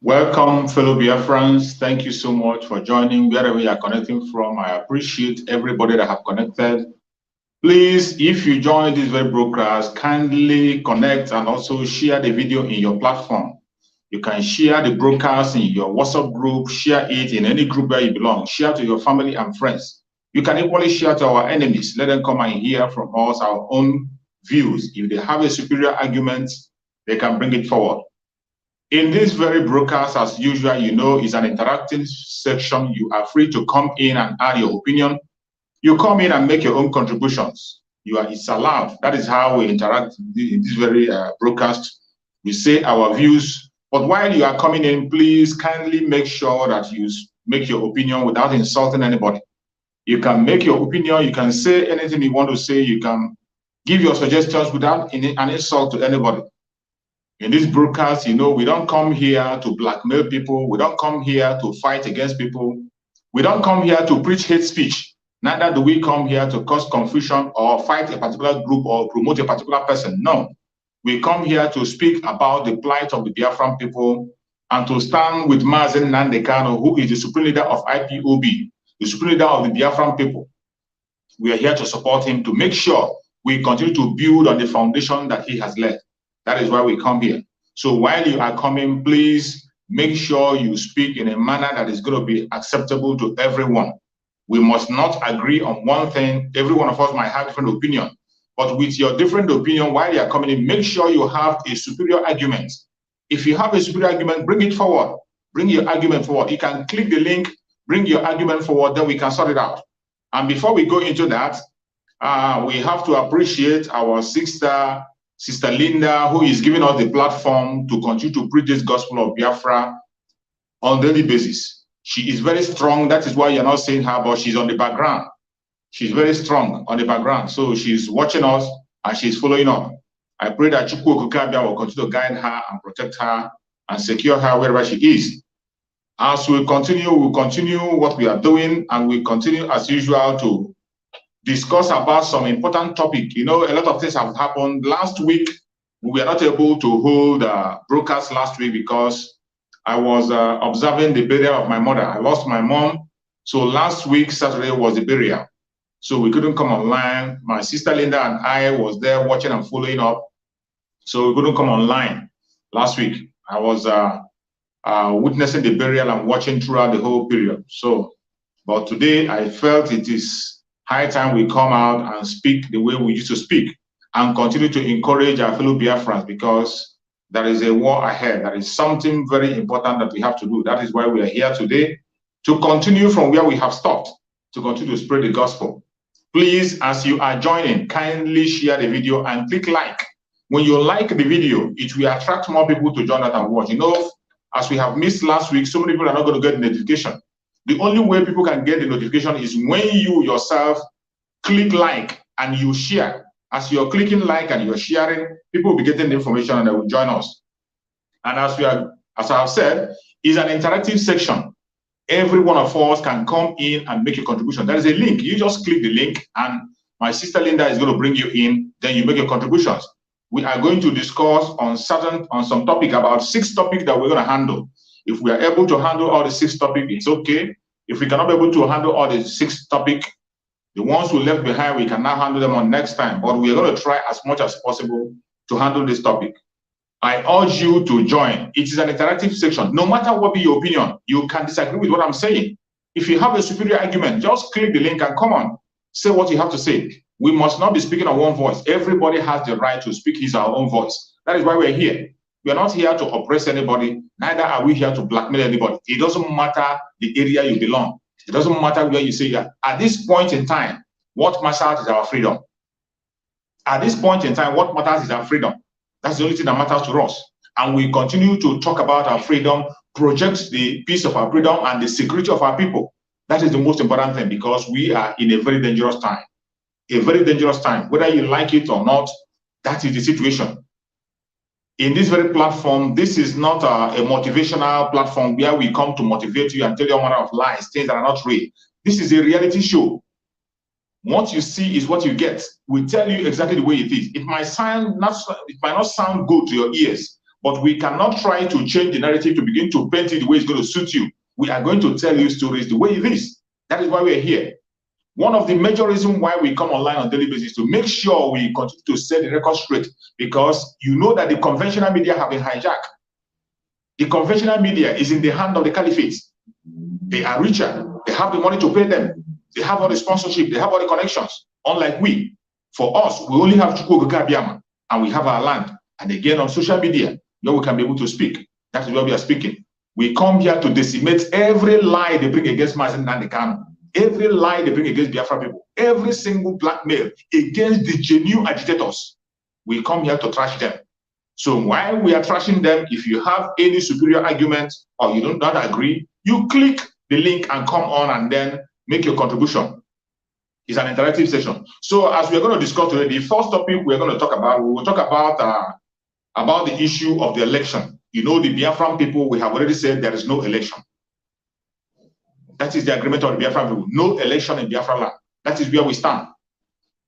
Welcome, fellow Biafrans. Thank you so much for joining wherever you are connecting from. I appreciate everybody that have connected. Please, if you join this very broadcast, kindly connect and also share the video in your platform. You can share the broadcast in your WhatsApp group, share it in any group where you belong, share to your family and friends. You can equally share to our enemies. Let them come and hear from us our own views. If they have a superior argument, they can bring it forward. In this very broadcast, as usual, you know, is an interactive section. You are free to come in and add your opinion. You come in and make your own contributions. It's allowed. That is how we interact in this very broadcast. We say our views. But while you are coming in, please kindly make sure that you make your opinion without insulting anybody. You can make your opinion. You can say anything you want to say. You can give your suggestions without an insult to anybody. In this broadcast, you know, we don't come here to blackmail people. We don't come here to fight against people. We don't come here to preach hate speech. Neither do we come here to cause confusion or fight a particular group or promote a particular person. No. We come here to speak about the plight of the Biafran people and to stand with Mazen Nandekano, who is the supreme leader of IPOB, the supreme leader of the Biafran people. We are here to support him to make sure we continue to build on the foundation that he has led. That is why we come here. So while you are coming, please make sure you speak in a manner that is going to be acceptable to everyone. We must not agree on one thing. Every one of us might have different opinion. But with your different opinion, while you are coming in, make sure you have a superior argument. If you have a superior argument, bring it forward. Bring your argument forward. You can click the link, bring your argument forward, then we can sort it out. And before we go into that, we have to appreciate our Sister Linda, who is giving us the platform to continue to preach this gospel of Biafra on a daily basis. She is very strong. That is why you're not seeing her, but she's on the background. She's very strong on the background. So she's watching us and she's following up. I pray that Chukwu Okukabia will continue to guide her and protect her and secure her wherever she is. As we continue, we'll continue what we are doing, and we continue as usual to discuss about some important topic. You know, a lot of things have happened. Last week, we were not able to hold a broadcast last week because I was observing the burial of my mother. I lost my mom. So last week, Saturday, was the burial. So we couldn't come online. My sister Linda and I was there watching and following up. So we couldn't come online last week. I was witnessing the burial and watching throughout the whole period. So, but today I felt it is high time we come out and speak the way we used to speak and continue to encourage our fellow Biafrans, because there is a war ahead. That is something very important that we have to do. That is why we are here today, to continue from where we have stopped, to continue to spread the gospel. Please, as you are joining, kindly share the video and click like. When you like the video, it will attract more people to join us and watch. You know, as we have missed last week, so many people are not going to get the notification. The only way people can get the notification is when you yourself click like and you share. As you're clicking like and you're sharing, people will be getting the information and they will join us. And as I have said, it's an interactive section. Every one of us can come in and make a contribution. There is a link. You just click the link and my sister Linda is going to bring you in. Then you make your contributions. We are going to discuss on some topic, about 6 topics that we're going to handle. If we are able to handle all the 6 topics, it's okay. If we cannot be able to handle all the 6 topics, the ones we left behind, we can now handle them on next time. But we are going to try as much as possible to handle this topic. I urge you to join. It is an interactive section. No matter what be your opinion, you can disagree with what I'm saying. If you have a superior argument, just click the link and come on, say what you have to say. We must not be speaking on one voice. Everybody has the right to speak his or her own voice. That is why we're here. We are not here to oppress anybody. Neither are we here to blackmail anybody. It doesn't matter the area you belong. It doesn't matter where you say that. At this point in time, what matters is our freedom. At this point in time, what matters is our freedom. That's the only thing that matters to us. And we continue to talk about our freedom, project the peace of our freedom and the security of our people. That is the most important thing, because we are in a very dangerous time. A very dangerous time. Whether you like it or not, that is the situation. In this very platform, this is not a motivational platform where we come to motivate you and tell you all manner of lies, things that are not real. This is a reality show. What you see is what you get. We tell you exactly the way it is. It might not sound good to your ears, but we cannot try to change the narrative to begin to paint it the way it's going to suit you. We are going to tell you stories the way it is. That is why we're here. One of the major reasons why we come online on a daily basis is to make sure we continue to set the record straight, because you know that the conventional media have been hijacked. The conventional media is in the hand of the caliphate. They are richer. They have the money to pay them. They have all the sponsorship. They have all the connections. Unlike we. For us, we only have Chukwuka and we have our land. And again, on social media, where we can be able to speak. That is where we are speaking. We come here to decimate every lie they bring against Mazen Nandekano. Every lie they bring against Biafra people, every single blackmail against the genuine agitators, we come here to trash them. So while we are trashing them, if you have any superior argument or you do not agree, you click the link and come on and then make your contribution. It's an interactive session. So as we're going to discuss today, the first topic we're going to talk about, we will talk about the issue of the election. You know, the Biafran people, we have already said there is no election. That is the agreement of the Biafra people. No election in Biafra land. That is where we stand.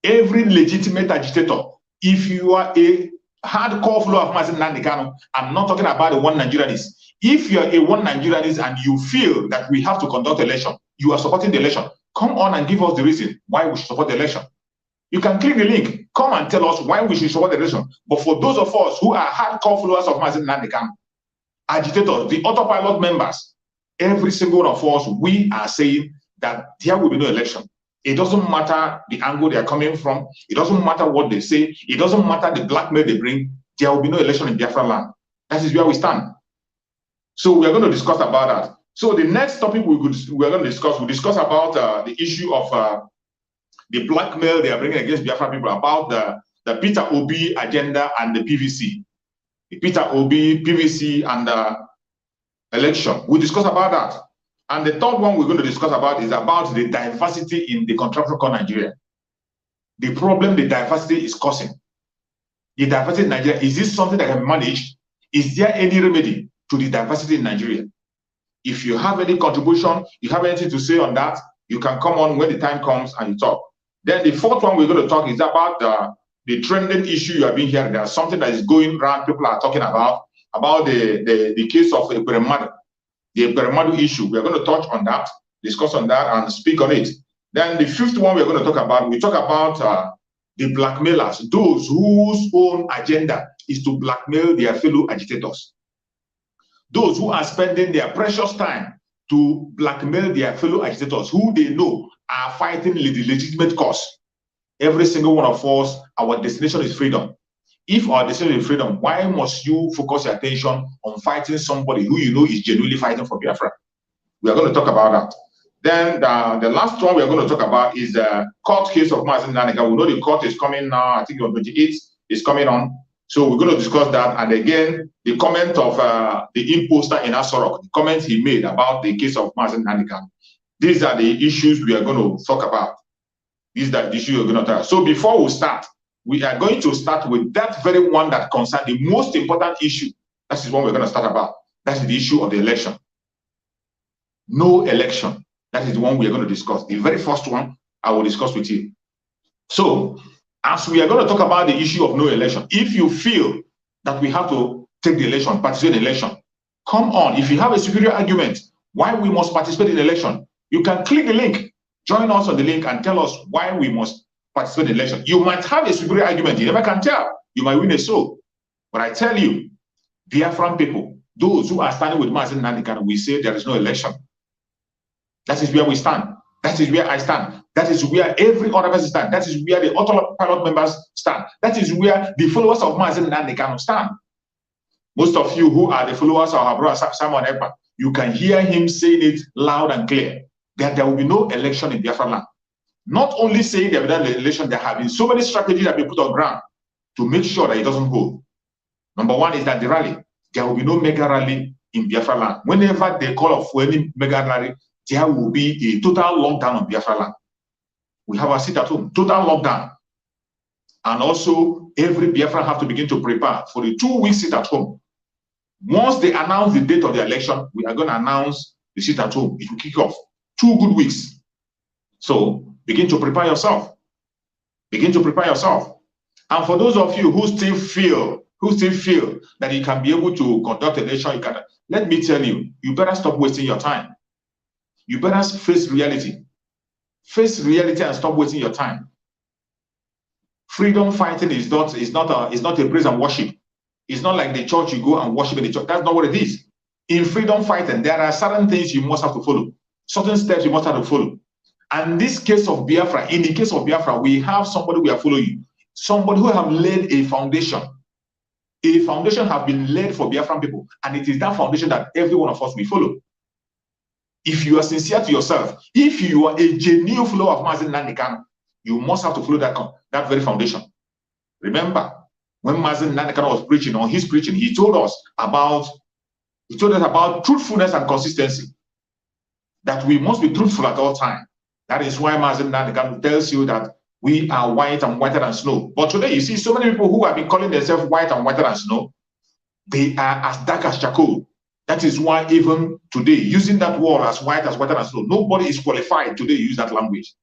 Every legitimate agitator, if you are a hardcore follower of Mazen Nandekano, I'm not talking about the one Nigerianist. If you are a one Nigerianist and you feel that we have to conduct election, you are supporting the election, come on and give us the reason why we should support the election. You can click the link. Come and tell us why we should support the election. But for those of us who are hardcore followers of Mazen Nandekano, agitators, the autopilot members, every single one of us, we are saying that there will be no election. It doesn't matter the angle they are coming from. It doesn't matter what they say. It doesn't matter the blackmail they bring. There will be no election in Biafra land. That is where we stand. So we are going to discuss about that. So the next topic we're going to discuss, we'll discuss about the issue of the blackmail they are bringing against Biafra people, about the Peter Obi agenda and the PVC. The Peter Obi, PVC, and election. We'll discuss about that. And the third one we're going to discuss about is about the diversity in the contractual called Nigeria. The problem the diversity is causing. The diversity in Nigeria, is this something that can be managed? Is there any remedy to the diversity in Nigeria? If you have any contribution, you have anything to say on that, you can come on when the time comes and you talk. Then the fourth one we're going to talk is about the trending issue you have been hearing. There's something that is going around, people are talking about the case of Eperemadu, the Eperemadu issue. We're going to touch on that, discuss on that, and speak on it. Then the fifth one we're going to talk about, we talk about the blackmailers, those whose own agenda is to blackmail their fellow agitators. Those who are spending their precious time to blackmail their fellow agitators, who they know are fighting the legitimate cause. Every single one of us, our destination is freedom. If our destination is freedom, why must you focus your attention on fighting somebody who you know is genuinely fighting for Biafra? We are going to talk about that. Then the last one we are going to talk about is the court case of Mazen Nandekano. We know the court is coming now. I think on 28th is coming on. So we're going to discuss that. And again, the comment of the imposter in Asorok, the comments he made about the case of Mazen Nandekano. These are the issues we are going to talk about. These are the issues we're going to talk about. So before we start, we are going to start with that very one that concerns the most important issue. That is what we're going to start about. That is the issue of the election. No election. That is the one we are going to discuss. The very first one I will discuss with you. So, as we are going to talk about the issue of no election, if you feel that we have to take the election, participate in the election, come on. If you have a superior argument why we must participate in the election, you can click the link, join us on the link, and tell us why we must participate in the election. You might have a superior argument. You never can tell. You might win a soul. But I tell you, Biafran people, those who are standing with Mazen Nnamdi Kanu, we say there is no election. That is where we stand. That is where I stand. That is where every other person stands. That is where the autopilot members stand. That is where the followers of Mazen Nnamdi Kanu stand. Most of you who are the followers of our brother Simon Ekpa, you can hear him saying it loud and clear that there will be no election in Biafra land. Not only saying there will be no election, there have been so many strategies that have been put on ground to make sure that it doesn't hold. Number one is that the rally, there will be no mega rally in Biafra land. Whenever they call for any mega rally, there will be a total lockdown on Biafra land. We have our sit at home, total lockdown. And also, every Biafra have to begin to prepare for the 2 weeks sit at home. Once they announce the date of the election, we are going to announce the sit at home. It will kick off 2 good weeks. So begin to prepare yourself. Begin to prepare yourself. And for those of you who still feel that you can be able to conduct an election, let me tell you, you better stop wasting your time. You better face reality. Face reality and stop wasting your time. Freedom fighting is not a praise and worship. It's not like the church you go and worship in the church. That's not what it is. In freedom fighting, there are certain things you must have to follow. Certain steps you must have to follow. And this case of Biafra, in the case of Biafra, we have somebody we are following. Somebody who have laid a foundation. A foundation have been laid for Biafran people. And it is that foundation that every one of us will follow. If you are sincere to yourself, if you are a genuine follower of Mazen Nnamdi Kanu, you must have to follow that very foundation. Remember, when Mazen Nnamdi Kanu was preaching, on his preaching, he told us about truthfulness and consistency. That we must be truthful at all times. That is why Mazen Nnamdi Kanu tells you that we are white and whiter than snow. But today, you see so many people who have been calling themselves white and whiter than snow. They are as dark as charcoal. That is why even today, using that word as white as whiter than snow, nobody is qualified today to use that language.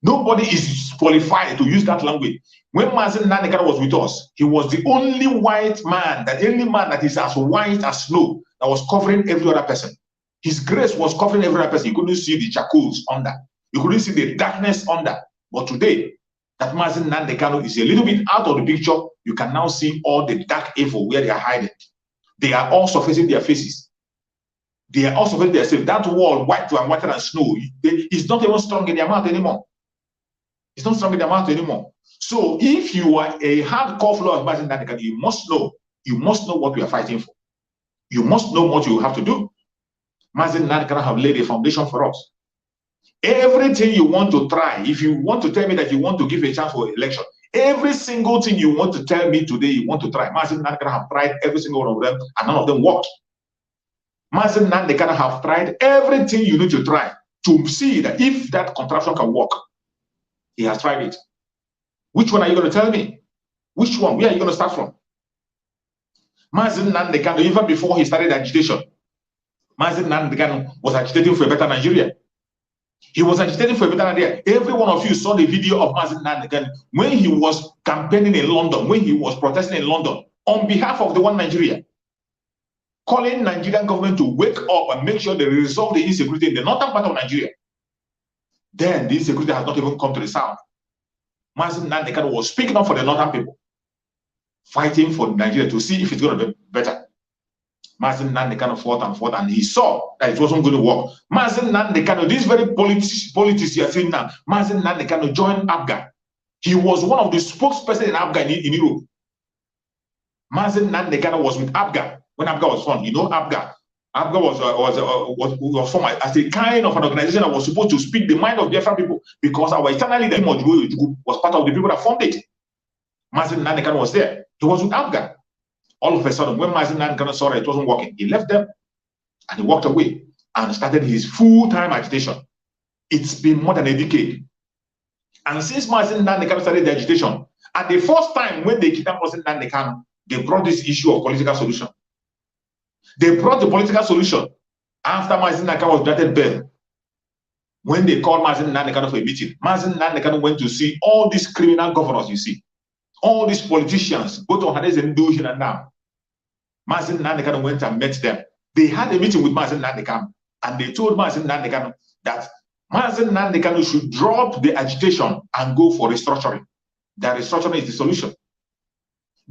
Nobody is qualified to use that language. When Mazen Nnamdi Kanu was with us, he was the only white man, the only man that is as white as snow, that was covering every other person. His grace was covering every other person. You couldn't see the charcoals under. You couldn't see the darkness under. But today, that Mazen Nnamdi Kanu is a little bit out of the picture. You can now see all the dark evil where they are hiding. They are all surfacing their faces. They are all surfacing their faces. That wall, white and whiter than snow, is not even strong in their mouth anymore. It's not strong in their mouth anymore. So if you are a hardcore follower of Mazen Nnamdi Kanu, you must know what we are fighting for. You must know what you have to do. Mazen Nnamdi Kanu have laid a foundation for us. Everything you want to try, if you want to tell me that you want to give a chance for election, every single thing you want to tell me today you want to try, Mazen Nnamdi Kanu have tried every single one of them, and none of them worked. Mazen Nnamdi Kanu have tried everything you need to try to see that if that contraption can work. He has tried it. Which one are you going to tell me? Which one? Where are you going to start from? Mazen Nnamdi Kanu, even before he started agitation, Mazen Nnamdi Kanu was agitating for a better Nigeria. He was agitating for a better Nigeria. Every one of you saw the video of Mazen Nnamdi Kanu when he was campaigning in London, when he was protesting in London on behalf of the one Nigeria, calling Nigerian government to wake up and make sure they resolve the insecurity in the northern part of Nigeria. Then the insecurity has not even come to the south. Mazen Nnamdi Kanu was speaking up for the northern people, fighting for Nigeria to see if it's going to be better. Mazen Nnamdi Kanu fought and he saw that it wasn't going to work. Mazen Nnamdi Kanu, this very politics you are seeing now, Mazen Nnamdi Kanu joined APGA. He was one of the spokespersons in APGA in Europe. Mazen Nnamdi Kanu was with APGA when APGA was formed. You know APGA. APGA was formed as a kind of an organization that was supposed to speak the mind of Biafran people, because our eternal leader was part of the people that formed it. Mazen Nnamdi Kanu was there. He was with APGA. All of a sudden, when Mazen Nnamdi Kanu saw that it wasn't working, he left them and he walked away and started his full-time agitation. It's been more than a decade. And since Mazen Nnamdi Kanu started the agitation, at the first time when they kidnapped Mazen Nnamdi Kanu, they brought this issue of political solution. They brought the political solution after Mazen Nnamdi Kanu was granted bail. When they called Mazen Nnamdi Kanu for a meeting, Mazen Nnamdi Kanu went to see all these criminal governors, you see, all these politicians, both on Hades and Dushin and now. Mazen Nnamdi Kanu went and met them. They had a meeting with Mazen Nnamdi Kanu, and they told Mazen Nnamdi Kanu that Mazen Nnamdi Kanu should drop the agitation and go for restructuring. That restructuring is the solution.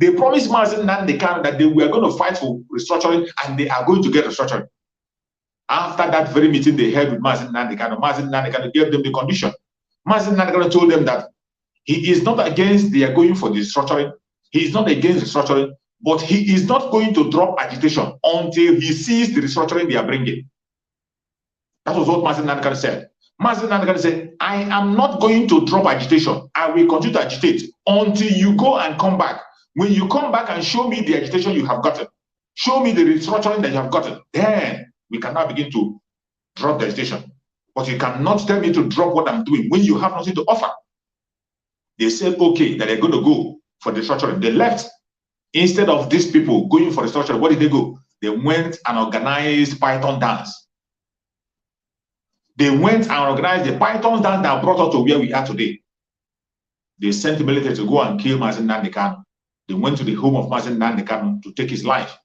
They promised Mazen Nnamdi Kanu that they were going to fight for restructuring, and they are going to get restructuring. After that very meeting they held with Mazen Nnamdi Kanu gave them the condition. Mazen Nnamdi Kanu told them that he is not against they are going for the restructuring. He is not against restructuring, but he is not going to drop agitation until he sees the restructuring they are bringing. That was what Mazen Nnamdi Kanu said. Mazen Nnamdi Kanu said, I am not going to drop agitation. I will continue to agitate until you go and come back. When you come back and show me the agitation you have gotten, show me the restructuring that you have gotten, then we can now begin to drop the agitation. But you cannot tell me to drop what I'm doing when you have nothing to offer. They said, okay, that they're going to go for the restructuring. They left. Instead of these people going for the restructuring, what did they go? They went and organized Python dance. They went and organized the Python dance that brought us to where we are today. They sent the military to go and kill Mazen Nnamdi Kanu. They went to the home of Mazen Nnamdi Kanu to take his life.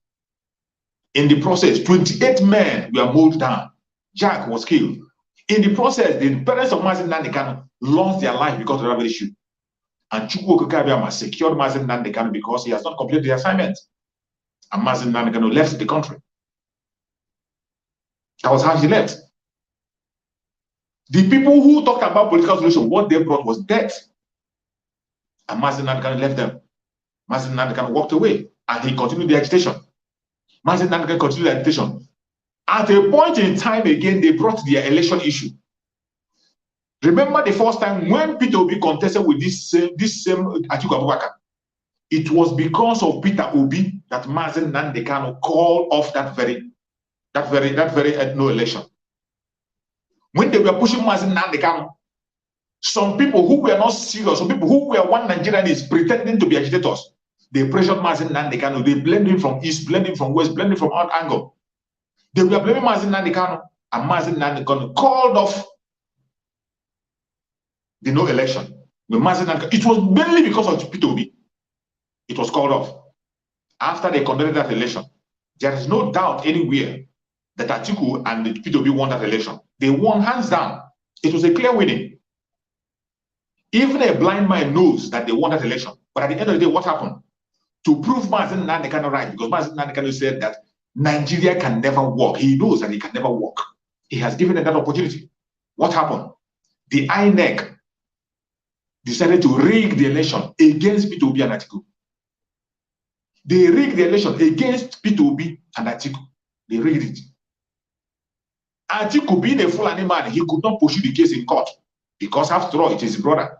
In the process, 28 men were mowed down. Jack was killed. In the process, the parents of Mazen Nnamdi Kanu lost their life because of that issue. And Chukwu Okeke Abịama secured Mazen Nnamdi Kanu because he has not completed the assignment. And Mazen Nnamdi Kanu left the country. That was how he left. The people who talked about political solution, what they brought was death. And Mazen Nnamdi Kanu left them. Mazen Nnamdi Kanu walked away and he continued the agitation. Mazen Nnamdi Kanu continued the agitation. At a point in time again, they brought their election issue. Remember the first time when Peter Obi contested with this same Atiku Abubakar? It was because of Peter Obi that Mazen Nnamdi Kanu called off that very no election. When they were pushing Mazen Nnamdi Kanu, some people who were not serious, some people who were one Nigerians pretending to be agitators, they pressured Mazen Nnamdi Kanu. They blamed him from east, blamed him from west, blamed him from all angle. They were blaming Mazen Nnamdi Kanu, and Mazen Nnamdi Kanu called off the no election. When Mazen Nnamdi Kanu, it was mainly because of Peter Obi. It was called off. After they conducted that election, there is no doubt anywhere that Atiku and Peter Obi won that election. They won hands down. It was a clear winning. Even a blind man knows that they won that election. But at the end of the day, what happened? To prove Mazen Nnamdi Kanu right, because Mazen Nnamdi Kanu said that Nigeria can never work. He knows that he can never work. He has given them that opportunity. What happened? The INEC decided to rig the election against Peter Obi and Atiku. They rigged the election against Peter Obi and Atiku. They rigged it. Atiku, being a Fulani man, he could not pursue the case in court because, after all, it is his brother.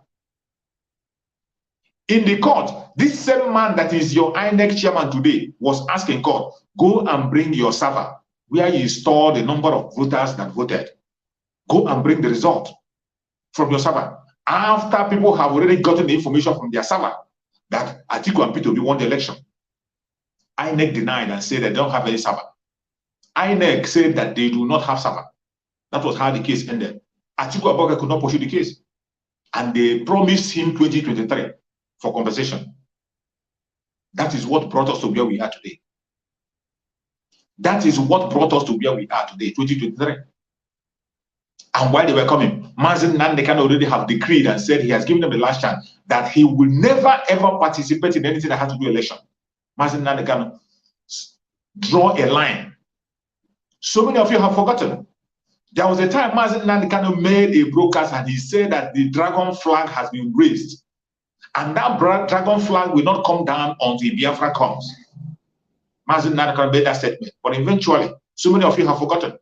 In the court, this same man that is your INEC chairman today was asking court, go and bring your server where you store the number of voters that voted. Go and bring the result from your server. After people have already gotten the information from their server that Atiku and Peter Obi won the election, INEC denied and said they don't have any server. INEC said that they do not have server. That was how the case ended. Atiku Abubakar could not pursue the case. And they promised him 2023 for compensation. That is what brought us to where we are today. That is what brought us to where we are today, 2023. And while they were coming, Mazen Nnamdi Kanu already have decreed and said he has given them the last chance that he will never ever participate in anything that has to do with election. Mazen Nnamdi Kanu draw a line. So many of you have forgotten. There was a time Mazen Nnamdi Kanu made a broadcast and he said that the dragon flag has been raised. And that dragon flag will not come down until Biafra comes. Mazen Nnamdi Kanu made that statement. But eventually, so many of you have forgotten.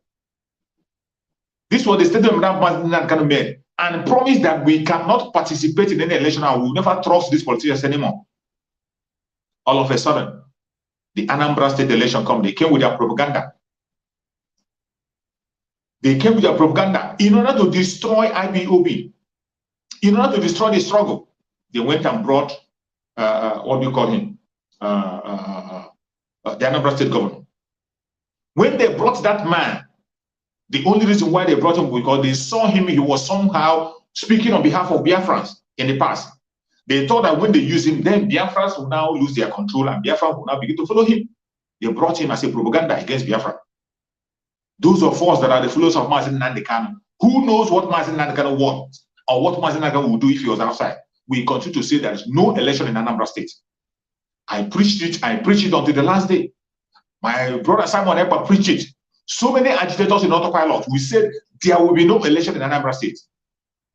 This was the statement that Mazen Nnamdi Kanu made and promised that we cannot participate in any election and we will never trust these politicians anymore. All of a sudden, the Anambra State election come. They came with their propaganda. They came with their propaganda in order to destroy IPOB, in order to destroy the struggle. They went and brought, what do you call him? The Anambra State governor. When they brought that man, the only reason why they brought him was because they saw him, he was somehow speaking on behalf of Biafrans in the past. They thought that when they use him, then Biafrans will now lose their control and Biafra will now begin to follow him. They brought him as a propaganda against Biafra. Those of us that are the followers of Mazen Nnamdi Kanu, who knows what Mazen Nnamdi Kanu wants or what Mazen Nnamdi Kanu would do if he was outside? We continue to say there is no election in Anambra State. I preached it until the last day. My brother Simon Ekpa preached it. So many agitators in autopilot. We said there will be no election in Anambra State.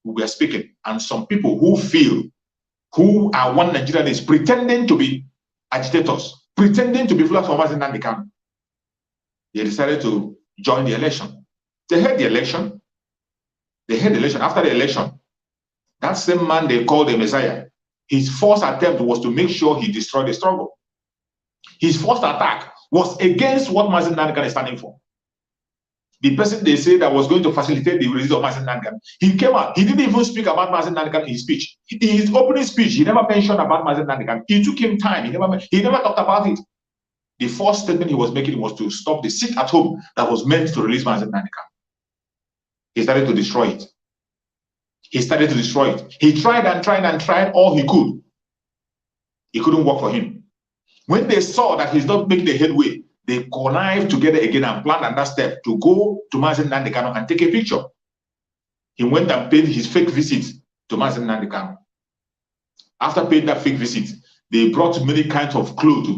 We were speaking, and some people who are one Nigerians pretending to be agitators, pretending to be flag farmers in Nandikam, they decided to join the election. They had the election. After the election, that same man they called the Messiah, his first attempt was to make sure he destroyed the struggle. His first attack was against what Mazen Nandikam is standing for. The person they say that was going to facilitate the release of Mazen Nandikam, he came out. He didn't even speak about Mazen Nandikam in his speech. In his opening speech, he never mentioned about Mazen Nandikam. It took him time. He never talked about it. The first statement he was making was to stop the sit at home that was meant to release Mazen Nandikam. He started to destroy it. He tried and tried all he could. It couldn't work for him. When they saw that he's not making the headway, they connived together again and planned another step to go to Mazen Nandikam and take a picture. He went and paid his fake visit to Mazen Nandikam. After paying that fake visit, they brought many kinds of clothes,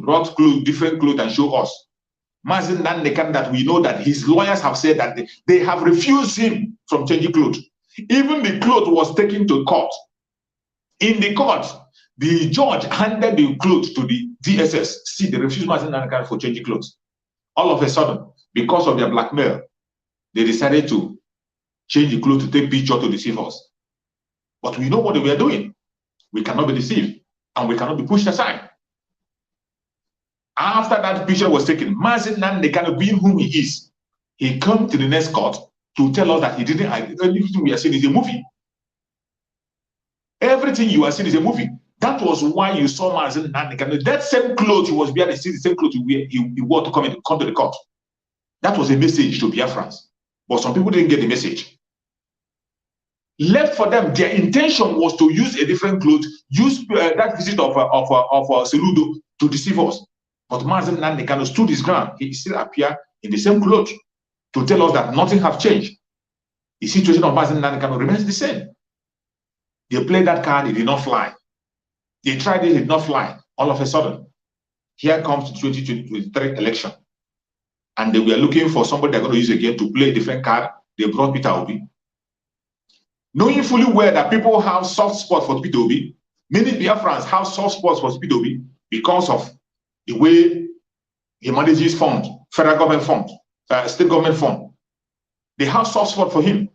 different clothes, and show us. Mazen Nandikam, that we know that his lawyers have said that they have refused him from changing clothes. Even the clothes was taken to court. In the court, the judge handed the clothes to the DSS. See, they refused Mazen Nandikam for changing clothes. All of a sudden, because of their blackmail, they decided to change the clothes to take picture to deceive us. But we know what we are doing. We cannot be deceived, and we cannot be pushed aside. After that picture was taken, Mazen Nandikam, being whom he is, he came to the next court to tell us that he didn't. Everything we are seeing is a movie. Everything you are seeing is a movie. That was why you saw Mazen Nandikam. That same clothes he was wearing, the same clothes he wore to come to the court. That was a message to Biafrans. But some people didn't get the message. Left for them, their intention was to use a different clothes, use that visit of Seludo to deceive us. But Mazen Nandikam stood his ground. He still appeared in the same clothes to tell us that nothing has changed. The situation of Mazen Nandikam remains the same. They played that card, it did not fly. They tried it did not fly. All of a sudden, here comes the 2023 election. And they were looking for somebody they're going to use again to play a different card. They brought Peter Obi. Knowing fully well that people have soft spots for Peter Obi, many Biafrans have soft spots for Peter Obi because of the way he manages funds, federal government funds, state government fund. They have soft spot for him.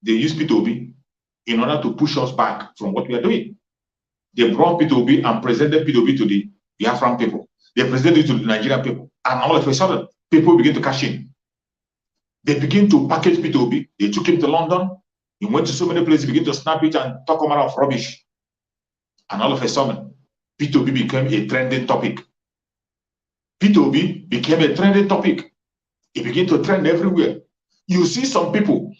They use Peter Obi in order to push us back from what we are doing. They brought Peter Obi and presented Peter Obi to the Biafran people. They presented it to the Nigerian people. And all of a sudden, people begin to cash in. They begin to package Peter Obi. They took him to London. He went to so many places, begin to snap it and talk about of rubbish. And all of a sudden, Peter Obi became a trending topic. Peter Obi became a trending topic. He began to trend everywhere. You see some people,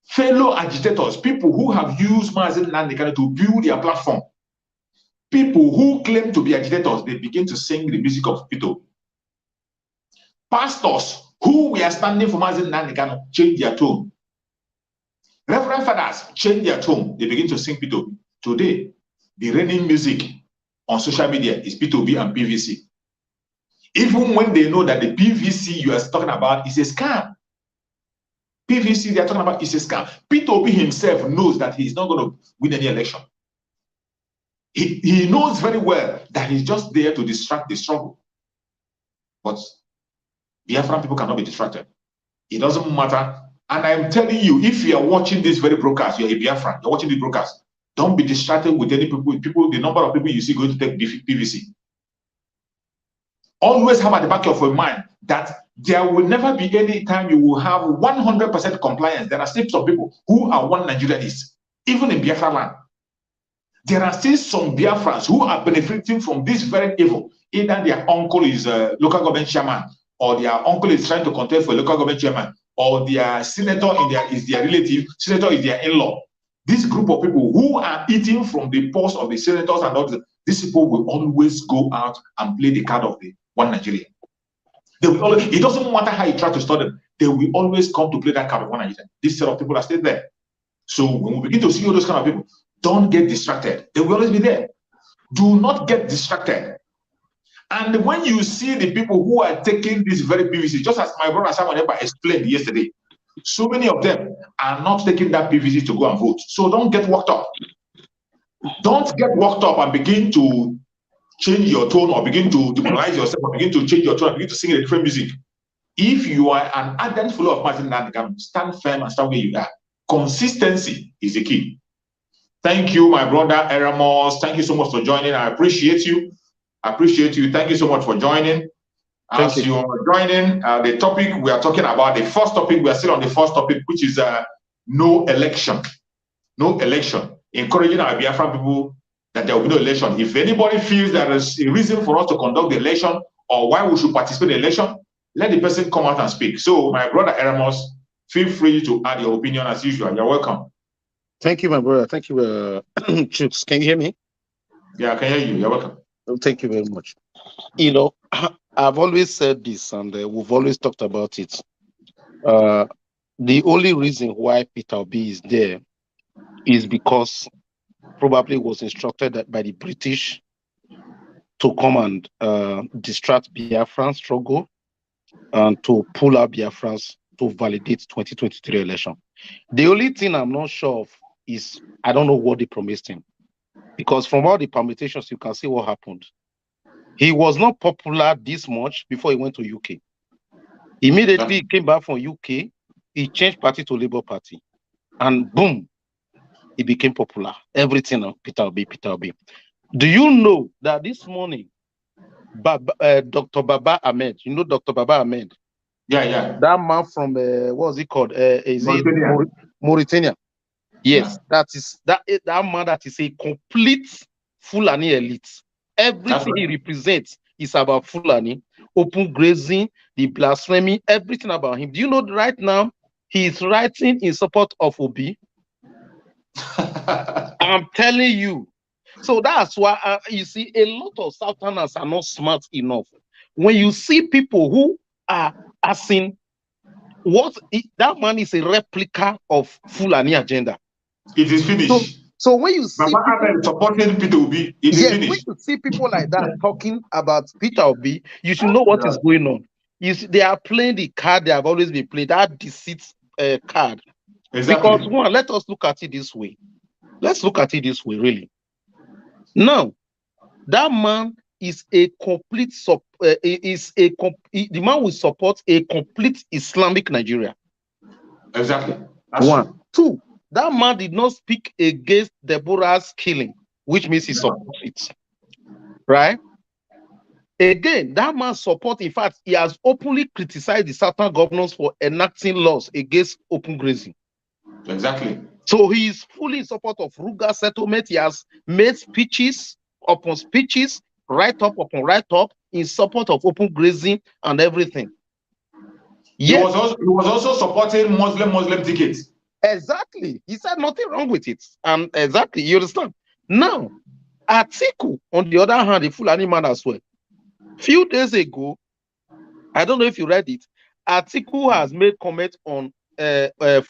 fellow agitators, people who have used Mazen Nandikam to build their platform. People who claim to be agitators, they begin to sing the music of Peter Obi. Pastors who were standing for Mazen Nandikam change their tone. Reverend fathers change their tone. They begin to sing Peter Obi. Today, the reigning music on social media is Peter Obi and PVC. Even when they know that the PVC you are talking about is a scam. PVC they are talking about is a scam. Peter Obi himself knows that he's not going to win any election. He knows very well that he's just there to distract the struggle. But Biafran people cannot be distracted. It doesn't matter. And I'm telling you, if you are watching this very broadcast, you're a Biafran, you're watching the broadcast, don't be distracted with any people, the number of people you see going to take PVC. Always have at the back of your mind that there will never be any time you will have 100% compliance. There are still some people who are one Nigerianists, even in Biafra land. There are still some Biafrans who are benefiting from this very evil. Either their uncle is a local government chairman, or their uncle is trying to contest for a local government chairman, or their senator is their relative, senator is their in-law. This group of people who are eating from the purse of the senators and others, these people will always go out and play the card of the one Nigeria. They will always, it doesn't matter how you try to stop them, they will always come to play that card of one Nigeria. This set of people are still there. So when we begin to see all those kind of people, don't get distracted. They will always be there. Do not get distracted. And when you see the people who are taking this very PVC, just as my brother Samuel explained yesterday, so many of them are not taking that PVC to go and vote. So don't get worked up. Don't get worked up and begin to change your tone or begin to demoralize yourself or begin to change your tone and begin to sing a different music. If you are an ardent follower of Martin Nandekam, stand firm and stand where you are. Consistency is the key. Thank you, my brother Eramos. Thank you so much for joining. I appreciate you. I appreciate you. Thank you so much for joining. As you are joining, the topic we are talking about, the first topic, we are still on the first topic, which is no election. No election. Encouraging our Biafran people that there will be no election. If anybody feels there is a reason for us to conduct the election or why we should participate in the election, let the person come out and speak. So, my brother Eramos, feel free to add your opinion as usual. You're welcome. Thank you, my brother. Thank you, Chooks. Can you hear me? Yeah, I can hear you. You're welcome. Thank you very much. You know, I've always said this, and we've always talked about it. The only reason why Peter Obi is there is because probably was instructed by the British to come and distract Biafran struggle and to pull out Biafrans to validate 2023 election. The only thing I'm not sure of is I don't know what they promised him. Because from all the permutations, you can see what happened. He was not popular this much before he went to UK. Immediately he came back from UK, he changed party to Labour Party. And boom, he became popular. Everything of Peter Obi, Peter Obi. Do you know that this morning, Dr. Baba Ahmed, you know Dr. Baba Ahmed? Yeah. That man from, what was it called? Is Mauritania. It Mauritania? Yes, yeah. that man that is a complete Fulani elite. Everything he represents is about Fulani, open grazing, the blasphemy, everything about him. Do you know right now he is writing in support of Obi? I'm telling you. So that's why you see a lot of Southerners are not smart enough. When you see people who are asking that man is a replica of Fulani agenda. It is finished. So when you see people supporting Peter Obi, it is finished. When you see people like that talking about Peter Obi, you should know what is going on. They are playing the card they have always been playing, that deceit card. Exactly. Because one, let us look at it this way. Let's look at it this way, really. Now, that man is a complete the man will support a complete Islamic Nigeria. Exactly. That's one. True. Two, that man did not speak against Deborah's killing, which means he supports it. Right? Again, that man supports, in fact, he has openly criticized the Southern governors for enacting laws against open grazing. Exactly. So he is fully in support of Ruga settlement. He has made speeches upon speeches, write-up upon write-up, in support of open grazing and everything. Yes. He was also supporting Muslim tickets. Exactly. He said nothing wrong with it. Exactly. You understand? Now, Atiku, on the other hand, a Fulani man as well. Few days ago, I don't know if you read it, Atiku has made comment on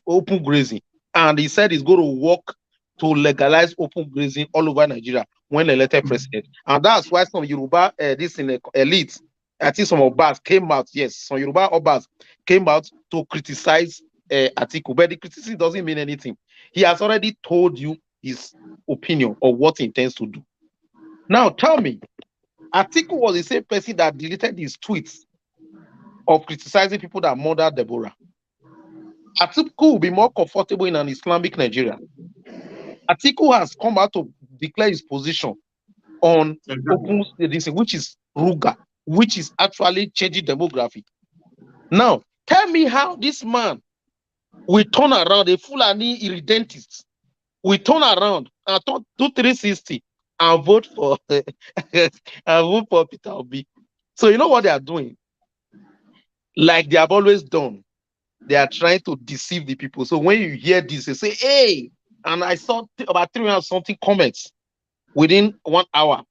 open grazing. And he said he's going to work to legalize open grazing all over Nigeria when elected president. And that's why some Yoruba, this in the elite, I think some Obas came out, yes, some Yoruba Obas came out to criticize Atiku. But the criticism doesn't mean anything. He has already told you his opinion of what he intends to do. Now, tell me, Atiku was the same person that deleted his tweets of criticizing people that murdered Deborah. Atiku will be more comfortable in an Islamic Nigeria. Atiku has come out to declare his position on open grazing, which is Ruga, which is actually changing demography. Now, tell me how this man will turn around, a Fulani irredentist, will turn around and do 360 and vote for Peter Obi. So you know what they are doing? Like they have always done. They are trying to deceive the people. So when you hear this, they say, hey, and I saw about 300 something comments within 1 hour.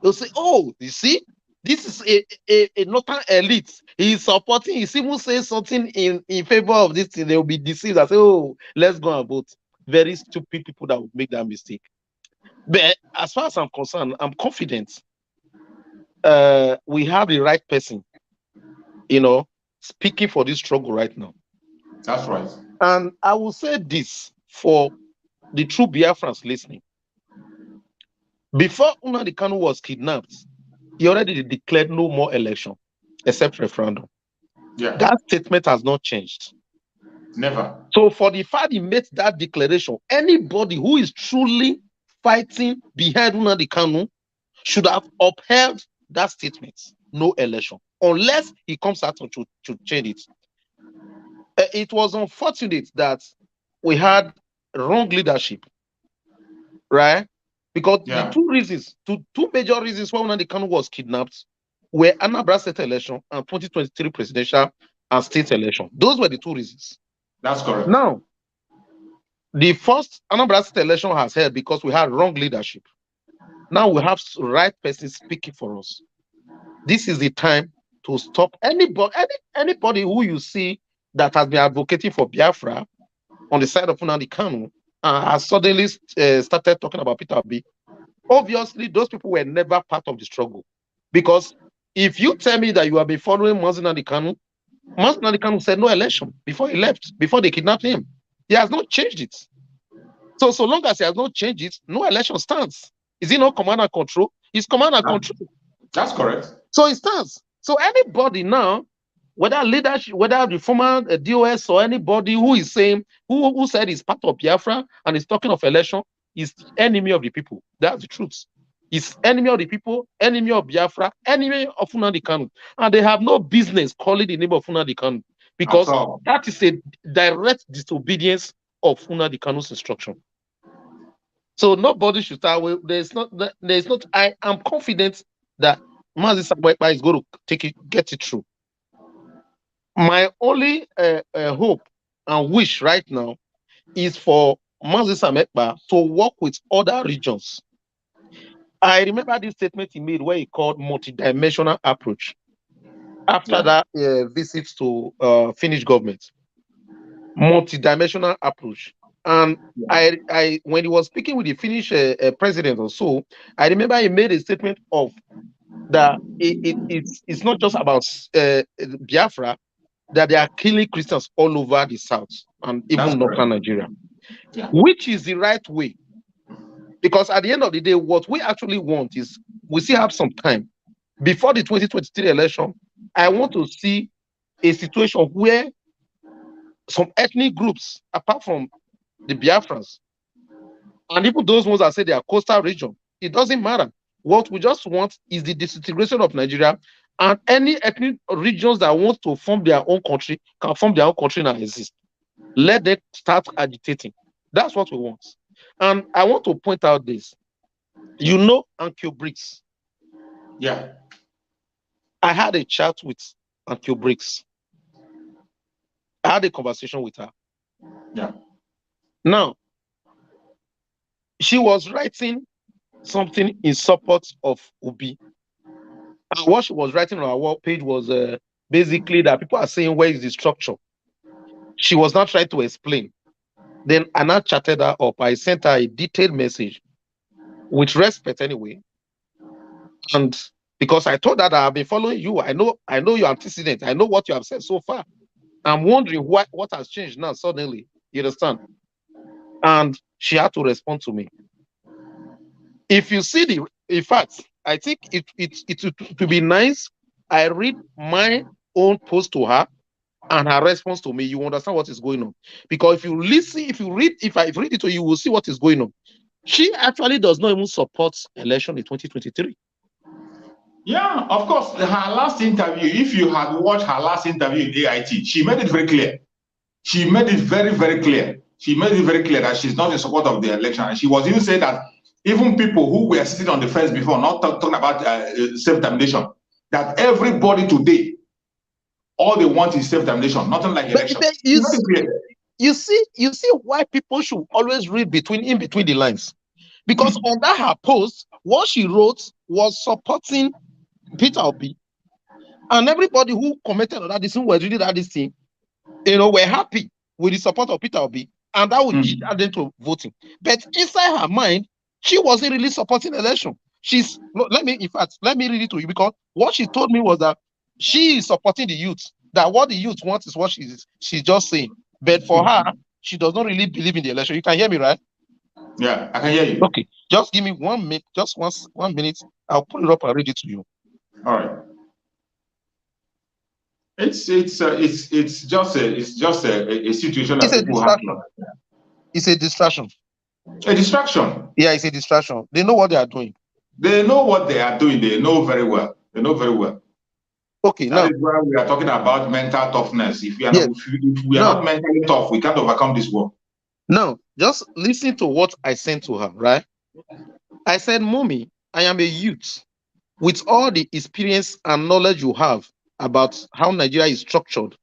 They'll say, oh, you see, this is a northern elite. He is supporting, he even says something in favor of this thing. They will be deceived. I say, oh, let's go and vote. Very stupid people that would make that mistake. But as far as I'm concerned, I'm confident we have the right person, you know, speaking for this struggle right now. That's right. And I will say this for the true Biafrans listening. Before Nnamdi Kanu was kidnapped, he already declared no more election except referendum. Yeah. That statement has not changed. Never. So for the fact he made that declaration, anybody who is truly fighting behind Nnamdi Kanu should have upheld that statement. No election, unless he comes out to change it. It was unfortunate that we had wrong leadership, right? Because the Yeah. two major reasons why Nnamdi Kanu was kidnapped were Anambra State election and 2023 presidential and state election. Those were the two reasons. That's correct. Now, the first Anambra State election has held because we had wrong leadership. Now we have right person speaking for us. This is the time to stop anybody who you see that has been advocating for Biafra on the side of Nnamdi Kanu has suddenly started talking about Peter Obi. Obviously, those people were never part of the struggle. Because if you tell me that you have been following Nnamdi Kanu said no election before he left, before they kidnapped him. He has not changed it. So long as he has not changed it, no election stands. Is it not command and control? It's command and control. That's correct. So it stands. So anybody now, whether leadership, whether the former DOS or anybody who is saying, who said he's part of Biafra and is talking of election, is the enemy of the people. That's the truth. Is enemy of the people, enemy of Biafra, enemy of Nnamdi Kanu. And they have no business calling the name of Nnamdi Kanu because that is a direct disobedience of Nnamdi Kanu's instruction. So nobody should start with, there's not, I am confident that Mazi Sabwekpa is going to get it through. My only hope and wish right now is for Mazi Sabwekpa to work with other regions. I remember this statement he made where he called multidimensional approach after that visit to Finnish government. Multidimensional approach. And I when he was speaking with the Finnish president or so, I remember he made a statement of that it's not just about Biafra, that they are killing Christians all over the south and even northern Nigeria, which is the right way. Because at the end of the day, what we actually want is we still have some time before the 2023 election. I want to see a situation where some ethnic groups, apart from the Biafrans, and even those ones that say they are coastal region, it doesn't matter. What we just want is the disintegration of Nigeria, and any ethnic regions that want to form their own country can form their own country and exist. Let them start agitating. That's what we want. And I want to point out this. You know Ankyo Briggs. Yeah. I had a chat with Ankyo Briggs. I had a conversation with her. Yeah. Now, she was writing something in support of Obi. And what she was writing on her wall page was basically that people are saying, where is the structure? She was not trying to explain. Then I now chatted her up. I sent her a detailed message with respect anyway. And because I told her that I've been following you, I know your antecedents. I know what you have said so far. I'm wondering what has changed now suddenly. You understand? And she had to respond to me. If you see in fact, I think it would be nice. I read my own post to her and her response to me. You understand what is going on. Because if you listen, if I read it to you, you will see what is going on. She actually does not even support election in 2023. Yeah, of course. Her last interview, if you had watched her last interview in AIT, she made it very clear. She made it very, very clear. She made it very clear that she's not in support of the election. And she was even saying that even people who were sitting on the fence before, not talking about self-determination, that everybody today, all they want is self-determination, nothing like election. You see why people should always read in between the lines. Because under her post, what she wrote was supporting Peter Obi. And everybody who commented on that this thing was reading that this thing, were happy with the support of Peter Obi. And that would lead them to voting. But inside her mind, she wasn't really supporting election. let me read it to you, because what she told me was that she is supporting the youth. That what the youth wants is what she's just saying. But for her, she does not really believe in the election. You can hear me, right? Yeah, I can hear you. Okay, just give me 1 minute, just 1 minute. I'll pull it up and read it to you. All right. It's just a situation that people have to. It's a distraction. A distraction. Yeah, it's a distraction. They know what they are doing. They know what they are doing. They know very well. They know very well. Okay, that is why we are talking about mental toughness. If we are, not mentally tough, we can't overcome this war. Now, just listen to what I sent to her, right? I said, Mommy, I am a youth. With all the experience and knowledge you have about how Nigeria is structured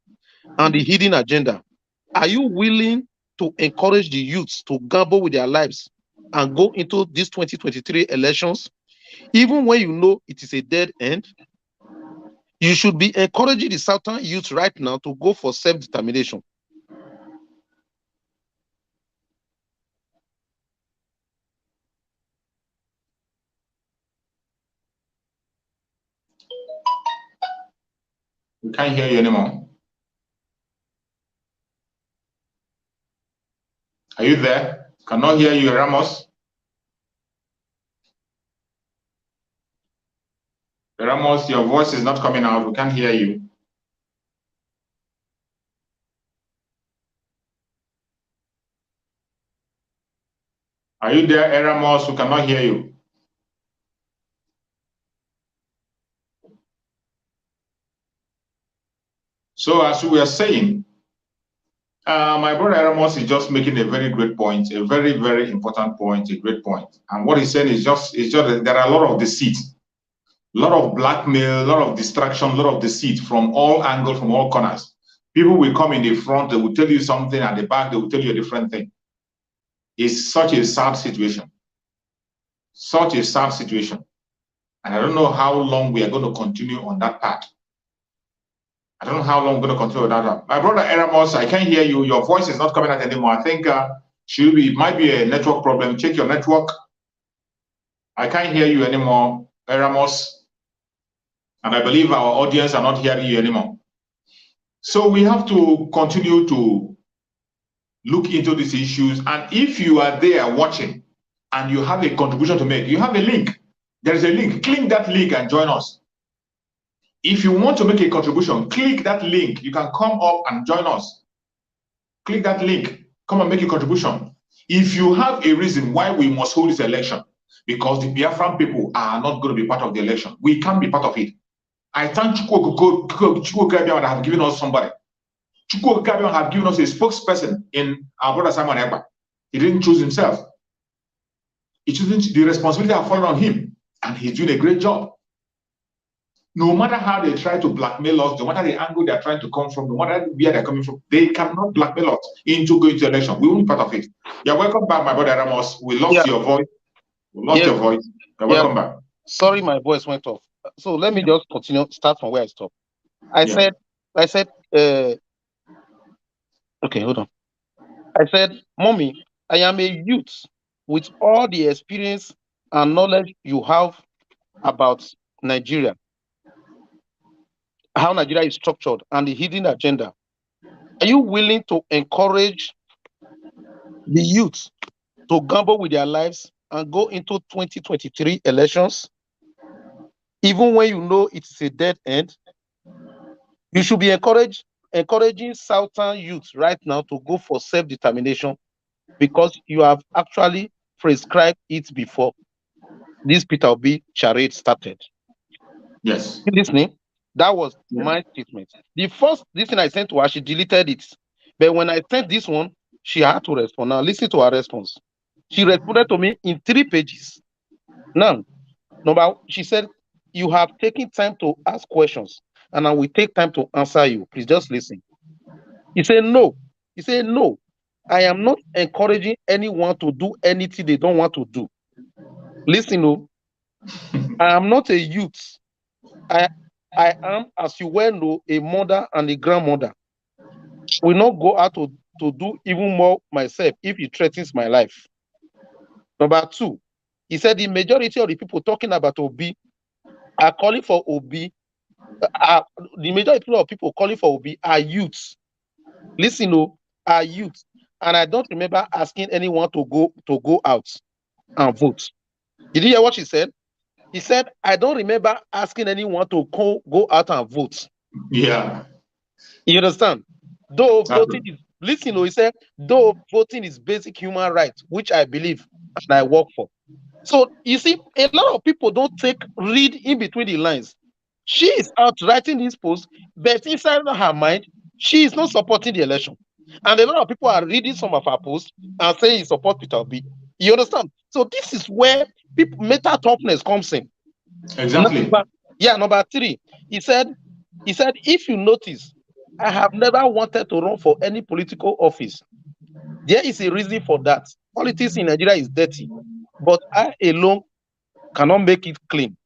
and the hidden agenda, are you willing to encourage the youths to gamble with their lives and go into these 2023 elections, even when you know it is a dead end? You should be encouraging the Southern youth right now to go for self-determination. We can't hear you anymore. Are you there? Cannot hear you, Ramos. Ramos, your voice is not coming out. We can't hear you. Are you there, Ramos? We cannot hear you. So as we were saying, my brother Ramos is just making a very great point, a very, very important point, a great point. And what he's saying is just that there are a lot of deceit, a lot of blackmail, a lot of distraction, a lot of deceit from all angles, from all corners. People will come in the front, they will tell you something, at the back, they will tell you a different thing. It's such a sad situation. Such a sad situation. And I don't know how long we are going to continue on that path. I don't know how long I'm going to continue with that. My brother Eramos, I can't hear you. Your voice is not coming out anymore. I think it might be a network problem. Check your network. I can't hear you anymore, Eramos. And I believe our audience are not hearing you anymore. So we have to continue to look into these issues. And if you are there watching and you have a contribution to make, you have a link. There is a link. Click that link and join us. If you want to make a contribution, click that link. You can come up and join us. Click that link. Come and make a contribution. If you have a reason why we must hold this election, because the Biafran people are not going to be part of the election, we can't be part of it. I thank Chukwu that have given us somebody. Chukwu have given us a spokesperson in our brother Simon Ekpa. He didn't choose himself. The responsibility have fallen on him, and he's doing a great job. No matter how they try to blackmail us, no matter the angle they're trying to come from, no matter where they're coming from, they cannot blackmail us into going to election. We won't be part of it. Yeah, welcome back, my brother Ramos. We lost your voice. We lost your voice. Yeah, welcome back. Sorry, my voice went off. So let me just continue, start from where I stopped. I said, okay, hold on. I said, Mommy, I am a youth with all the experience and knowledge you have about Nigeria, how Nigeria is structured, and the hidden agenda. Are you willing to encourage the youth to gamble with their lives and go into 2023 elections, even when you know it is a dead end? You should be encouraging Southern youth right now to go for self-determination, because you have actually prescribed it before this Peter Obi charade started. Yes. You listening? That was my statement. The first thing I sent to her, she deleted it. But when I sent this one, she had to respond. Now listen to her response. She responded to me in 3 pages. Now, she said, you have taken time to ask questions, and I will take time to answer you. Please just listen. He said, no. He said, no. I am not encouraging anyone to do anything they don't want to do. Listen, no. I am not a youth. I am, as you well know, a mother and a grandmother. I will not go out to do even more myself if it threatens my life. Number 2, He said the majority of the people talking about Obi are calling for Obi. The majority of people calling for Obi are youths. Listen, are youths. And I don't remember asking anyone to go out and vote. Did you hear what she said? He said, I don't remember asking anyone to go out and vote. Yeah. You understand? Though voting is, listen, he said, though voting is basic human right, which I believe and I work for. So you see, a lot of people don't read in between the lines. She is out writing this post, but inside her mind, she is not supporting the election. And a lot of people are reading some of her posts and saying he support Peter Obi. You understand? So this is where mental toughness comes in. Exactly. Number 3, he said, if you notice, I have never wanted to run for any political office. There is a reason for that. Politics in Nigeria is dirty, but I alone cannot make it clean.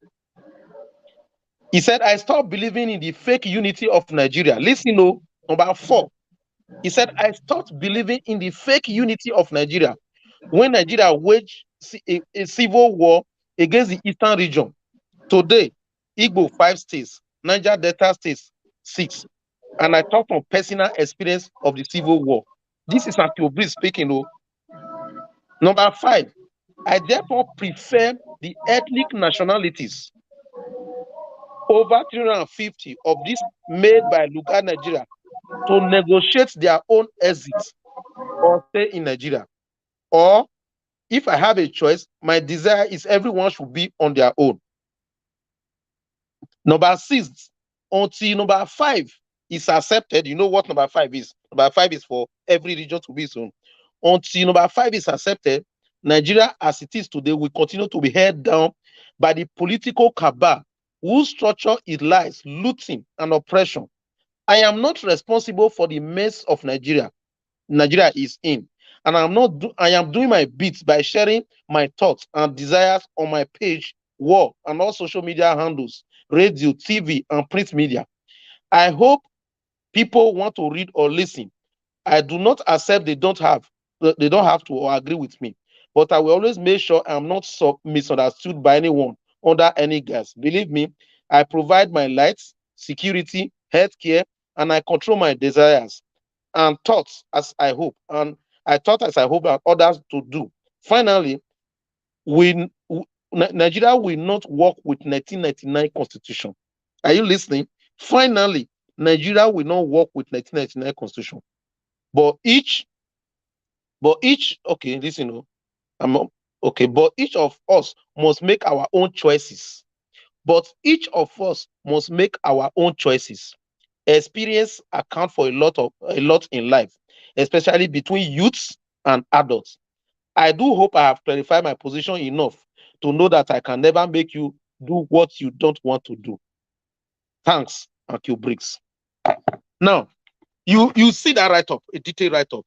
He said, I stopped believing in the fake unity of Nigeria. Listen, number 4. He said, I stopped believing in the fake unity of Nigeria when Nigeria waged a civil war against the eastern region. Today, Igbo 5 states, Niger Delta states 6. And I talk from personal experience of the civil war. This is Peter Obi speaking. Number 5, I therefore prefer the ethnic nationalities over 350 of this made by Luga Nigeria to negotiate their own exit or stay in Nigeria. Or if I have a choice, my desire is everyone should be on their own. Number 6, until number 5 is accepted, you know what number 5 is? Number 5 is for every region to be its own. Until number 5 is accepted, Nigeria as it is today will continue to be held down by the political cabal whose structure is lies, looting, and oppression. I am not responsible for the mess of Nigeria is in, and I am doing my bit by sharing my thoughts and desires on my page, wall, and all social media handles, radio, TV, and print media. I hope people want to read or listen. I do not accept they don't have to or agree with me, but I will always make sure I'm not misunderstood by anyone under any guise. Believe me, I provide my lights, security, healthcare, and I control my desires and thoughts as I hope, and I thought as I hope that others to do. Finally, Nigeria will not work with 1999 constitution. Are you listening? Finally, Nigeria will not work with 1999 constitution. But each, okay, listen, but each of us must make our own choices. But each of us must make our own choices. Experience account for a lot in life, especially between youths and adults. I do hope I have clarified my position enough to know that I can never make you do what you don't want to do. Thanks, and Q Briggs. Now, you see that write-up, a detailed write-up.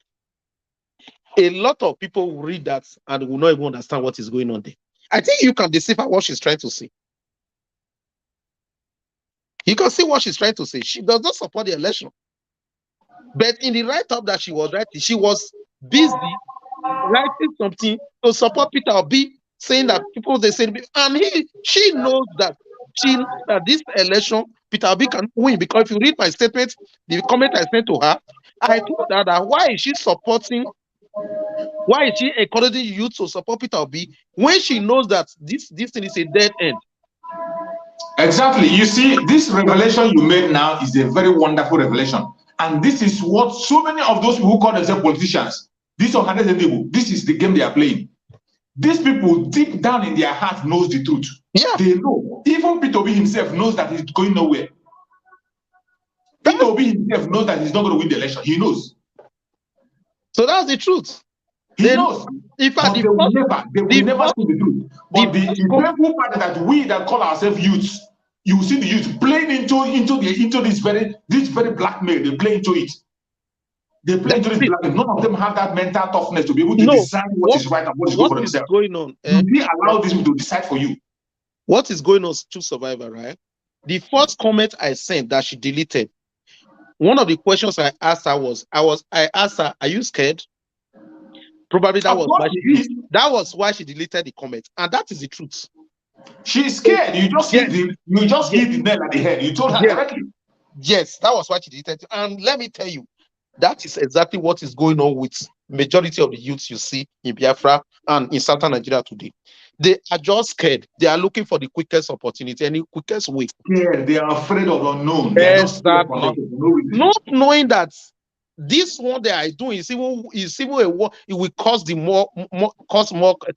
A lot of people will read that and will not even understand what is going on there. I think you can decipher what she's trying to say. You can see what she's trying to say. She does not support the election. But in the write-up that she was writing, she was busy writing something to support Peter Obi, saying that people they say, and she knows that this election Peter Obi can win, because if you read my statement, the comment I sent to her, I told her that why is she encouraging youth to support Peter Obi when she knows that this thing is a dead end? Exactly. You see, this revelation you made now is a very wonderful revelation. And this is what so many of those people who call themselves politicians, these organized people, this is the game they are playing. These people deep down in their heart knows the truth. Yeah. They know. Even Peter Obi himself knows that he's going nowhere. Peter Obi himself knows that he's not going to win the election. He knows. So that's the truth. He knows. In fact, they will never see the truth. But the painful part is that we that call ourselves youths, you see the youth playing into this very blackmail. They play into it. They play into this blackmail. None of them have that mental toughness to be able to decide what is right and what is good for themselves. Going on? You allow these people to decide for you. What is going on to Survivor, right? The first comment I sent that she deleted, one of the questions I asked her was, I asked her, are you scared? Probably that was why she deleted the comment, and that is the truth. She's scared. You just hit the nail at the head. You told her directly. Yes, that was why she deleted it. And let me tell you, that is exactly what is going on with majority of the youths you see in Biafra and in Southern Nigeria today. They are just scared. They are looking for the quickest opportunity and the quickest way. Yeah, they are afraid of unknown. Exactly. Not knowing that this one they are doing is even a war. It will cause more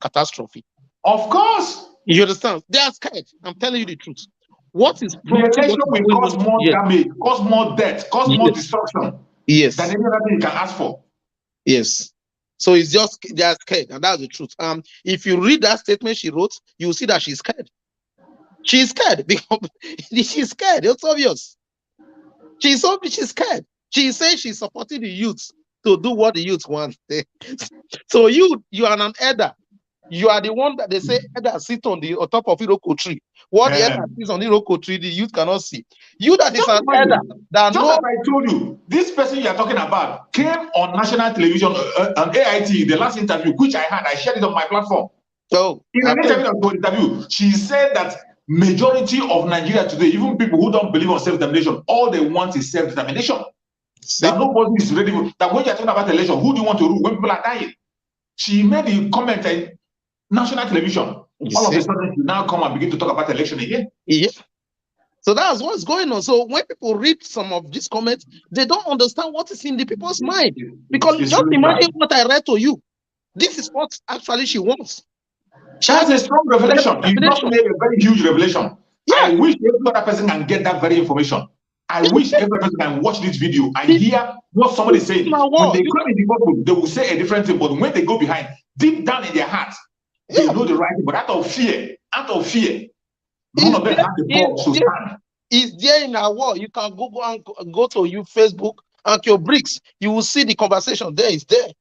catastrophe. Of course. You understand? They are scared. I'm telling you the truth. What is the election will cause more damage, cause more death, cause more destruction. Yes. Than any other thing you can ask for. Yes. So it's just they are scared, and that's the truth. If you read that statement she wrote, you will see that she's scared. She's scared because she's scared. It's obvious. She's scared. She says she's supporting the youth to do what the youth want. So you are an elder. You are the one that they say elder sit on top of Iroko tree. What the elder sits on Iroko tree, the youth cannot see. You that is an elder that just as I told you, this person you are talking about came on national television on AIT, the last interview, which I had, I shared it on my platform. So in an interview, she said that majority of Nigeria today, even people who don't believe on self-determination, all they want is self-determination. That nobody is ready for that. When you're talking about election, who do you want to rule when people are dying? She made a comment on national television. All of a sudden, you now come and begin to talk about election again. Yeah. So that's what's going on. So when people read some of these comments, they don't understand what is in the people's mind. Because just imagine what I read to you. This is what actually she wants. She has a strong revelation. You just made a very huge revelation. Yeah. I wish every other person can get that very information. I wish every person can watch this video and hear what somebody is saying. When they come in the courtroom, they will say a different thing, but when they go behind, deep down in their heart, they know the right thing. But out of fear, none of them have the balls to stand. It's there in our wall. You can go to your Facebook and your bricks. You will see the conversation there. It's there.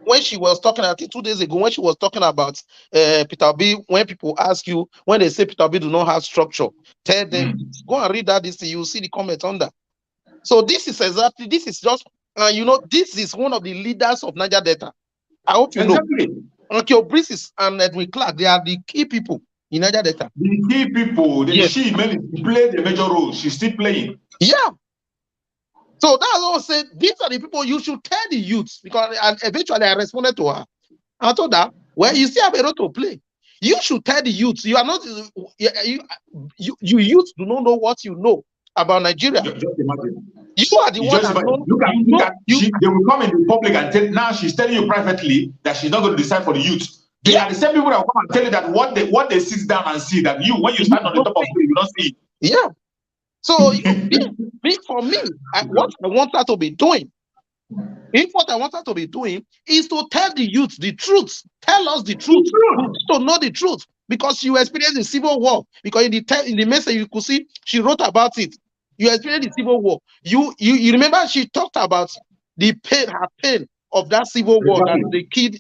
When she was talking, I think 2 days ago, when she was talking about Peter Obi, when people ask you, when they say Peter Obi do not have structure, tell them, go and read that this thing, you will see the comment on that. So this is just, this is one of the leaders of Niger Delta. I hope you know. Uncle Brice and Edwin Clark, they are the key people in Niger Delta. The key people, she played a major role. She's still playing. Yeah. So that's what I said. These are the people you should tell the youths, because eventually I responded to her. I told her, well, you still have a role to play. You should tell the youths. You are not, you youths do not know what you know about Nigeria. Just imagine. You are the one that they will come in the public and tell, now she's telling you privately that she's not going to decide for the youth. They are the same people that will come and tell you that what they sit down and see, that you, when you stand on the top of it, you don't see it. Yeah. So for me, what I want her to be doing, what I want her to be doing is to tell the youth the truth. Tell us the truth. To know the truth. Because you experienced the civil war. Because in the message you could see, she wrote about it. You experienced the civil war. You remember she talked about the pain, her pain of that civil war that they killed,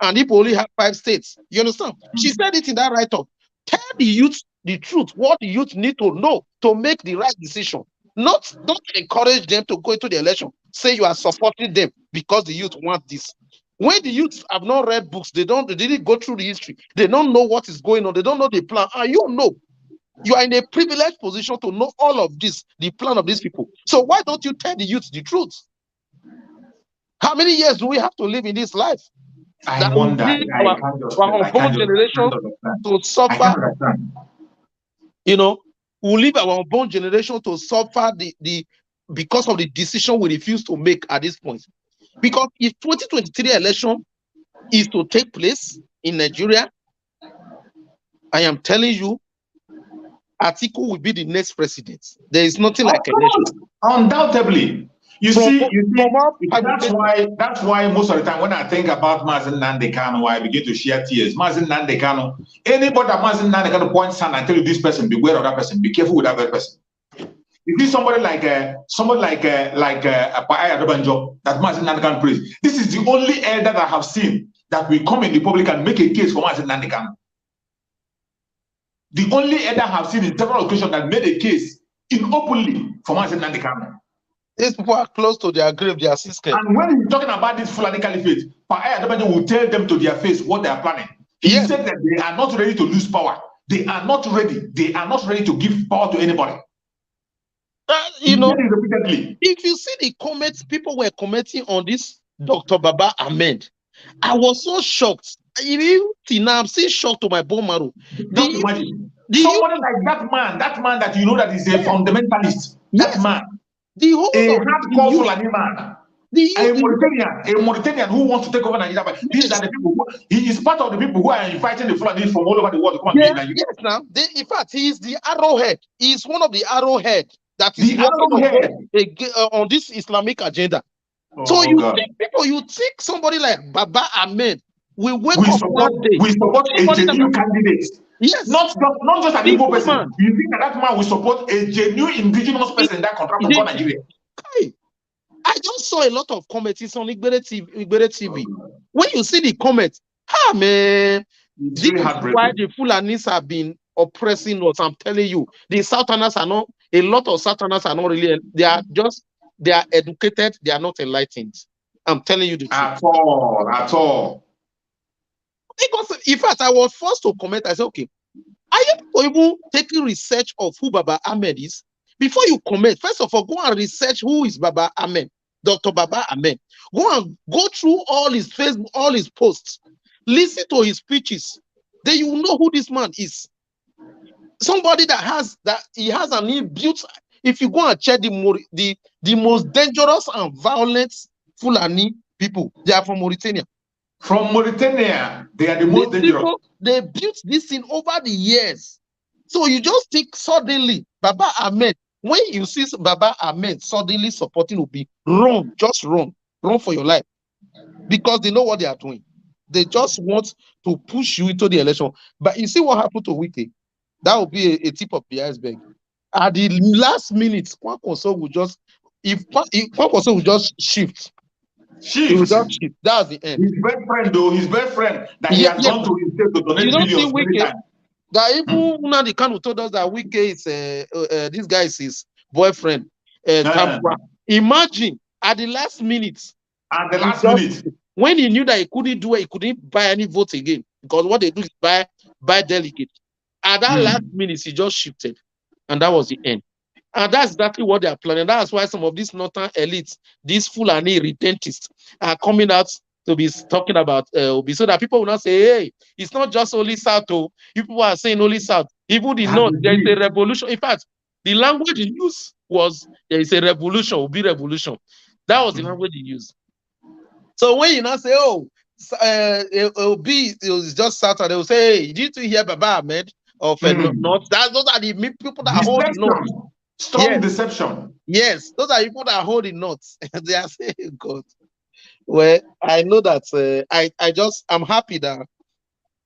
and people only have 5 states. You understand? She said it in that write-up. Tell the youth the truth, what the youth need to know to make the right decision. Don't encourage them to go into the election. Say you are supporting them because the youth want this. When the youth have not read books, they didn't go through the history. They don't know what is going on. They don't know the plan. And you know, you are in a privileged position to know all of this, the plan of these people. So why don't you tell the youth the truth? How many years do we have to live in this life? I wonder. Our unborn generation to suffer. You know, we leave our unborn generation to suffer because of the decision we refuse to make at this point. Because if 2023 election is to take place in Nigeria, I am telling you, Atiku will be the next president. There is nothing like election. Undoubtedly. You see, that's why most of the time when I think about Mazen Nnamdi Kanu, I begin to shed tears. Mazen Nnamdi Kanu, anybody that Mazen Nnamdi Kanu points hand and tell you this person, beware of that person, be careful with that very person. You see somebody like Apaya Adebanjo that Mazen Nnamdi Kanu praise. This is the only elder that I have seen that will come in the public and make a case for Mazen Nnamdi Kanu. The only elder I have seen in several occasions that made a case openly for Mazen Nnamdi Kanu. These people are close to their grave, they are still scared. And when he's talking about this Fulani Caliphate, Pa'ai will tell them to their face what they are planning. He said that they are not ready to lose power. They are not ready. They are not ready to give power to anybody. You know, if you see the comments, people were commenting on this Dr. Baba Ahmed. I was so shocked. I'm still shocked to my bone marrow. Just imagine somebody like that man that you know that is a fundamentalist. That man, the whole a hardcore Fulani man. A Mauritanian who wants to take over Nigeria. But these are the people he is part of the people who are inviting the Fulani from all over the world to come and be in Nigeria. Yes, now in fact, he is the arrowhead. He is one of the arrowhead that is working on this Islamic agenda. Oh, so you think people, you think somebody like Baba Ahmed will wake up one day. We support a genuine candidate. Yes, not just an Igbo person. You think that man will support a genuine indigenous person in that contract for Nigeria? I just saw a lot of comments on Igbere TV. When you see the comments, man, this is why the Fulanis have been oppressing us. I'm telling you, the Southerners are not, a lot of Southerners are not really, they are educated, they are not enlightened. I'm telling you the truth. At all. Because, in fact, I was forced to comment. I said, okay, are you able taking research of who Baba Ahmed is? Before you comment, first of all, go and research who is Baba Ahmed, Dr. Baba Ahmed. Go through all his Facebook, all his posts. Listen to his speeches. Then you will know who this man is. Somebody he has an inbuilt. If you go and check the most dangerous and violent Fulani people, they are from Mauritania. From Mauritania, they are the most dangerous. They built this thing over the years. So you just think suddenly, Baba Ahmed, when you see Baba Ahmed suddenly supporting Obi, run, just run for your life. Because they know what they are doing. They just want to push you into the election. But you see what happened to Wike? That will be a tip of the iceberg. At the last minute, Kwankwaso will just, Kwankwaso will just shift. He will just shift. That's the end. His best friend, though, that he has gone to his state to donate millions every time. That even Nnamdi Kanu told us that Wike is this guy is his boyfriend. Imagine at the last minute. At the last minute. When he knew that he couldn't do it, he couldn't buy any votes again. Because what they do is buy delegates. At that last minute, he just shifted. And that was the end. And that's exactly what they are planning. That's why some of these northern elites, these Fulani redentists, are coming out to be talking about Obi, so that people will not say, hey, it's not just only South. People are saying only South. Even the North, there is a revolution. In fact, the language he used was, there is a revolution, Obi revolution. That was the language he used. So when you now say, oh, Obi is just South, they will say, hey, did you hear Baba Ahmed of North? Those are the people that hold the North. Strong deception. Yes, those are people that hold the North. They are saying, God. Well, I know that I'm happy that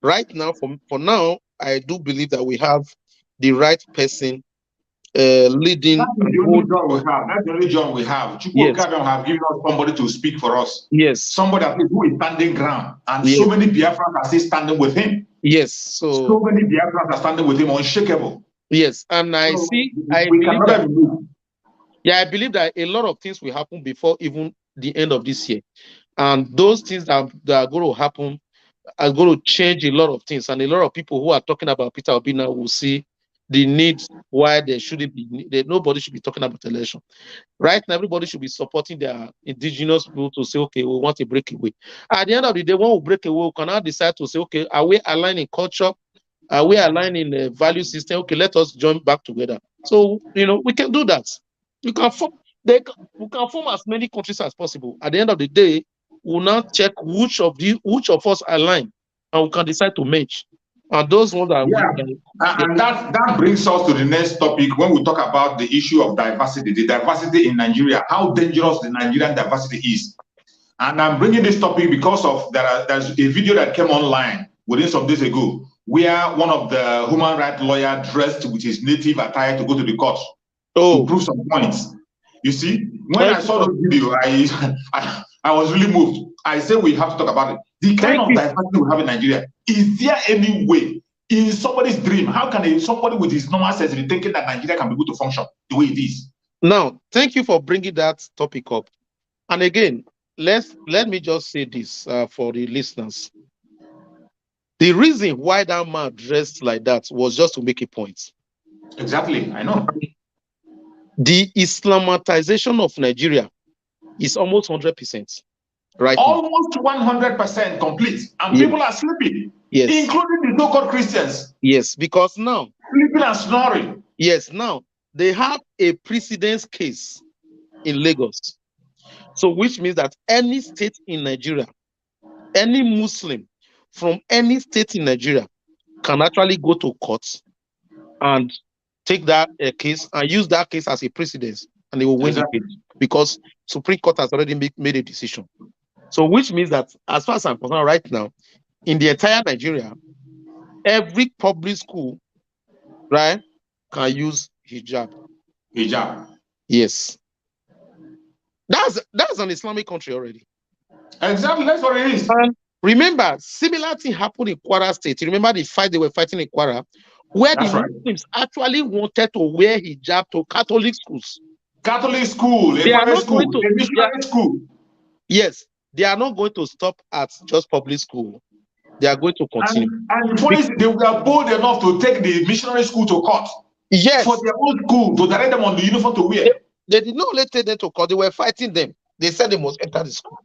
right now, for now, I do believe that we have the right person leading. That's the only job we have. That's the only job we have. Yes. Don't have given us somebody to speak for us. Yes. Somebody who is standing ground. And so many Biafrans are still standing with him. Yes. So many Biafrans are standing with him, unshakable. Yes. And I believe that a lot of things will happen before even the end of this year. And those things that are going to happen are going to change a lot of things. And a lot of people who are talking about Peter Obi now will see the need why there shouldn't be, nobody should be talking about election. Right now, everybody should be supporting their indigenous people to say, okay, we want a breakaway. At the end of the day, when we break away, we cannot decide to say, okay, are we aligning culture? Are we aligning the value system? Okay, let us join back together. So, we can do that. We can form as many countries as possible. At the end of the day, we'll now check which of us align, and we can decide to merge. And those ones are and that brings us to the next topic when we talk about the issue of diversity, the diversity in Nigeria, how dangerous the Nigerian diversity is. And I'm bringing this topic because of there's a video that came online within some days ago, where one of the human rights lawyers dressed with his native attire to go to the court to prove some points. You see, when I saw the video, I was really moved. I said we have to talk about it. The kind of diversity we have in Nigeria, is there any way in somebody's dream, how can somebody with his normal sense be thinking that Nigeria can be able to function the way it is? Now, thank you for bringing that topic up. And again, let me just say this for the listeners. The reason why that man dressed like that was just to make a point. Exactly, I know. The Islamatization of Nigeria is almost 100% right now. Almost 100% complete. And Yes. people are sleeping, Yes. including the so-called Christians. Yes, because now, sleeping and snoring. Yes, now they have a precedence case in Lagos. So, which means that any state in Nigeria, any Muslim from any state in Nigeria can actually go to court and take that case and use that case as a precedence, and they will win the case because Supreme Court has already made a decision. So, which means that as far as I'm concerned right now, in the entire Nigeria, every public school, right, can use hijab. Hijab. Yes. That's an Islamic country already. Exactly, that's what it is. And remember, similar thing happened in Kwara State. You remember the fight they were fighting in Kwara, where the Muslims actually wanted to wear hijab to Catholic schools. Catholic school, a private school, a missionary school. Yes, they are not going to stop at just public school. They are going to continue. And they were bold enough to take the missionary school to court. Yes. For their own school, to direct them on the uniform to wear. They did not let them to court. They were fighting them. They said they must enter the school.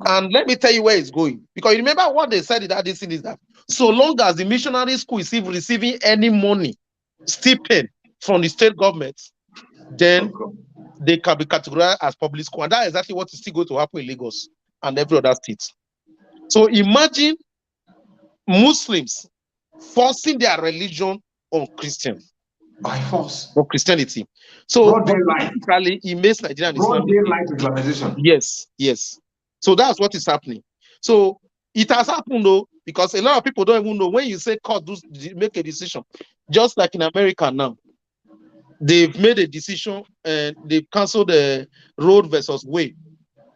And let me tell you where it's going. Because you remember what they said in that this thing is that so long as the missionary school is receiving any money, stipend from the state government, then they can be categorized as public school. And that is exactly what is still going to happen in Lagos and every other state. So imagine Muslims forcing their religion on Christians. By force. Or Christianity. So basically, it makes Nigerian Islamization. Yes, yes. So that's what is happening. So it has happened though, because a lot of people don't even know when you say court make a decision. Just like in America now, they've made a decision and they've canceled the Roe versus Wade,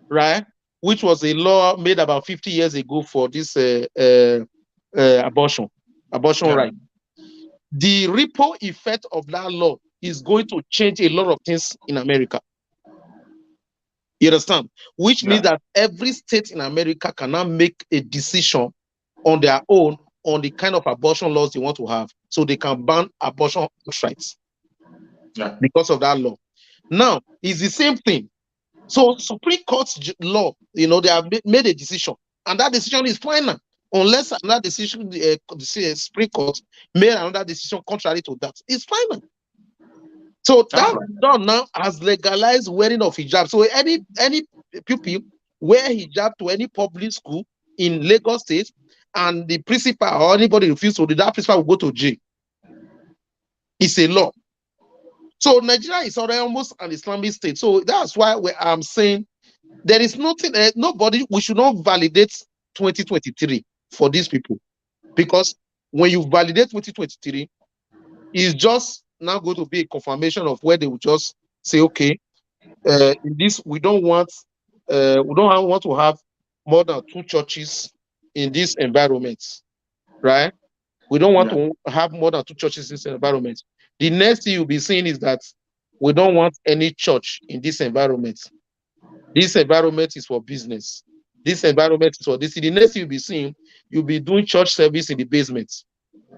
right? Which was a law made about 50 years ago for this abortion right. The ripple effect of that law is going to change a lot of things in America. You understand? Which means that every state in America can now make a decision on their own on the kind of abortion laws they want to have. So they can ban abortion outright. Yeah. Because of that law. Now, it's the same thing. So Supreme Court's law, they have made a decision. And that decision is final. Unless another decision, the Supreme Court made another decision contrary to that, it's final. So that law now has legalized wearing of hijab. So any pupil wear hijab to any public school in Lagos State, and the principal or anybody refuses to do that, principal will go to jail. It's a law. So Nigeria is already almost an Islamic state. So that's why I'm saying there is nothing, we should not validate 2023 for these people. Because when you validate 2023, it's just now going to be a confirmation of where they will just say, okay, in this, we don't want to have more than 2 churches in this environment, right? We don't want to have more than 2 churches in this environment. The next thing you'll be seeing is that we don't want any church in this environment. This environment is for business. This environment is for this. The next thing you'll be seeing, you'll be doing church service in the basement.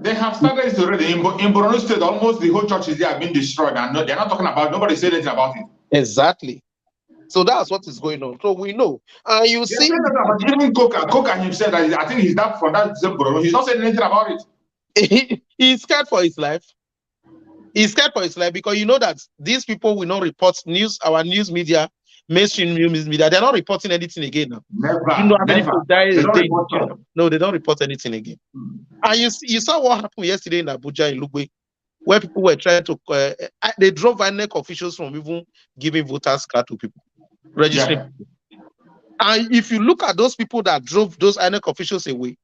They have started it already. In Borno State, almost the whole churches there have been destroyed, and they're not talking about, nobody said anything about it. Exactly. So that's what is going on. So we know. And you see, even Coca himself, I think he's that from that same Borno. He's not saying anything about it. He's scared for his life. He's scared for his life because you know that these people will not report news. Our news media, mainstream news media, they're not reporting anything again now. Never. You know how many people die a day? No, they don't report anything again. And you saw what happened yesterday in Abuja, in Lugbe, where people were trying to, they drove INEC officials from even giving voters card to people, registering people. And if you look at those people that drove those INEC officials away,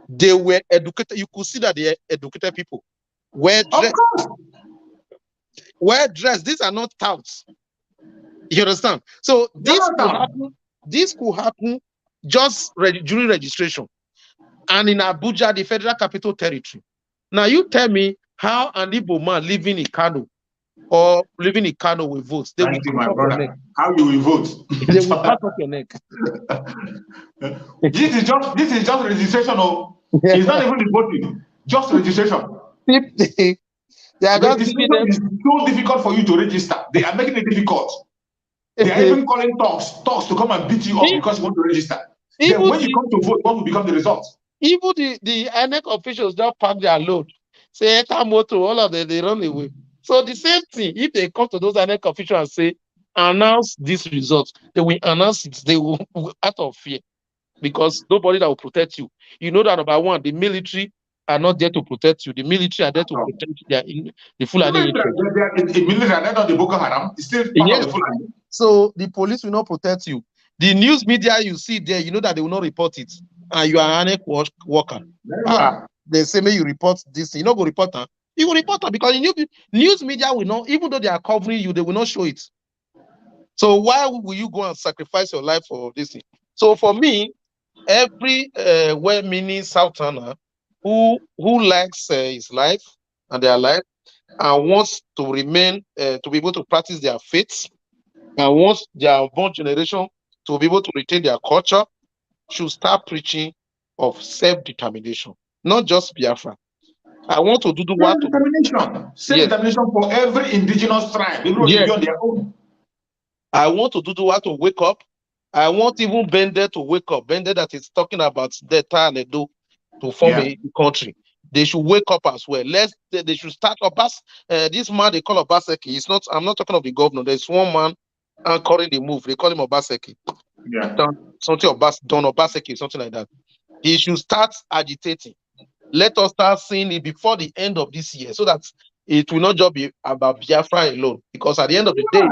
they were educated. You could see that they are educated people. Well dressed. These are not touts. You understand? So this could happen just during registration. And in Abuja, the Federal Capital Territory. Now you tell me how an Igbo man living in Kano or living in Kano will vote. They will Thank you, cut my off your brother. neck. How you will vote? They will cut off your neck. This is just registration. Oh, it's not even the voting, just registration. They are just giving them. Registration is so difficult for you to register. They are making it difficult. They are even calling talks to come and beat you up because you want to register. Then when you come to vote, what will become the result? Even the INEC officials just pack their load. Say, moto, all of them, they run away. So the same thing, if they come to those INEC officials and say, announce this result, they will announce it. They will out of fear. Because nobody that will protect you. You know that number one, the military are not there to protect you. The military are there to protect the Fulani interest. The military are not the Boko Haram. It's still part of the Fulani. So the police will not protect you. The news media you see there, you know that they will not report it. And you are an worker. They say, may you report this. You not go report her. You will report her because news media will not, even though they are covering you, they will not show it. So why will you go and sacrifice your life for this thing? So for me, every well-meaning Southerner who likes his life and their life and wants to remain, to be able to practice their faith, and wants their unborn generation to be able to retain their culture, should start preaching of self-determination, not just Biafra. I want to do what self-determination. Self-determination for every indigenous tribe. Everyone should be on their own. I want to do what to wake up. I want even Bende to wake up. Bende that is talking about Delta and Edo to form a country. They should wake up as well. They should start this man they call Obaseki. It's not. I'm not talking of the governor. There's one man anchoring the move. They call him Obaseki. Yeah. Don Obaseki, something like that. He should start agitating. Let us start seeing it before the end of this year, so that it will not just be about Biafra alone. Because at the end of the day,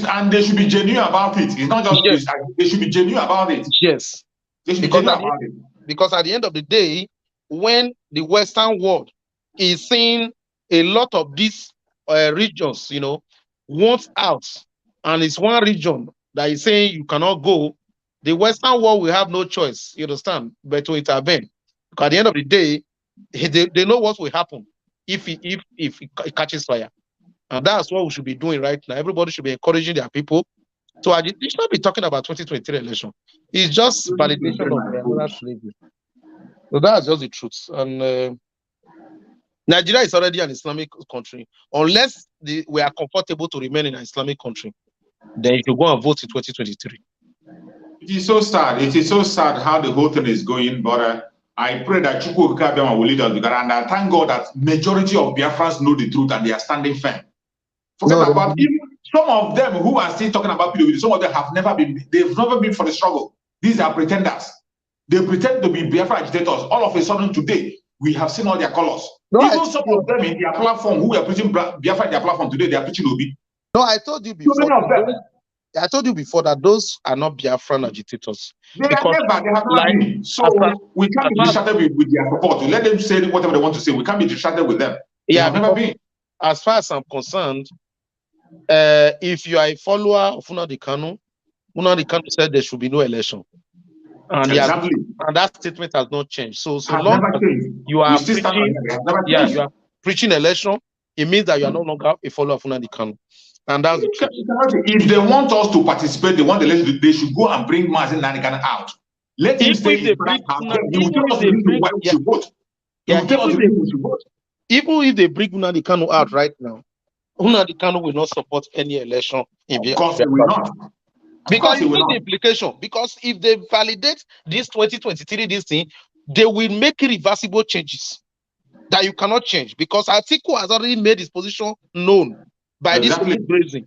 and they should be genuine about it. It's not just they should be genuine about it. Yes. They should be genuine about it. Because at the end of the day, when the Western world is seeing a lot of these regions, wants out, and it's one region that is saying you cannot go, the Western world will have no choice, you understand, but to intervene. Because at the end of the day, they know what will happen if it catches fire. And that's what we should be doing right now. Everybody should be encouraging their people. So I should not be talking about 2023 election. It's just validation of the slavery. So that's just the truth. And Nigeria is already an Islamic country. Unless we are comfortable to remain in an Islamic country, then you should go and vote in 2023. It is so sad. It is so sad how the whole thing is going. But I pray that Chukwu Okabiyama will lead us. And I thank God that majority of Biafrans know the truth and they are standing firm. Forget about even some of them who are still talking about PWD. Some of them have never been. They've never been for the struggle. These are pretenders. They pretend to be Biafra agitators. All of a sudden today, we have seen all their colors. Even some of them in their platform who are preaching Biafra in their platform today, they are preaching Obi. No, I told you before. I told you before that those are not Biafran agitators. They have never been. So we can't be distracted with their support. Let them say whatever they want to say. We can't be distracted with them. They have never been. As far as I'm concerned, if you are a follower of Nnamdi Kanu said there should be no election. And exactly. And that statement has not changed. So long as you are preaching election, it means that you are no longer a follower of Nnamdi Kanu. And that's the truth. If they want us to participate, they want the election, they should go and bring Mazi Nnamdi Kanu out. Let him stay in the house. He will tell us why we should vote. Even if they bring Nnamdi Kanu out right now, Nnamdi Kanu will not support any election in Biafra. Of course he will not. Because it's not the implication. Because if they validate this 2023, this thing, they will make irreversible changes that you cannot change. Because Atiku has already made his position known by this open grazing.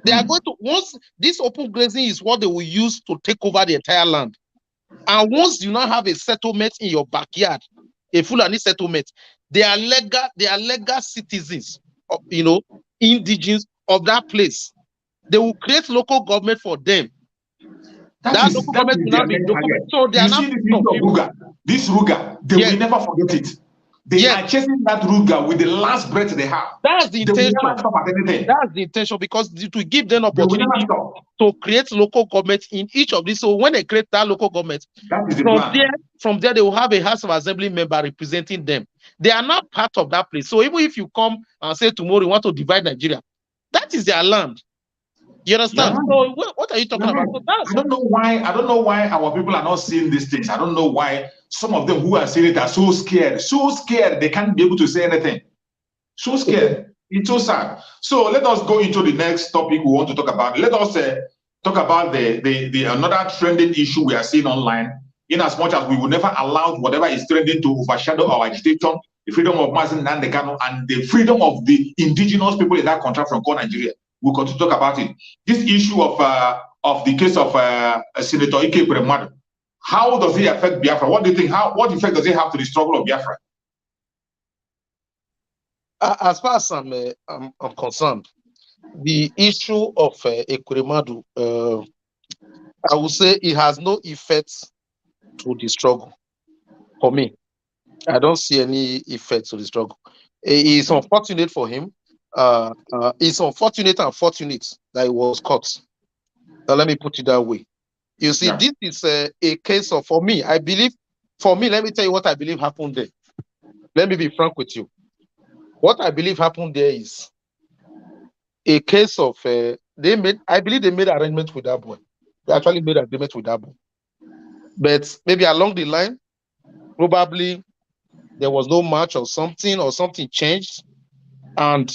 They are going to, once this open grazing is what they will use to take over the entire land. And once you now have a settlement in your backyard, a Fulani settlement, they are legal citizens, indigenous of that place. They will create local government for them. That local government will not be documented. So they are not. This Ruga, they will never forget it. They are chasing that Ruga with the last breath they have. That's the intention. They will never stop at anything. That's the intention, because it will give them opportunity to create local government in each of these. So when they create that local government, from there they will have a House of Assembly member representing them. They are not part of that place. So even if you come and say tomorrow you want to divide Nigeria, that is their land. You understand? So what are you talking about? So I don't know why our people are not seeing these things. I don't know why some of them who are seeing it are so scared they can't be able to say anything. So scared. It's so sad. So let us go into the next topic we want to talk about. Let us talk about the another trending issue we are seeing online. In as much as we will never allow whatever is trending to overshadow our agitation, the freedom of Mazen Nandekano, and the freedom of the indigenous people in that country from Nigeria. We'll continue to talk about it. This issue of the case of Senator Ike Premadu, how does it affect Biafra? What do you think? What effect does it have to the struggle of Biafra? As far as I'm concerned, the issue of Ekuremadu, I would say it has no effect to the struggle. For me, I don't see any effect to the struggle. It's unfortunate for him. It's unfortunate and fortunate that he was caught. Let me put it that way. You see, this is a case of, for me, let me tell you what I believe happened there. Let me be frank with you. What I believe happened there is a case of, I believe they made arrangement with that boy. They actually made agreement with that boy. But maybe along the line, probably there was no match or something changed. And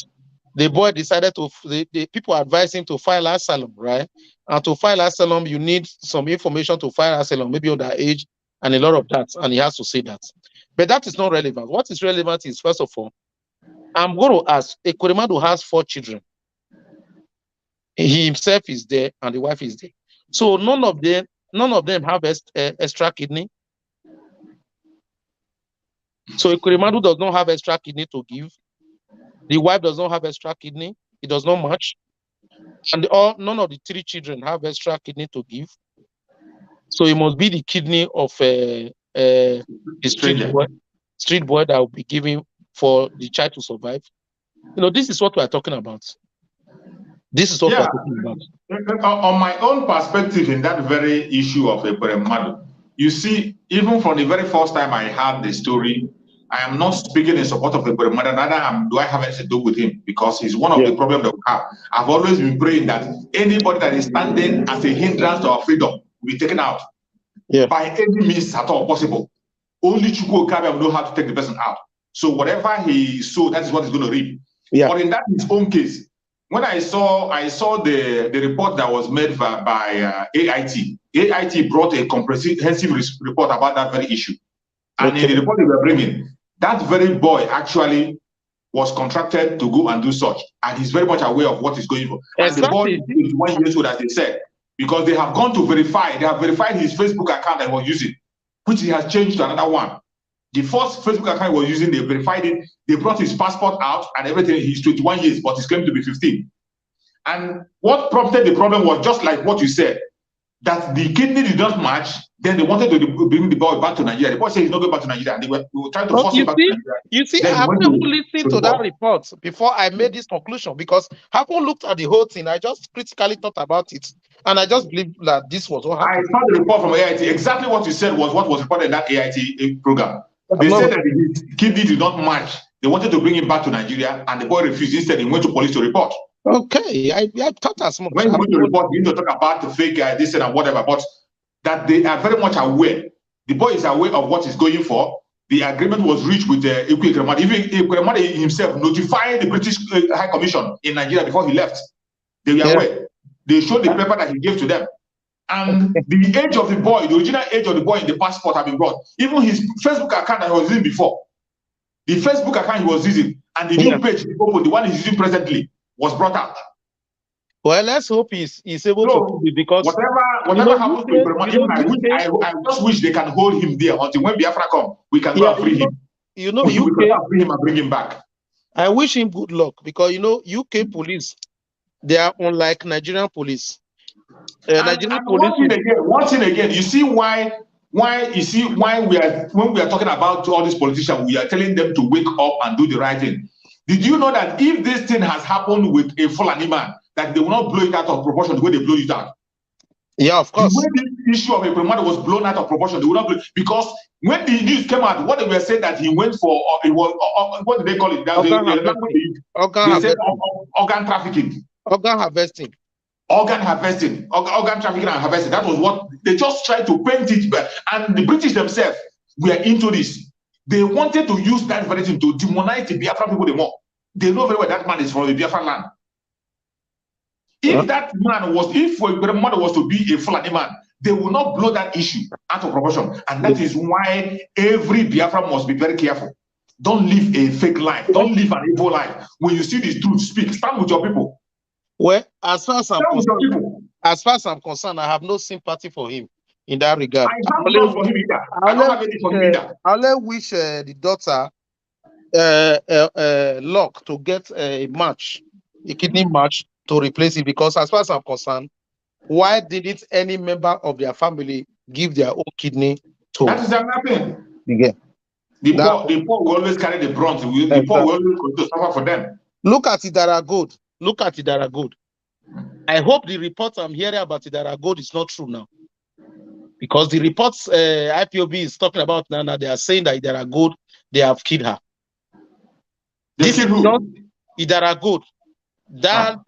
the boy decided the people advised him to file asylum, right? And to file asylum, you need some information to file asylum, maybe on that age and a lot of that. And he has to say that. But that is not relevant. What is relevant is, first of all, I'm going to ask, Ekuremadu has 4 children. He himself is there and the wife is there. So none of them have extra kidney. So Ekuremadu does not have extra kidney to give. The wife does not have extra kidney. It does not match. And none of the 3 children have extra kidney to give. So it must be the kidney of the street boy that will be given for the child to survive. This is what we are talking about. This is what we are talking about. On my own perspective, in that very issue of Ekuremadu, you see, even from the very first time I heard the story, I am not speaking in support of Ekuremadu, neither do I have anything to do with him, because he's one of the problems that we have. I've always been praying that anybody that is standing as a hindrance to our freedom will be taken out by any means at all possible. Only Chukwu Okabe will know how to take the person out. So whatever he sowed, that is what he's going to reap. But in that his own case, when I saw the report that was made by AIT brought a comprehensive report about that very issue. And in the report they were bringing, that very boy actually was contracted to go and do such. And he's very much aware of what is going on. And the boy is 1 year old, as they said, because they have gone to verify, they have verified his Facebook account that he was using, which he has changed to another one. The first Facebook account he was using, they verified it, they brought his passport out and everything. He's 21 years, but he's claimed to be 15. And what prompted the problem was just like what you said, that the kidney did not match. Then they wanted to bring the boy back to Nigeria. The boy said he's not going back to Nigeria, and they were trying to force him back to Nigeria. You see, I haven't listened to that report before I made this conclusion, because I haven't looked at the whole thing. I just critically thought about it, and I just believe that this was what happened. I saw the report from AIT. Exactly what you said was what was reported in that AIT program. They said that his kidney did not match. They wanted to bring him back to Nigeria, and the boy refused. Instead, he went to police to report. Okay, I thought as much. When you went to report, you need to talk about the fake this and whatever, but that they are very much aware. The boy is aware of what he's going for. The agreement was reached with Ekuremadu. Even Ekuremadu himself notified the British High Commission in Nigeria before he left. They were aware. They showed the paper that he gave to them. And the age of the boy, the original age of the boy in the passport had been brought. Even his Facebook account that he was using before, the Facebook account he was using, and the new page he opened, the one he's using presently, was brought out. Well, let's hope he's able to be, because whatever happens to Ekuremadu, I just wish they can hold him there until when Biafra come, we can go and free him. We can free him and bring him back. I wish him good luck, because UK police, they are unlike Nigerian police. One thing again, you see why Why you see why when we are talking about all these politicians, we are telling them to wake up and do the right thing. Did you know that if this thing has happened with a Fulani man, that they will not blow it out of proportion the way they blow it out? Yeah, of course. The way this issue of a promoter was blown out of proportion, they will not blow, because when the news came out, what they were saying that he went for it was what did they call it? They said organ trafficking. Organ harvesting. Organ harvesting, organ trafficking and harvesting. That was what they just tried to paint it. And the British themselves were into this. They wanted to use that very thing to demonize the Biafra people the more. They know very well that man is from the Biafra land. If that man was, if a mother was to be a Fulani man, they will not blow that issue out of proportion. And that is why every Biafra must be very careful. Don't live a fake life. Don't live an evil life. When you see the truth, speak. Stand with your people. Well, as far as I'm concerned, I have no sympathy for him in that regard. I have none for him either. I don't have any for him either. I only wish the daughter luck to get a match, a kidney match to replace it, because as far as I'm concerned, why didn't any member of their family give their own kidney to? That is nothing. Yeah. The poor will always carry the brunt. The poor will always suffer for them. Look at Idara Gold. Look at Idara Gold. I hope the report I'm hearing about Idara Gold is not true now. Because the reports IPOB is talking about now, they are saying that Idara Gold, they have killed her. This is not Idara Gold. That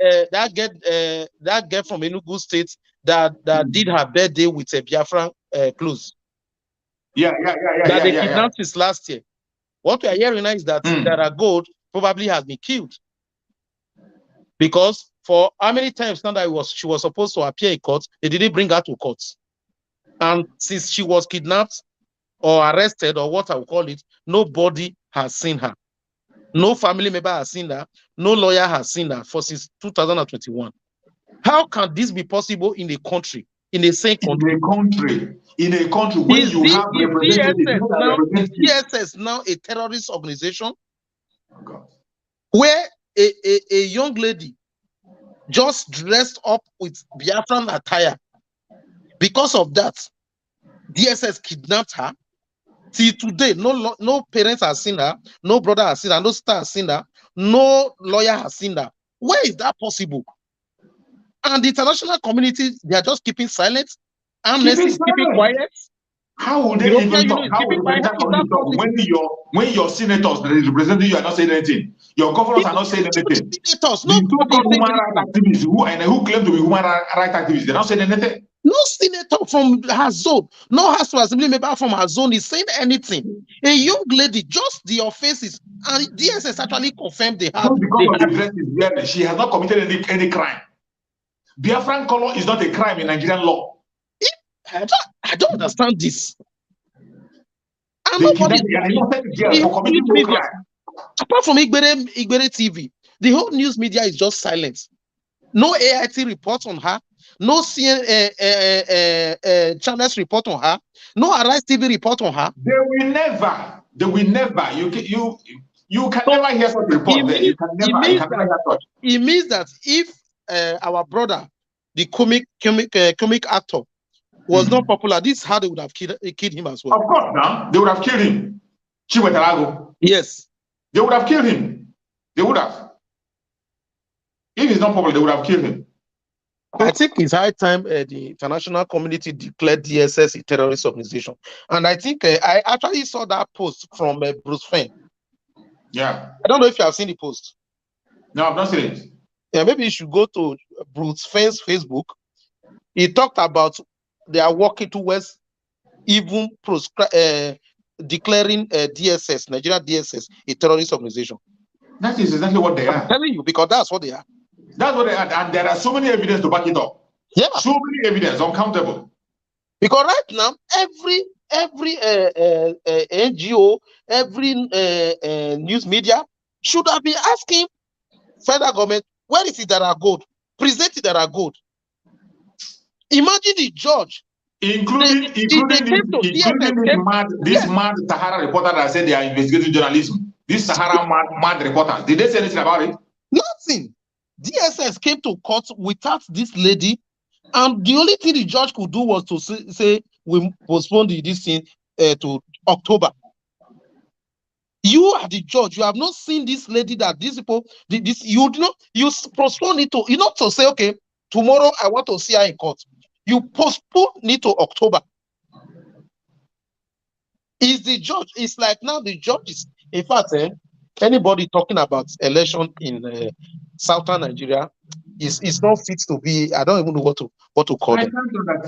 girl from Enugu State that did her birthday with a Biafran clothes. Yeah. That they kidnapped since last year. What we are hearing now is that Idara Gold probably has been killed. Because for how many times now that she was supposed to appear in court, they didn't bring her to court. And since she was kidnapped or arrested or what I would call it, nobody has seen her. No family member has seen her. No lawyer has seen her since 2021. How can this be possible in a country, in a same country? In a country where you have representatives. DSS now a terrorist organization where a young lady just dressed up with Biafran attire. Because of that, DSS kidnapped her. Till today, no parents have seen her, no brother has seen her, no sister has seen her, no lawyer has seen her. Where is that possible? And the international community, they are just keeping silent. Amnesty is keeping quiet. How would they even talk? How would when your senators that is representing you are not saying anything? Your governors are not saying anything. Senators, the human rights activists who claim to be human rights activists, they're not saying anything. No senator from her zone, no House of Assembly member from her zone is saying anything. A young lady, just the offenses, and DSS actually confirmed they have. She has not committed any crime. Biafran color is not a crime in Nigerian law. I don't understand this. And nobody apart from Igbere TV, the whole news media is just silent. No AIT reports on her. No channels report on her. No Arise TV report on her. They will never. You can never hear such report there. You can never hear such. It means that if our brother, the comic actor, was not popular, this is how they would have killed him as well. Of course, now they would have killed him. Chiwetalago. Yes. They would have killed him. They would have. If he's not popular, they would have killed him. I think it's high time the international community declared DSS a terrorist organization. And I think I actually saw that post from Bruce Fenn. Yeah. I don't know if you have seen the post. No, I've not seen it. Yeah, maybe you should go to Bruce Fenn's Facebook. He talked about they are working towards even declaring DSS, Nigeria DSS, a terrorist organization. That is exactly what they are. I'm telling you, because that's what they are. That's what they are, and there are so many evidence to back it up. Yeah, so many evidence, uncountable. Because right now, every NGO, every news media should have been asking federal government, where is it that are good? Present it that are good. Imagine the judge, including this mad Sahara reporter that said they are investigating journalism. This Sahara mad reporters, did they say anything about it? Nothing. DSS came to court without this lady, and the only thing the judge could do was to say we postpone this thing to October. You are the judge. You have not seen this lady that these people, this you do not, you postpone it to, you not to say, okay, tomorrow I want to see her in court. You postpone it to October. Is the judge? It's like now the judge is, in fact, anybody talking about election in southern Nigeria is not fit to be. I don't even know what to call them.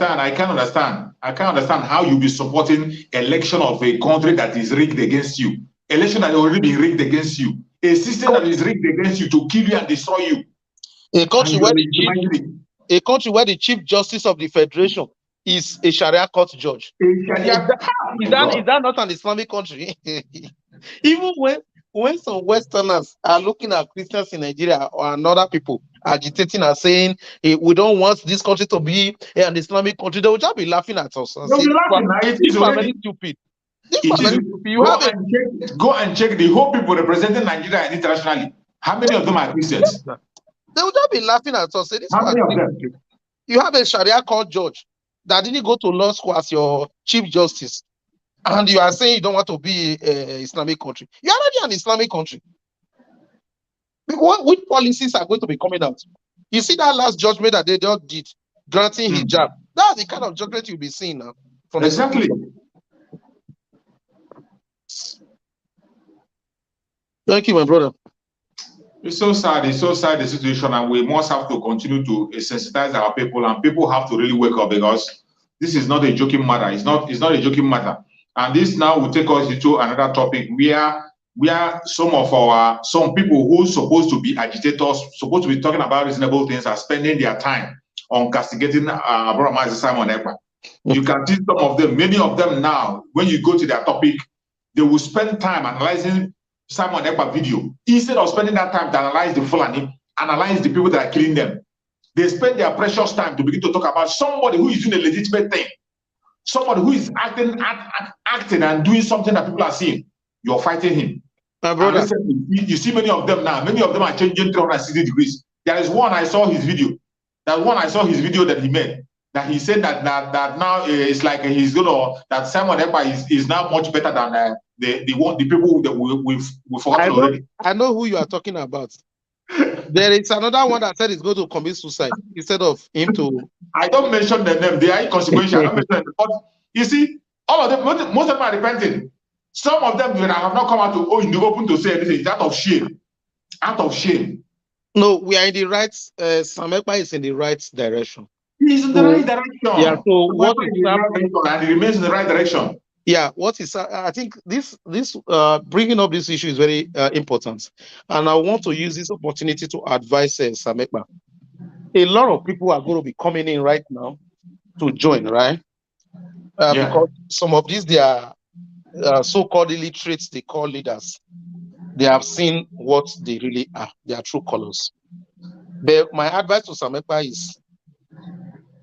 I can't understand how you be supporting election of a country that is rigged against you. Election that already been rigged against you. A system that is rigged against you to kill you and destroy you. A country where the chief justice of the federation is a Sharia court judge. Is that not an Islamic country? Even when some Westerners are looking at Christians in Nigeria or other people agitating and saying, hey, we don't want this country to be an Islamic country, they will just be laughing at us and say, this is very stupid. Go and check the whole people representing Nigeria internationally. How many of them are Christians? They will just be laughing at us. Say, how many of them? You have a Sharia court judge that didn't go to law school as your chief justice, and you are saying you don't want to be an Islamic country. You are already an Islamic country. Which policies are going to be coming out? You see that last judgment that they just did, granting hijab. That's the kind of judgment you'll be seeing now. From exactly. Thank you, my brother. It's so sad. It's so sad, the situation, and we must have to continue to sensitize our people, and people have to really wake up, because this is not a joking matter. It's not a joking matter. And this now will take us into another topic where some people who supposed to be agitators, supposed to be talking about reasonable things, are spending their time on castigating Brother Simon Ekpa. You can see some of them, many of them now, when you go to their topic, they will spend time analyzing Simon Ekpa video instead of spending that time to analyze the Fulani, analyze the people that are killing them. They spend their precious time to begin to talk about somebody who is doing a legitimate thing, somebody who is acting and doing something that people are seeing. You're fighting him. My brother, you see many of them now. Many of them are changing 360 degrees. There is one I saw his video. That he made. That he said that now it's like he's that Simon Ekpa is now much better than the people that we forgot already. I know who you are talking about. There is another one that said he's going to commit suicide instead of him to. I don't mention the name. They are inconsequential. I don't mention them. But you see, all of them, most of them are repenting. Some of them have not come out in the open to say anything. It's out of shame. Out of shame. No, we are in the right. Sam Ekpa is in the right direction. He's in the right direction. Yeah. So what is and he remains in the right direction. Yeah. What is? I think this bringing up this issue is very important, and I want to use this opportunity to advise Sam Ekpa. A lot of people are going to be coming in right now to join, right? Because some of these, they are so-called illiterates, they call leaders. They have seen what they really are, their true colors. But my advice to Sam Ekpa is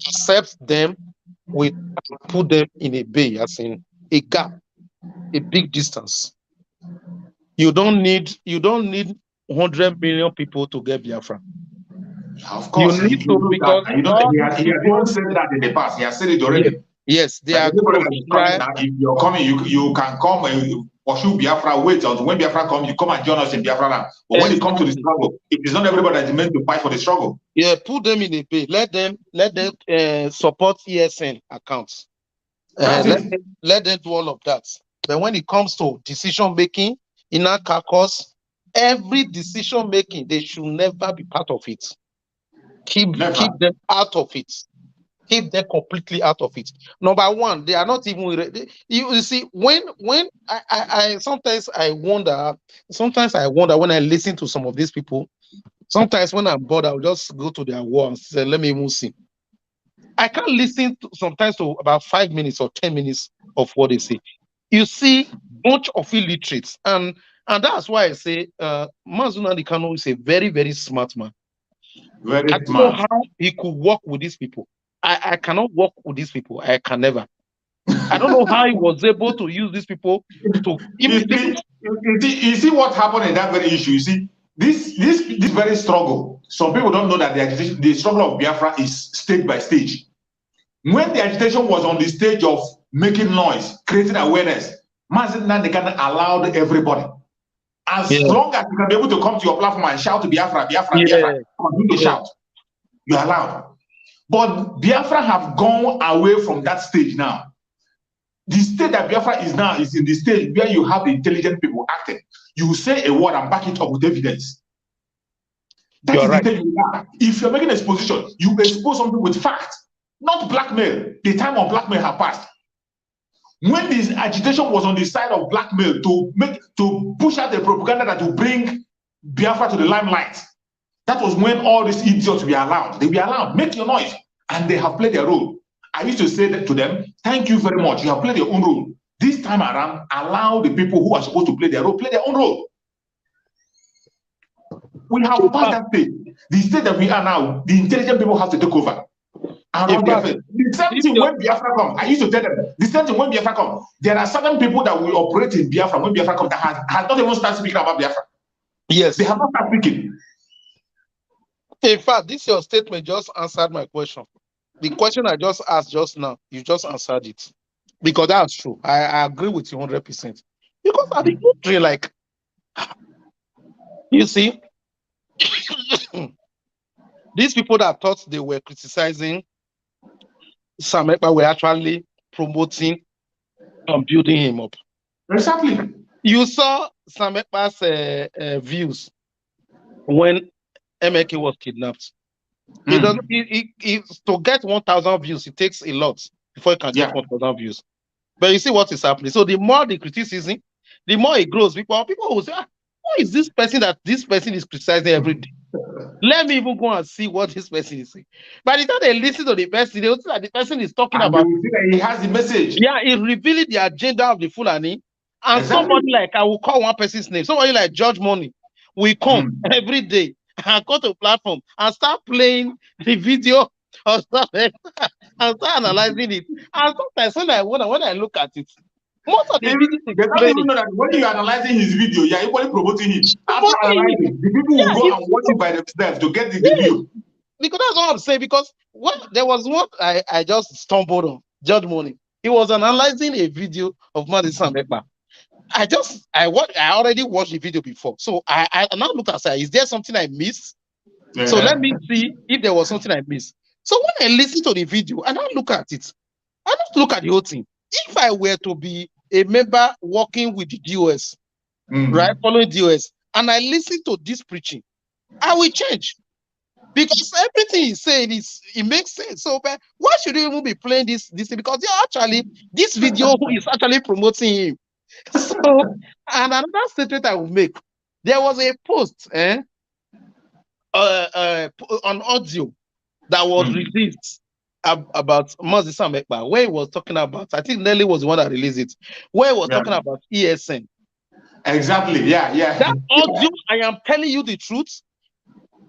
accept them, put them in a bay, as in a gap, a big distance. You don't need 100 million people to get Biafra. Of course, you need to, because he has said that in the past. He has said it already. Yes, they are. If you're coming, you can come and pursue Biafra. Wait until when Biafra comes, you come and join us in Biafra land. But when it comes to the struggle, it is not everybody that is meant to fight for the struggle. Yeah, put them in a pay. Let them support ESN accounts. Let them do all of that. But when it comes to decision making, in our caucus, every decision making, they should never be part of it. Keep them out of it. Keep them completely out of it. Number one, they are not even ready. You see, when I sometimes I wonder when I listen to some of these people. Sometimes when I'm bored, I'll just go to their wall and say, let me even sing. I can't listen sometimes to about 5 minutes or 10 minutes of what they say. You see, bunch of illiterates, and that's why I say Mazuna Nikano is a very, very smart man. I don't know how he could work with these people. I cannot work with these people. I can never. I don't know how he was able to use these people to. You see what happened in that very issue. You see this very struggle. Some people don't know that the struggle of Biafra is stage by stage. When the agitation was on the stage of making noise, creating awareness, Mazi Nnamdi Kanu allowed everybody. As long as you can be able to come to your platform and shout to Biafra, Biafra, Biafra, continue to shout, you're allowed. But Biafra have gone away from that stage now. The state that Biafra is now is in the stage where you have intelligent people acting. You say a word and back it up with evidence. That is the stage you are. If you're making an exposition, you expose something with facts, not blackmail. The time of blackmail has passed. When this agitation was on the side of blackmail to push out the propaganda that will bring Biafra to the limelight, that was when all these idiots were allowed. They were allowed, make your noise, and they have played their role. I used to say that to them, thank you very much. You have played your own role. This time around, allow the people who are supposed to play their role, play their own role. We have passed that stage. The state that we are now, the intelligent people have to take over. The same thing when Biafra comes, I used to tell them, the same thing when Biafra comes, there are certain people that will operate in Biafra when Biafra comes that has not even started speaking about Biafra. Yes. They have not started speaking. In fact, this your statement just answered my question. The question I just asked just now, you just answered it. Because that's true. I agree with you 100%. Because at the country, like, you see, these people that thought they were criticizing Sam Ekpa were actually promoting and building him up. Exactly. You saw Sam Ekpa's views when MK was kidnapped. He doesn't. To get 1,000 views, it takes a lot before you can get 1,000 views. But you see what is happening. So the more the criticism, the more it grows. People will say, who is this person that this person is criticizing every day? Let me even go and see what this person is saying. By the time they listen to the person, they will see that the person is talking about. He has the message. Yeah, he's revealing the agenda of the Fulani. And somebody like, I will call one person's name, somebody like George Money will come every day and go to a platform and start playing the video or stuff and start analyzing it. And sometimes when I look at it, most of the videos they don't even know that when you're analyzing his video, you're equally promoting it. After analyzing, the people will go and watch it by themselves to get the video. Because that's what I'm saying. Because there was one I just stumbled on, George Money. He was analyzing a video of Madison Ekpa. I already watched the video before. So I now look and say, is there something I missed? Yeah. So let me see if there was something I missed. So when I listen to the video and I look at it, I just look at the whole thing. If I were to be a member working with the DOS, right, following DOS, and I listen to this preaching, I will change. Because everything he's saying it makes sense. So why should you even be playing this thing? Because this video is actually promoting him. So, and another statement I will make, there was a post on audio that was released about Mazi Sam Ekpa, where he was talking about, I think Nelly was the one that released it, where he was talking about ESN. Exactly, yeah. That audio, I am telling you the truth,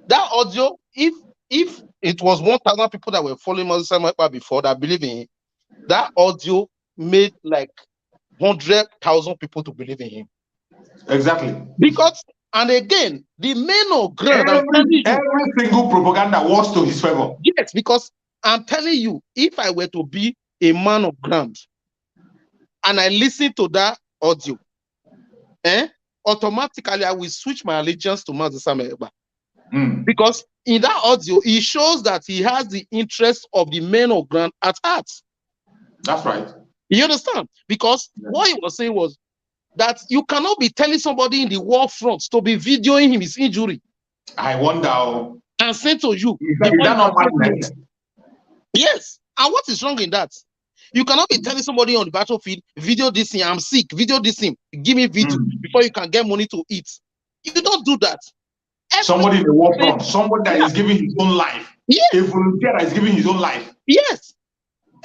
that audio, if it was 1,000 people that were following Mazi Sam Ekpa before that believe in him, that audio made like 100,000 people to believe in him. Exactly. Because, and again, the men of ground, every single propaganda works to his favor. Yes, because I'm telling you, if I were to be a man of ground and I listen to that audio, automatically I will switch my allegiance to Mazi Sam Ekpa. Because in that audio, he shows that he has the interest of the men of ground at heart. That's right. You understand? Because what he was saying was that you cannot be telling somebody in the war front to be videoing him his injury. I wonder. And say to you. Is that not madness? Yes. And what is wrong in that? You cannot be telling somebody on the battlefield, video this thing, I'm sick, video this thing, give me video before you can get money to eat. You don't do that. Somebody in the war front, somebody that is giving his own life. Yes. A volunteer that is giving his own life. Yes.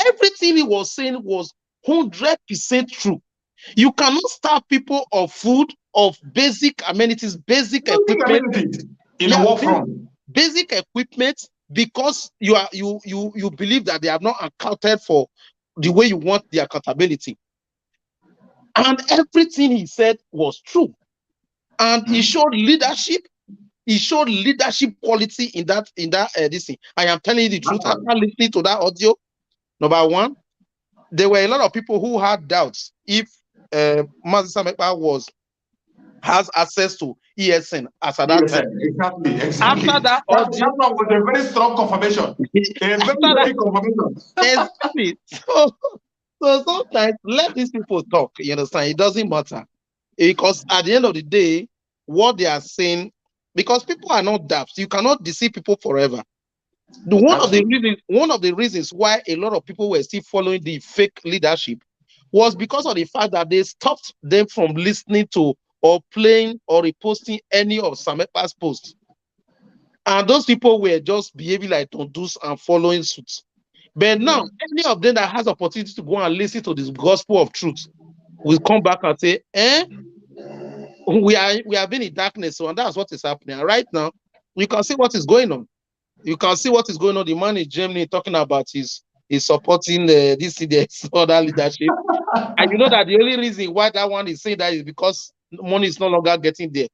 Everything he was saying was 100% true. You cannot starve people of food, of basic amenities, basic equipment in the war front. Basic equipment, because you believe that they have not accounted for the way you want the accountability. And everything he said was true. And he showed leadership. He showed leadership quality in that this thing. I am telling you the truth. After listening to that audio, Number one, there were a lot of people who had doubts if Mazi Samekpa has access to ESN as at that Yes, time. exactly. After that audio, that one was a very strong confirmation. A very confirmation. Exactly. So sometimes let these people talk. You understand? It doesn't matter. Because at the end of the day, what they are saying, because people are not daft, you cannot deceive people forever. One of the reasons why a lot of people were still following the fake leadership was because of the fact that they stopped them from listening to or playing or reposting any of Samepa's posts. And those people were just behaving like tondus and following suit. But now, any of them that has opportunity to go and listen to this gospel of truth will come back and say, we have been in darkness, so and that's what is happening. And right now, you can see what is going on. You can see what is going on. The man in Germany talking about he's supporting this other leadership. And you know that the only reason why that one is saying that is because money is no longer getting there.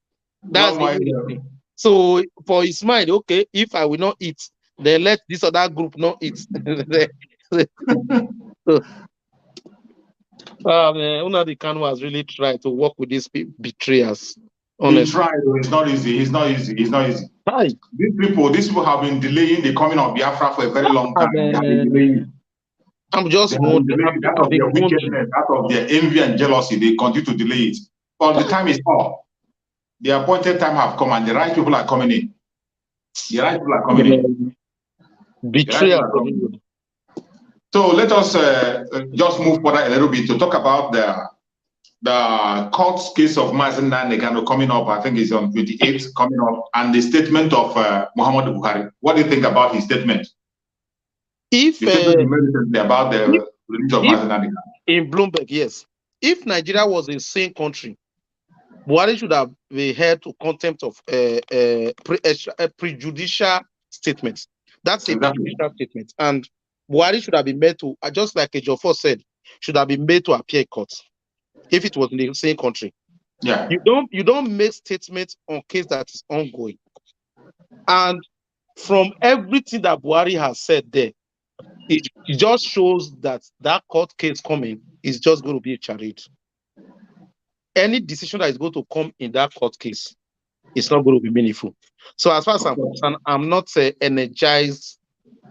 That's the only reason. So for his mind, okay, if I will not eat, then let this other group not eat. Unadi Kanu has really tried to work with these betrayers. Honestly. He tried, it's not easy. It's not easy. It's not easy. Hi. These people have been delaying the coming of Biafra for a very long time. They have been delaying. I'm just wondering. Out of their wickedness, out of their envy and jealousy, they continue to delay it. But the time is up. The appointed time have come, and the right people are coming in. The right people are coming in. Betrayal. So let us just move further a little bit to talk about the court case of Mazi Nnamdi coming up. I think it's on 28th coming up, and the statement of Muhammadu Buhari. What do you think about his statement? If about the release of Mazi Nnamdi in Bloomberg, yes. If Nigeria was a sane country, Buhari should have been held to contempt of prejudicial statements. That's a prejudicial statement, and Buhari should have been made to, just like Ejiofor said, should have been made to appear in court. If it was in the same country, yeah, you don't make statements on case that is ongoing. And from everything that Buhari has said there, it just shows that court case coming is just going to be a charade. Any decision that is going to come in that court case is not going to be meaningful. So as far as I'm concerned, I'm not energized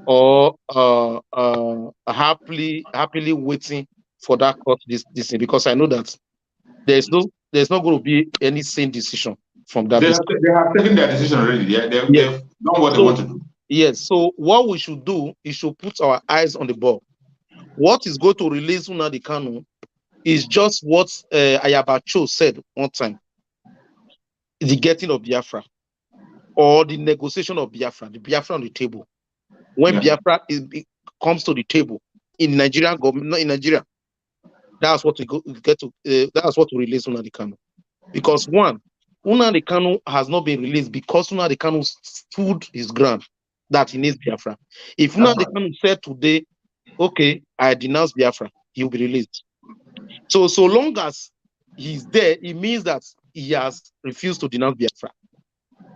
or happily waiting for that court this thing, because I know that there's not going to be any sane decision from that. They have taken their decision already. Yeah, they've done what they want to do. Yes. So what we should do is to put our eyes on the ball. What is going to release Nnamdi Kanu is just what Ayabacho said one time: the getting of Biafra, or the negotiation of Biafra, the Biafra on the table. When Biafra comes to the table in Nigerian government, not in Nigeria, that's what that's what will release Nnamdi Kanu. Because one, Nnamdi Kanu has not been released because Nnamdi Kanu stood his ground that he needs Biafra. If Nnamdi Kanu said today, okay, I denounce Biafra, he will be released. So long as he's there, it means that he has refused to denounce Biafra.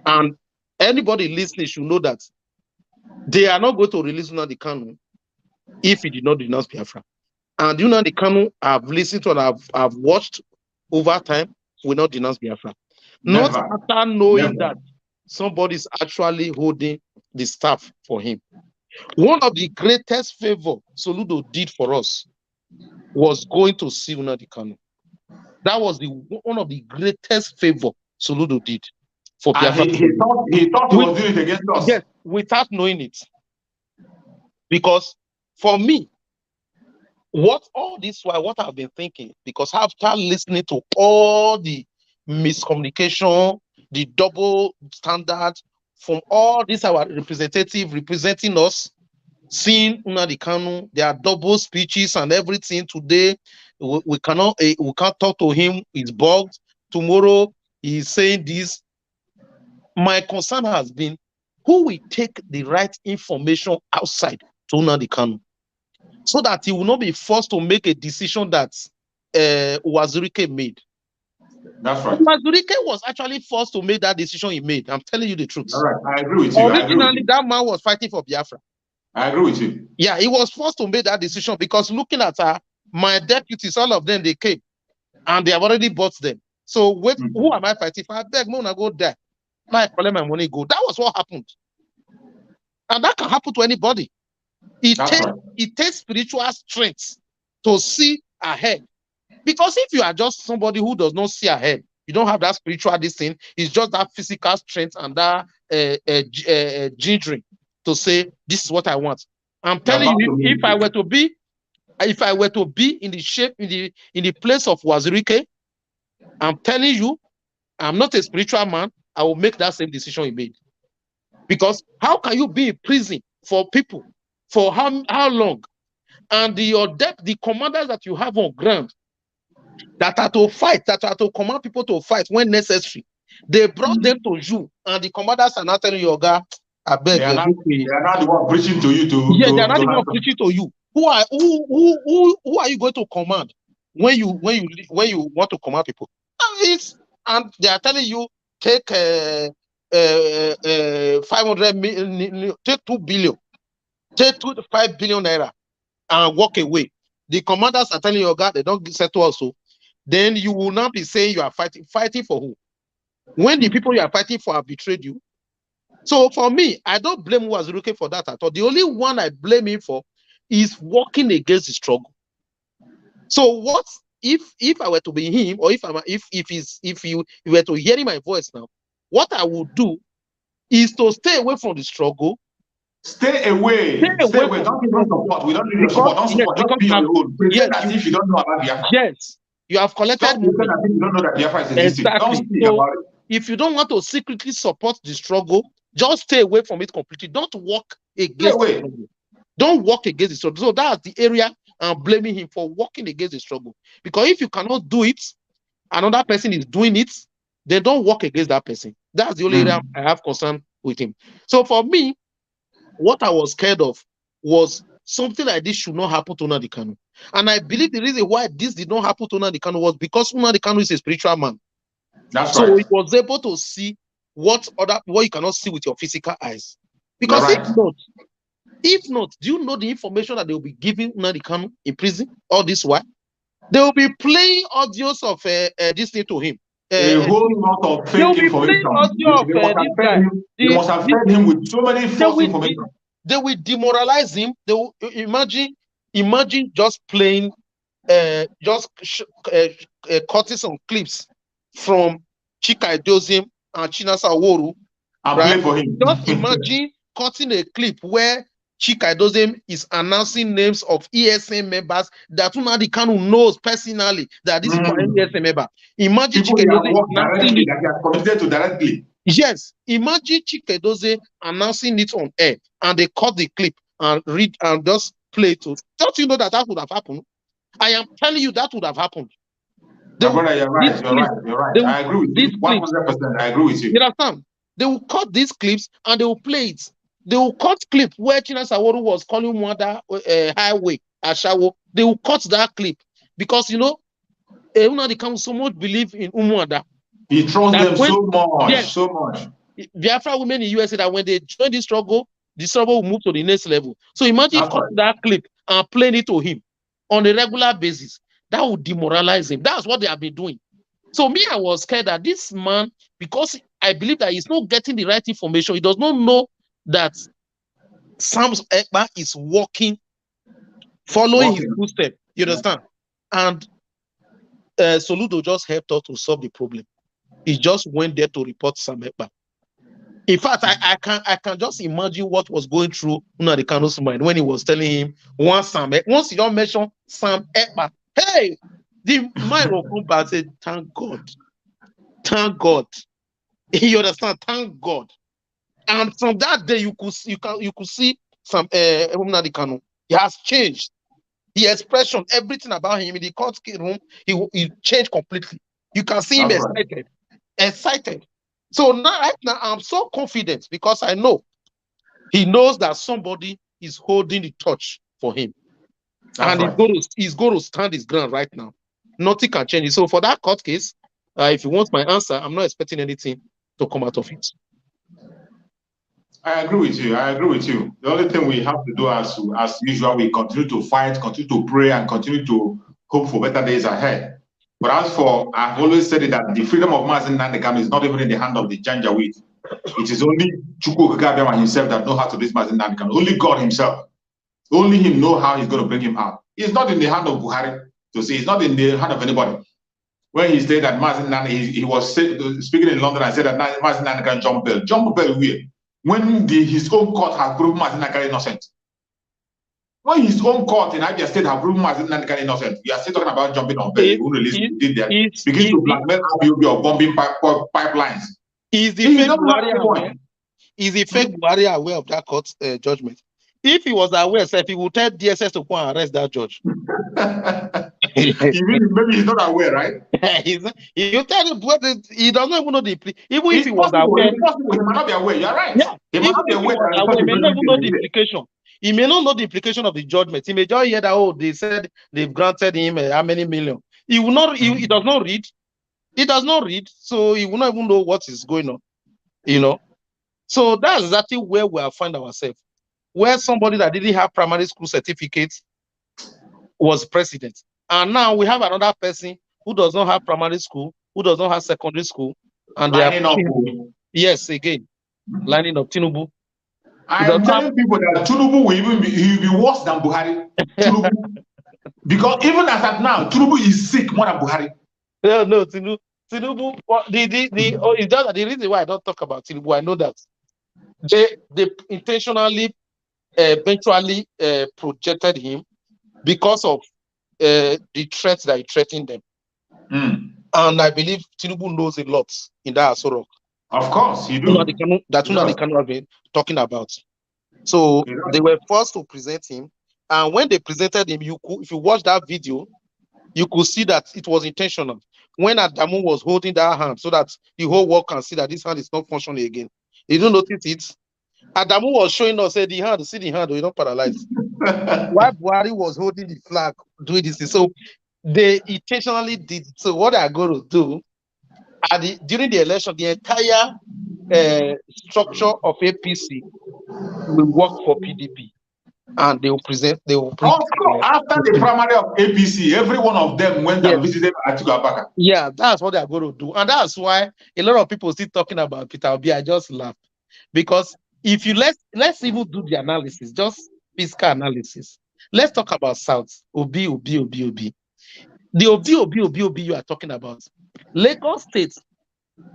And anybody listening should know that they are not going to release Nnamdi Kanu if he did not denounce Biafra. And Nnamdi Kanu I've listened to and I've watched over time will not denounce Biafra. Not after knowing that somebody is actually holding the staff for him. One of the greatest favor Soludo did for us was going to see Nnamdi Kanu. That was one of the greatest favor Soludo did for Biafra. He thought he was doing it against us. Yes, without knowing it. Because for me, what I've been thinking, because after listening to all the miscommunication, the double standard from all these our representative representing us, seeing Nnamdi Kanu, their double speeches and everything today, we can't talk to him. He's bugged. Tomorrow he's saying this. My concern has been who will take the right information outside to Nnamdi Kanu, so that he will not be forced to make a decision that Wazirike made. That's right. Wazirike was actually forced to make that decision he made. I'm telling you the truth. All right, I agree with you. Originally, that man was fighting for Biafra. I agree with you. Yeah, he was forced to make that decision because looking at my deputies, all of them, they came and they have already bought them. So who am I fighting? If I beg, I'm gonna go there. I collect my money, go. That was what happened. And that can happen to anybody. It takes spiritual strength to see ahead. Because if you are just somebody who does not see ahead, you don't have that spiritual this thing, it's just that physical strength and that ginger to say, this is what I want. I'm telling you, if I were to be in the shape, in the place of Wazirike, I'm telling you, I'm not a spiritual man, I will make that same decision he made. Because how can you be in prison for people for how long? And the commanders that you have on ground that are to fight, that are to command people to fight when necessary, they brought them to you, and the commanders are not telling you, "Oga, I beg." They are not the one preaching to you. They are not the one preaching to you. Who are you going to command when you want to command people? And they are telling you, take 500 million, take 2 billion, take 5 billion naira and walk away. The commanders are telling you, God, they don't settle also. Then you will not be saying you are fighting for who? When the people you are fighting for have betrayed you. So for me, I don't blame Wazuruke for that at all. The only one I blame him for is working against the struggle. So what if I were to be him, or if you were to hear my voice now, what I would do is to stay away from the struggle. Stay away. Don't support. We don't need your support. Don't support. Just be on your own. Pretend as if you don't know about Biafra. Yes, you have collected money. Pretend as if you don't know that Biafra is existing. Don't speak about it. If you don't want to secretly support the struggle, just stay away from it completely. Don't work against the struggle. Don't work against the struggle. So that's the area I'm blaming him for, working against the struggle. Because if you cannot do it, another person is doing it, then don't work against that person. That's the only area I have concern with him. So for me, what I was scared of was something like this should not happen to Nnamdi Kanu. And I believe the reason why this did not happen to Nnamdi Kanu was because Nnamdi Kanu is a spiritual man. That's so right. he was able to see what you cannot see with your physical eyes. Because if not, do you know the information that they will be giving Nnamdi Kanu in prison all this while? They will be playing audios of this thing to him. A whole lot of fake information. They must have fed him with so many false information. They will demoralize him. They will imagine just playing, cutting some clips from Chika Edozim and Chinasa Aworu. And play for him. Just imagine cutting a clip where Chika Edozim is announcing names of ESM members that Nnamdi Kanu knows personally that this is an ESM member. Imagine Chika Edozim directly. Yes, imagine Chika Edozim announcing it on air, and they cut the clip and read and just play it. Don't you know that would have happened? I am telling you that would have happened. Brother, you're right. I agree with you. 100%. I agree with you. You understand? They will cut these clips and they will play it. They will cut clip where Chinasa Aworu was calling Mwanda highway Ashawo. They will cut that clip because Nnamdi Kanu so much believe in Umwanda. He trusts them so much, so much. Biafra women in USA that when they join the struggle will move to the next level. So imagine cutting that clip and playing it to him on a regular basis. That would demoralize him. That's what they have been doing. So me, I was scared that this man, because I believe that he's not getting the right information, he does not know that Sam Ekpa is following his footsteps. You understand? And Soludo just helped us to solve the problem. He just went there to report Sam Ekpa. In fact, I can just imagine what was going through Nnamdi Kanu's mind when he was telling him once you don't mention Sam Ekpa, hey, the mind will come back and say, thank God. You understand? Thank God. And from that day, you could see some Nnamdi Kanu. He has changed. The expression, everything about him in the court room, he changed completely. You can see him excited. So right now, I'm so confident because I know he knows that somebody is holding the torch for him. He's going to stand his ground right now. Nothing can change it. So for that court case, if you want my answer, I'm not expecting anything to come out of it. I agree with you. I agree with you. The only thing we have to do as usual, we continue to fight, continue to pray, and continue to hope for better days ahead. But as for, I've always said it that the freedom of Mazen Nandekam is not even in the hand of the Janjaweed. It is only Chukwu Gagabema himself that knows how to reach Mazen Nandekam. Only God himself. Only him know how he's going to bring him out. It's not in the hand of Buhari to say. It's not in the hand of anybody. When he said that Mazen Nandekam, he was speaking in London and said that Mazen Nandekam jump bail. Jump bail where? When his own court has proven Mazen Nandekam innocent. When his own court in Abia State have proven Mazen Nandekam innocent, we are still talking about jumping on bail. Who released did that? Begin to blackmail Abiyobi of bombing pipelines. Is the fake Buhari aware of that court judgment? If he was aware, if he would tell DSS to go and arrest that judge. Maybe he's not aware, right? He tell him, but he doesn't even know the even if he was aware. He might not be aware. You're right. Yeah. He might not be aware. He may not even know the implication. He may not know the implication of the judgment. He may just hear that, oh, they said they've granted him how many million. He will not. He does not read. He does not read, so he will not even know what is going on. You know. So that's exactly where we have found ourselves. Where somebody that didn't have primary school certificates was president. And now we have another person who does not have primary school, who does not have secondary school. And they are yes, again, lining up Tinubu. I'm telling people that Tinubu will even be worse than Buhari. Because even as at now, Tinubu is sick more than Buhari. No, Tinubu. It's just the reason why I don't talk about Tinubu. I know that they intentionally, eventually projected him because of the threats that he threatened them. And I believe Tinubu knows a lot in that Asorok. Of course, he do. That's what they cannot be talking about. So they were forced to present him, and when they presented him, if you watch that video, you could see that it was intentional. When Adamu was holding that hand so that the whole world can see that this hand is not functioning again, you don't notice it. Adamu was showing us, said the hand, see the hand, you're not paralyzed. While Buhari was holding the flag, doing this, so they intentionally did. So what they are going to do during the election, the entire structure of APC will work for PDP, and they will present. They will bring. After the primary of APC, every one of them went and visited Atiku Abubakar. Yeah, that's what they are going to do, and that's why a lot of people still talking about Peter Obi. I just laugh because if you let's even do the analysis, just fiscal analysis. Let's talk about South Obi. The Obi you are talking about, Lagos State.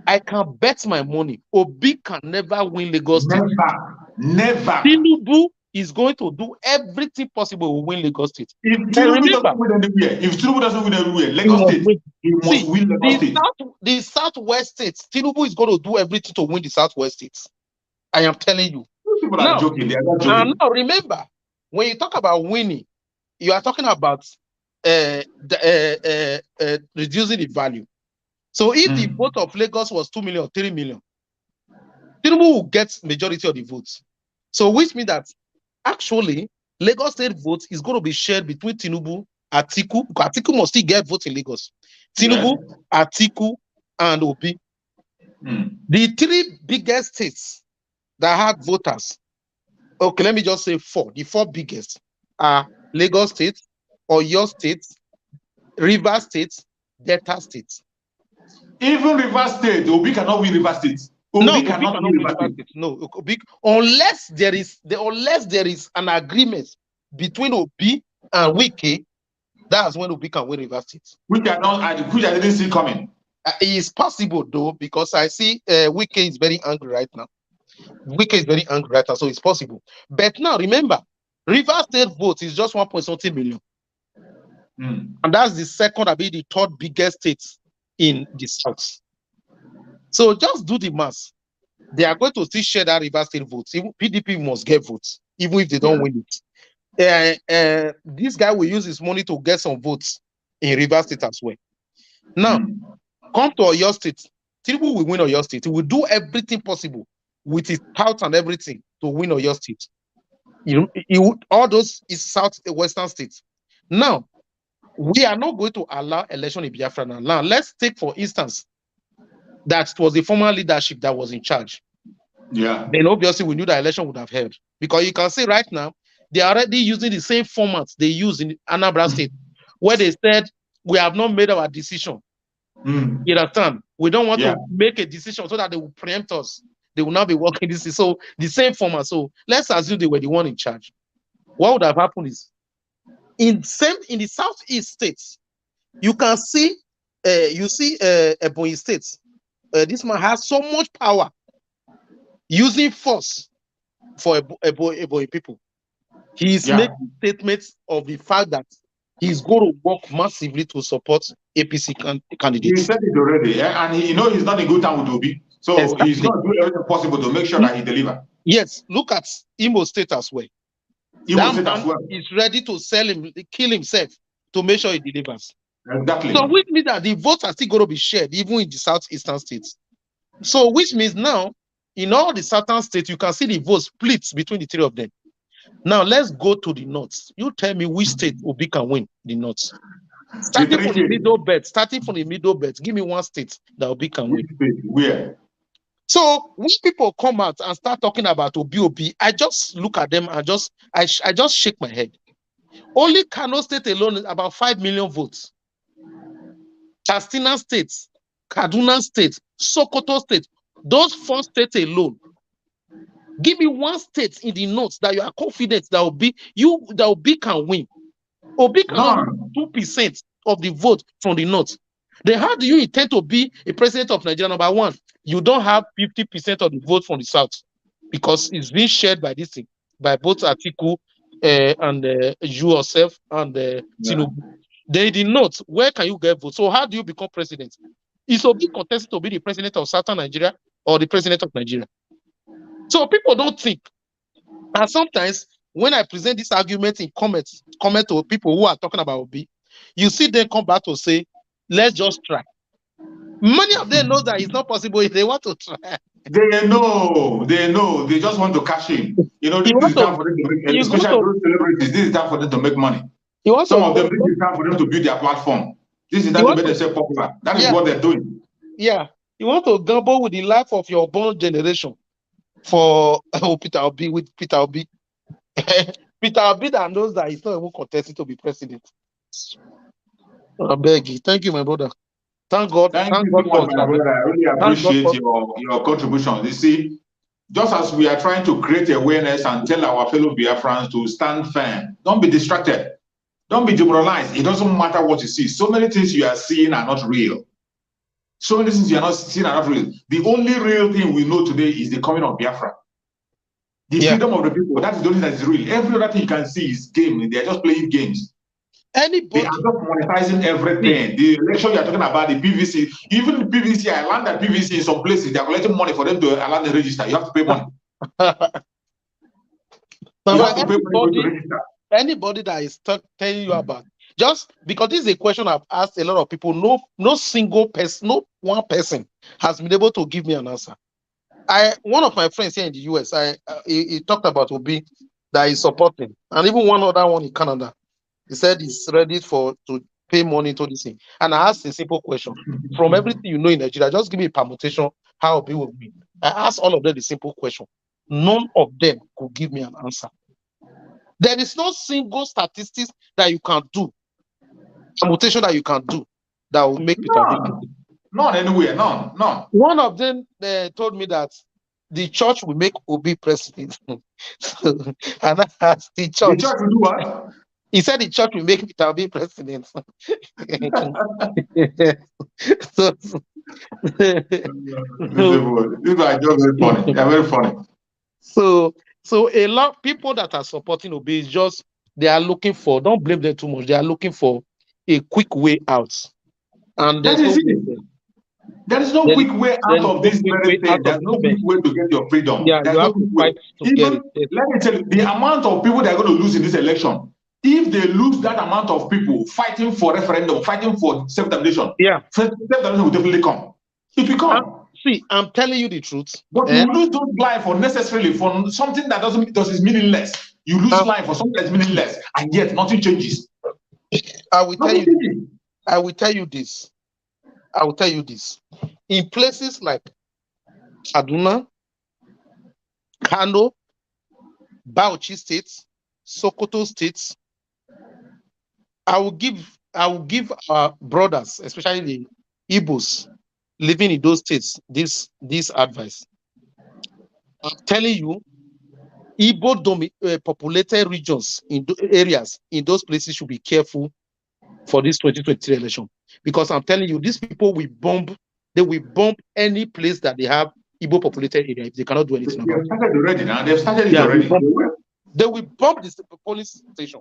I can bet my money Obi can never win Lagos State. Never. Tinubu is going to do everything possible to win Lagos State. If Tinubu doesn't win anywhere, Lagos State, he must win Lagos State. The Southwest states, Tinubu is going to do everything to win the Southwest states. I am telling you. People are joking. They are not joking. And now remember, when you talk about winning, you are talking about reducing the value. So if the vote of Lagos was 2 million, 3 million, Tinubu will get majority of the votes. So which means that actually Lagos State vote is going to be shared between Tinubu, Atiku, because Atiku must still get votes in Lagos. Tinubu, Atiku, and Obi. The three biggest states that had voters, okay, let me just say four. The four biggest are Lagos State, Oyo State, Rivers State, Delta State. Even Rivers State, Obi cannot win Rivers State. Obi cannot win Rivers State. No, unless there is an agreement between Obi and Wike, that's when Obi can win Rivers State. Which I didn't see coming. It is possible though, because I see Wike is very angry right now. So it's possible. But now remember, Rivers State vote is just 1.something million. And that's the second, the third biggest state in the South. So just do the math. They are going to still share that Rivers State votes. Even PDP must get votes, even if they don't win it. This guy will use his money to get some votes in Rivers State as well. Now, come to Oyo State. Tinubu will win Oyo State. He will do everything possible with his touts and everything to win Oyo State. All those is southwestern states. Now, we are not going to allow election in Biafra now. Now, let's take, for instance, that it was the former leadership that was in charge. Yeah. then obviously we knew the election would have held. Because you can see right now, they are already using the same format they use in Anambra State, where they said, we have not made our decision. Mm. You understand? We don't want Yeah. to make a decision so that they will preempt us. They will not be working this. So the same format. So let's assume they were the one in charge. What would have happened is, in the southeast states, you can see, Ebonyi states. This man has so much power using force for Ebonyi people. He is Yeah. making statements of the fact that he's going to work massively to support APC He candidates. said it already, and he he's not in good time with Obi, so he's Exactly. going to do everything possible to make sure that he delivers. Yes, look at Imo State as well. Imo That State as man well. is ready to kill himself to make sure he delivers. Exactly. So which means that the votes are still going to be shared even in the southeastern states. So which means now, in all the southern states, you can see the votes split between the three of them. Now let's go to the north. You tell me which state Obi can win the north. Starting from the middle belt, give me one state that Obi can win. Where? So when people come out and start talking about Obi, I just look at them and I just shake my head. Only Kano State alone is about 5 million votes. Katsina State, Kaduna State, Sokoto State, those 4 states alone. Give me one state in the north that you are confident that Obi can win. Obi cannot win 2% of the vote from the north. Then how do you intend to be a president of Nigeria? Number one, you don't have 50% of the vote from the south because it's being shared by this thing, by both Atiku and you yourself and Tinubu. Then in the north, where can you get votes? So how do you become president? Is Obi contested to be the president of southern Nigeria or the president of Nigeria? So people don't think. And sometimes when I present this argument in comment to people who are talking about Obi, you see them come back to say, let's just try. Many of them know that it's not possible if they want to try. They know. They just want to cash in. This is time for them to make, especially those celebrities, this is time for them to make money. Some of them, this is time for them to build their platform. This is time to make themselves popular. That is what they're doing. Yeah. You want to gamble with the life of your born generation for Peter Obi with Peter Obi. Peter Obi that knows that he's not even contesting to be president. I beg you. Thank you, my brother. Thank God. Thank you so much, my brother. I really appreciate your contribution. You see, just as we are trying to create awareness and tell our fellow Biafrans to stand firm, don't be distracted. Don't be demoralized. It doesn't matter what you see. So many things you are seeing are not real. So many things you are not seeing are not real. The only real thing we know today is the coming of Biafra. The freedom of the people, that is the only thing that is real. Every other thing you can see is game. They are just playing games. They are just monetizing everything. The election you are talking about, the PVC, even the PVC, I learned that PVC in some places, they are collecting money for them to allow the register. You have to pay money. You have to pay money to register. Anybody that is telling you about, just because this is a question I've asked a lot of people, no single person, no one person has been able to give me an answer. One of my friends here in the US, he talked about Obi that he's supporting, and even one other one in Canada. He said he's ready to pay money to this thing. And I asked a simple question. From everything you know in Nigeria, just give me a permutation how Obi will win. I asked all of them the simple question. None of them could give me an answer. There is no single statistics that you can do, permutation that you can do, that will make Peter Obi. None anywhere, none. One of them told me that the church will make Obi president. And I asked the church. The church will do what? He said the church will make Peter Obi president. These are just very funny. They are very funny. So a lot of people that are supporting Obi is just, they are looking for, don't blame them too much, they are looking for a quick way out. And that is it. There is no quick way out of this very thing. There's no quick way to get your freedom. Yeah, there's you no have to fight to get it. Let me tell you, the amount of people that are going to lose in this election, if they lose that amount of people fighting for referendum, fighting for self-determination, self-determination will definitely come. It will come. See, I'm telling you the truth. But you lose those life unnecessarily for something that is meaningless. You lose life for something that's meaningless, and yet nothing changes. I will tell you this. In places like Kaduna, Kano, Bauchi states, Sokoto states. I will give our brothers, especially the Igbos living in those states, this advice. I'm telling you, Igbo populated regions in areas in those places should be careful for this 2023 election, because I'm telling you, these people will bomb. They will bomb any place that they have Igbo populated area if they cannot do anything about it. They've started already now. They've started it already. They will bomb the police station.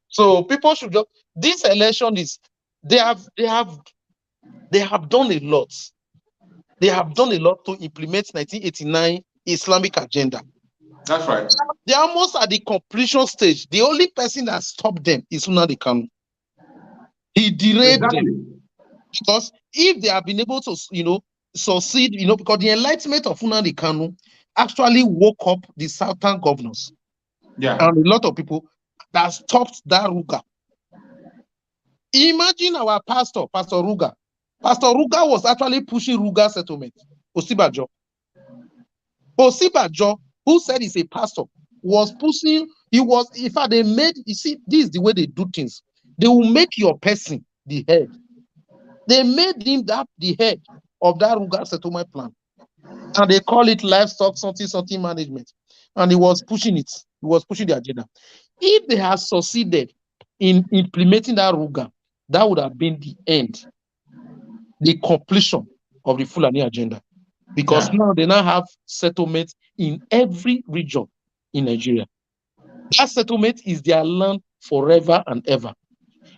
So people should just, this election is, they have done a lot. They have done a lot to implement 1989 Islamic agenda. That's right. They're almost at the completion stage. The only person that stopped them is Nnamdi Kanu. He derailed them. Because if they have been able to, succeed, because the enlightenment of Nnamdi Kanu actually woke up the southern governors. Yeah. And a lot of people that stopped that Ruga. Imagine our Pastor Ruga. Pastor Ruga was actually pushing Ruga settlement. Osibajo, who said he's a pastor, was pushing. In fact, they made, you see, this is the way they do things. They will make your person the head. They made him the head of that Ruga settlement plan. And they call it livestock something management. And he was pushing it. He was pushing the agenda. If they had succeeded in implementing that Ruga, that would have been the end, the completion of the Fulani agenda. Because now they now have settlements in every region in Nigeria. That settlement is their land forever and ever.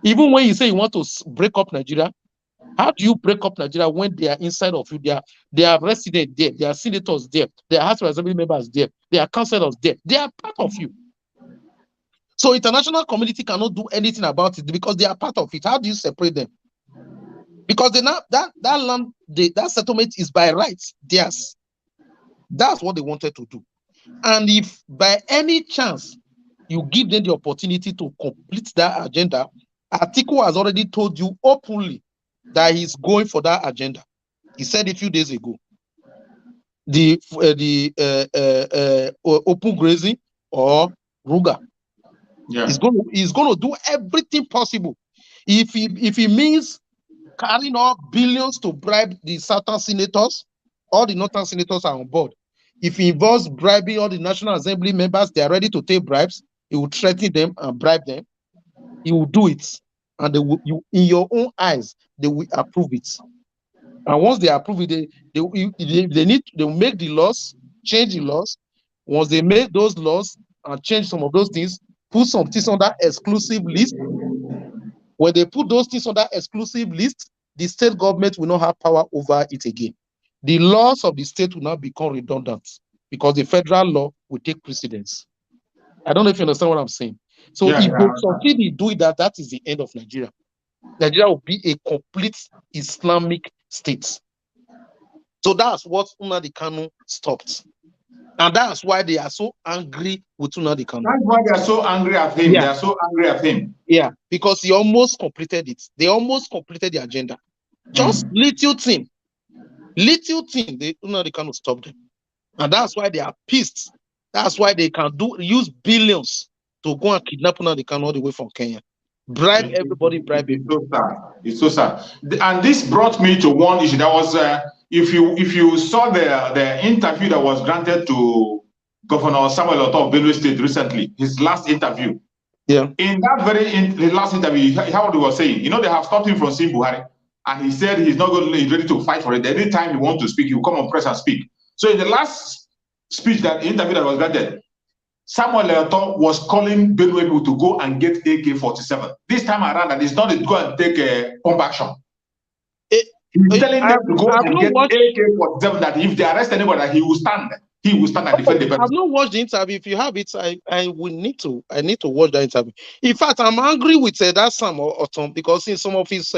Even when you say you want to break up Nigeria, how do you break up Nigeria when they are inside of you? They are residents there, they are senators there, they are House of Assembly members there, they are councillors there, they are part of you. So international community cannot do anything about it because they are part of it. How do you separate them? Because they now that land, that settlement is by rights theirs. That's what they wanted to do. And if by any chance you give them the opportunity to complete that agenda, Atiku has already told you openly that he's going for that agenda. He said a few days ago, the open grazing or Ruga. Yeah. He's going to do everything possible. If he means carrying out billions to bribe the southern senators, all the northern senators are on board. If he involves bribing all the National Assembly members, they are ready to take bribes. He will threaten them and bribe them. He will do it, and they will, in your own eyes, they will approve it. And once they approve it, they will make the laws, change the laws. Once they make those laws and change some of those things, put some things on that exclusive list. When they put those things on that exclusive list, the state government will not have power over it again. The laws of the state will now become redundant because the federal law will take precedence. I don't know if you understand what I'm saying. So if they succeed in doing that, that is the end of Nigeria. Nigeria will be a complete Islamic state. So that's what Nnamdi Kanu stopped. And that's why they are so angry with Nnamdi Kanu. That's why they are so angry at him. Yeah. They are so angry at him. Yeah, because he almost completed it. They almost completed the agenda. Just little thing, the Nnamdi Kanu stopped them. And that's why they are pissed. That's why they can use billions to go and kidnap Nnamdi Kanu all the way from Kenya. Bribe everybody, bribe it. It's so sad. And this brought me to one issue. That was if you saw the interview that was granted to Governor Samuel Oto of Benue State recently, his last interview. Yeah. In that the last interview, how what he was saying, they have stopped him from seeing Buhari, and he said he's ready to fight for it. Anytime he wants to speak, he will come on press and speak. So in the last speech, that interview that was granted, Samuel Oto was calling Benue people to go and get AK-47. This time around, and it's not to go and take a pump action. He's telling them to go and get AK-47, that if they arrest anybody, that he will stand. He will stand and defend the person. I've not watched the interview. If you have it, I need to watch that interview. In fact, I'm angry with that Sam Otom because in some of his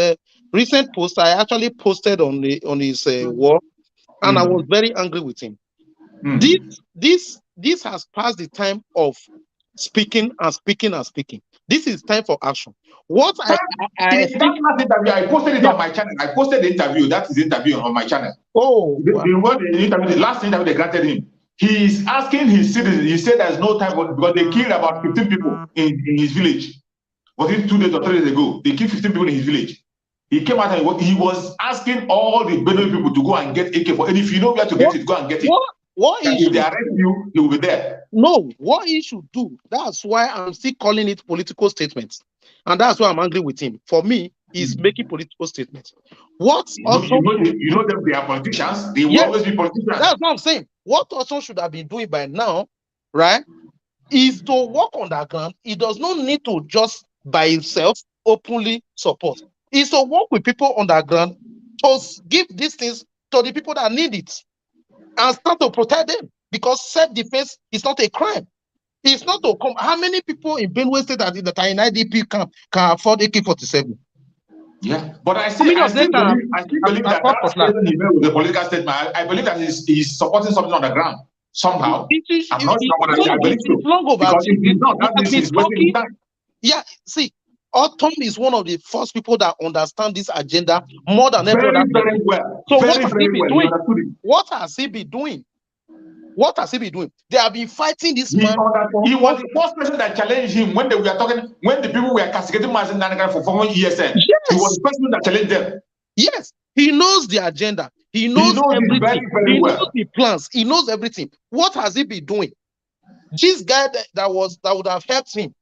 recent posts, I actually posted on his wall, and I was very angry with him. This has passed the time of speaking and speaking and speaking. This is time for action. What I posted it on my channel. I posted the interview. That is the interview on my channel. Oh, the last interview they granted him. He's asking his citizens. He said there's no time because they killed about 15 people in his village. Was it 2 days or 3 days ago? They killed 15 people in his village. He came out and he was asking all the Benue people to go and get AK for. And if you know where to get it, go and get it. What if they arrest you, he will be there. No, what he should do. That's why I'm still calling it political statements, and that's why I'm angry with him. For me, he's making political statements. What you know them, they are politicians. They will always be politicians. That's what I'm saying. What Osun should have been doing by now, right, is to work on that ground. He does not need to just by himself openly support. Is to work with people on that ground to give these things to the people that need it and start to protect them, because self-defense is not a crime. It's not to come. How many people in Benue State that are in IDP camp can afford AK-47? Yeah, but I still believe that that's he made with the political statement. I believe that he's supporting something on the ground somehow. I'm not sure, but I believe so. Because if he's not, that means he's wasting his time. Yeah, see, Autumn is one of the first people that understand this agenda more than everyone. Very well. So what has he been doing? What has he been doing? What has he been doing? They have been fighting this man. He was the first person that challenged him when they were talking, when the people were castigating Mazen Nanaga for forming ESN. Yes. He was the person that challenged them. Yes, he knows the agenda. He knows everything. He knows the plans. He knows everything. What has he been doing? This guy that would have helped him.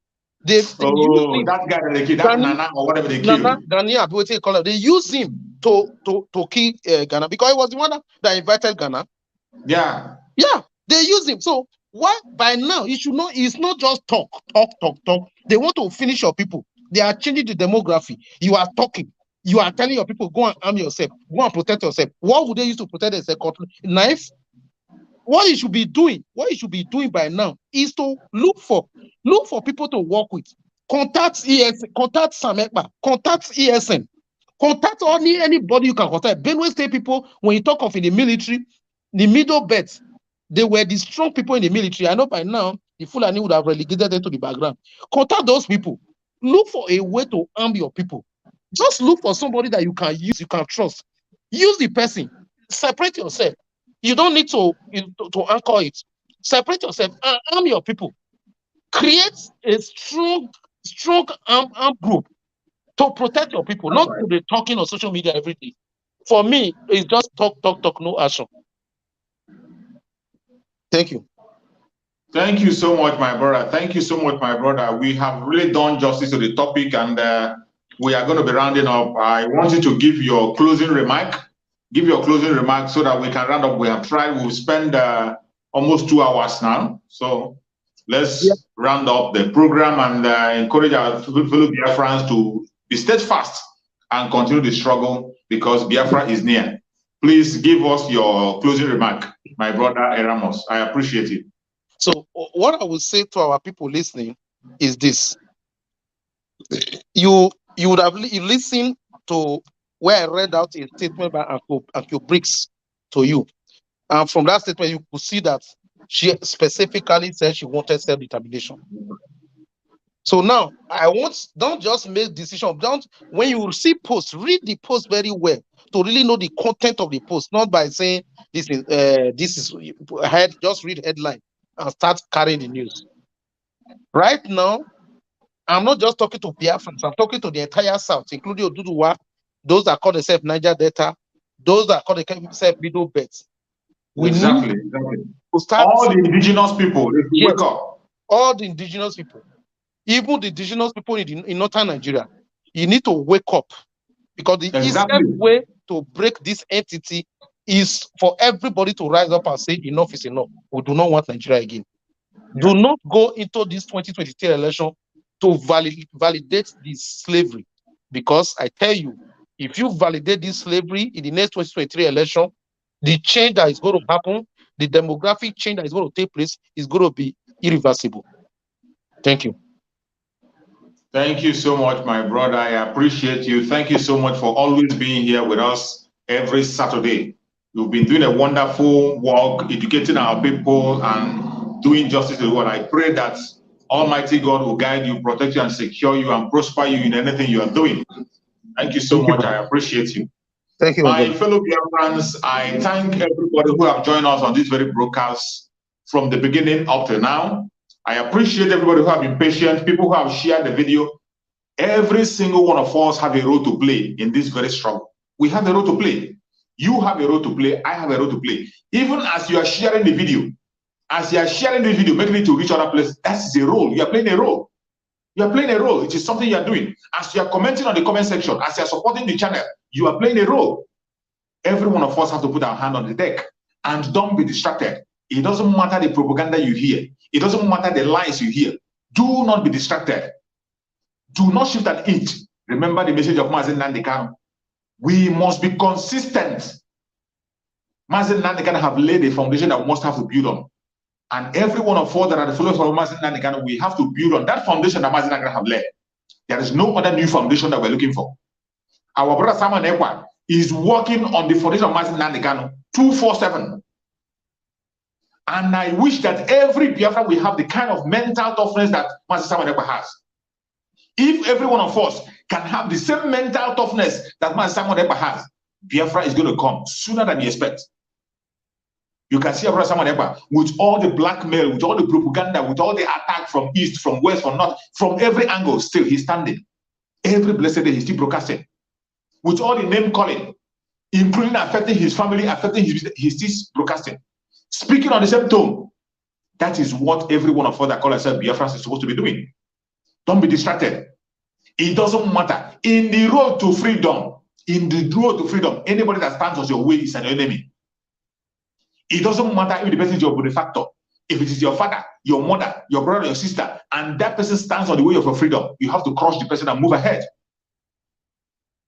That guy that they killed, that Nana or whatever they killed. They used him to kill Ghana because he was the one that invited Ghana. Yeah. Yeah, they use him. So why by now you should know it's not just talk. They want to finish your people. They are changing the demography. You are talking. You are telling your people, go and arm yourself, go and protect yourself. What would they use to protect themselves? Knife? What you should be doing by now is to look for people to work with. Contact ESN, contact Samekpa, contact ESN, contact anybody you can contact. Benue State people, when you talk of in the military, the middle belt, they were the strong people in the military. I know by now the Fulani would have relegated them to the background. Contact those people. Look for a way to arm your people. Just look for somebody that you can use, you can trust. Use the person. Separate yourself. You don't need to anchor it. Separate yourself and arm your people. Create a strong arm group to protect your people, not to be talking on social media every day. For me, it's just talk, no action. Thank you. Thank you so much, my brother. Thank you so much, my brother. We have really done justice to the topic, and we are going to be rounding up. I want you to give your closing remark. Give your closing remark so that we can round up. We have tried. We've spent almost 2 hours now. So let's round up the program and encourage our fellow Biafrans to be steadfast and continue the struggle because Biafra is near. Please give us your closing remark, my brother Eramos. I appreciate it. So what I will say to our people listening is this. You would have listened to where I read out a statement by Akio Briggs to you. And from that statement, you could see that she specifically said she wanted self-determination. So now, don't just make decisions. When you see posts, read the post very well to really know the content of the post, not by saying this is just read headline and start carrying the news. Right now, I'm not just talking to Biafrans, I'm talking to the entire South, including Oduduwa, those that call themselves Niger Delta, those that call themselves Middle Belt. Exactly. To start all the indigenous people, wake up. All the indigenous people. Even the indigenous people in northern Nigeria, you need to wake up, because the easiest way to break this entity is for everybody to rise up and say enough is enough. We do not want Nigeria again. Do not go into this 2023 election to validate this slavery, because I tell you, if you validate this slavery in the next 2023 election, the change that is going to happen, the demographic change that is going to take place is going to be irreversible. Thank you. Thank you so much, my brother. I appreciate you. Thank you so much for always being here with us every Saturday. You've been doing a wonderful work, educating our people and doing justice to the world. I pray that Almighty God will guide you, protect you, and secure you and prosper you in anything you are doing. Thank you so much. I appreciate you. Thank you. My fellow Biafrans, I thank everybody who have joined us on this very broadcast. from the beginning up to now. I appreciate everybody who have been patient, people who have shared the video. Every single one of us have a role to play in this very struggle. We have a role to play. You have a role to play. I have a role to play. Even as you are sharing the video, making it to reach other places, that's a role. You are playing a role. You are playing a role. It is something you are doing. As you are commenting on the comment section, as you are supporting the channel, you are playing a role. Every one of us have to put our hand on the deck and don't be distracted. It doesn't matter the propaganda you hear. It doesn't matter the lies you hear. Do not be distracted. Do not shift an inch. Remember the message of Mazen Nnamdi Kanu. We must be consistent. Mazen Nnamdi Kanu have laid a foundation that we must have to build on. And every one of us that are the followers of Mazen Nnamdi Kanu, we have to build on that foundation that Mazen Nnamdi Kanu have laid. There is no other new foundation that we're looking for. Our brother Samuel Ekwa is working on the foundation of Mazen Nnamdi Kanu 24/7. And I wish that every Biafra will have the kind of mental toughness that Mazen Samuel Ekwa has. If every one of us can have the same mental toughness that Mazen Samuel Ekpa has, Biafra is going to come sooner than you expect. You can see Brother Samuel Ekpa with all the blackmail, with all the propaganda, with all the attack from east, from west, from north, from every angle, still he's standing. Every blessed day he's still broadcasting. With all the name calling, including affecting his family, affecting his business, he's still broadcasting. Speaking on the same tone. That is what every one of us that call ourselves Biafra is supposed to be doing. Don't be distracted. It doesn't matter. In the road to freedom, anybody that stands on your way is an enemy. It doesn't matter if the person is your benefactor. If it is your father, your mother, your brother, your sister, and that person stands on the way of your freedom, you have to crush the person and move ahead.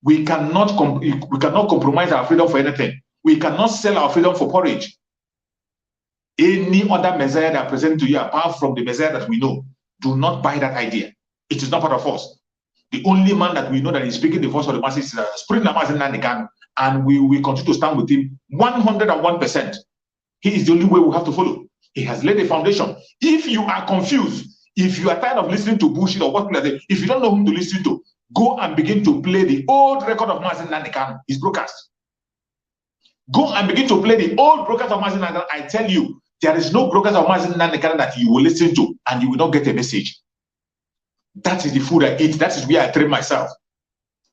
We cannot compromise our freedom for anything. We cannot sell our freedom for porridge. Any other Messiah that present to you apart from the Messiah that we know, do not buy that idea. It is not part of us. The only man that we know that is speaking the voice of the masses is Spring Mazen Nnamdi Kanu, and we will continue to stand with him 101%. He is the only way we have to follow. He has laid a foundation. If you are confused, if you are tired of listening to bullshit or what people are saying, if you don't know whom to listen to, go and begin to play the old record of Mazen Nnamdi Kanu, his broadcast. Go and begin to play the old broadcast of Mazen Nnamdi Kanu. I tell you, there is no broadcast of Mazen Nnamdi Kanu that you will listen to and you will not get a message. That is the food I eat. That is where I train myself.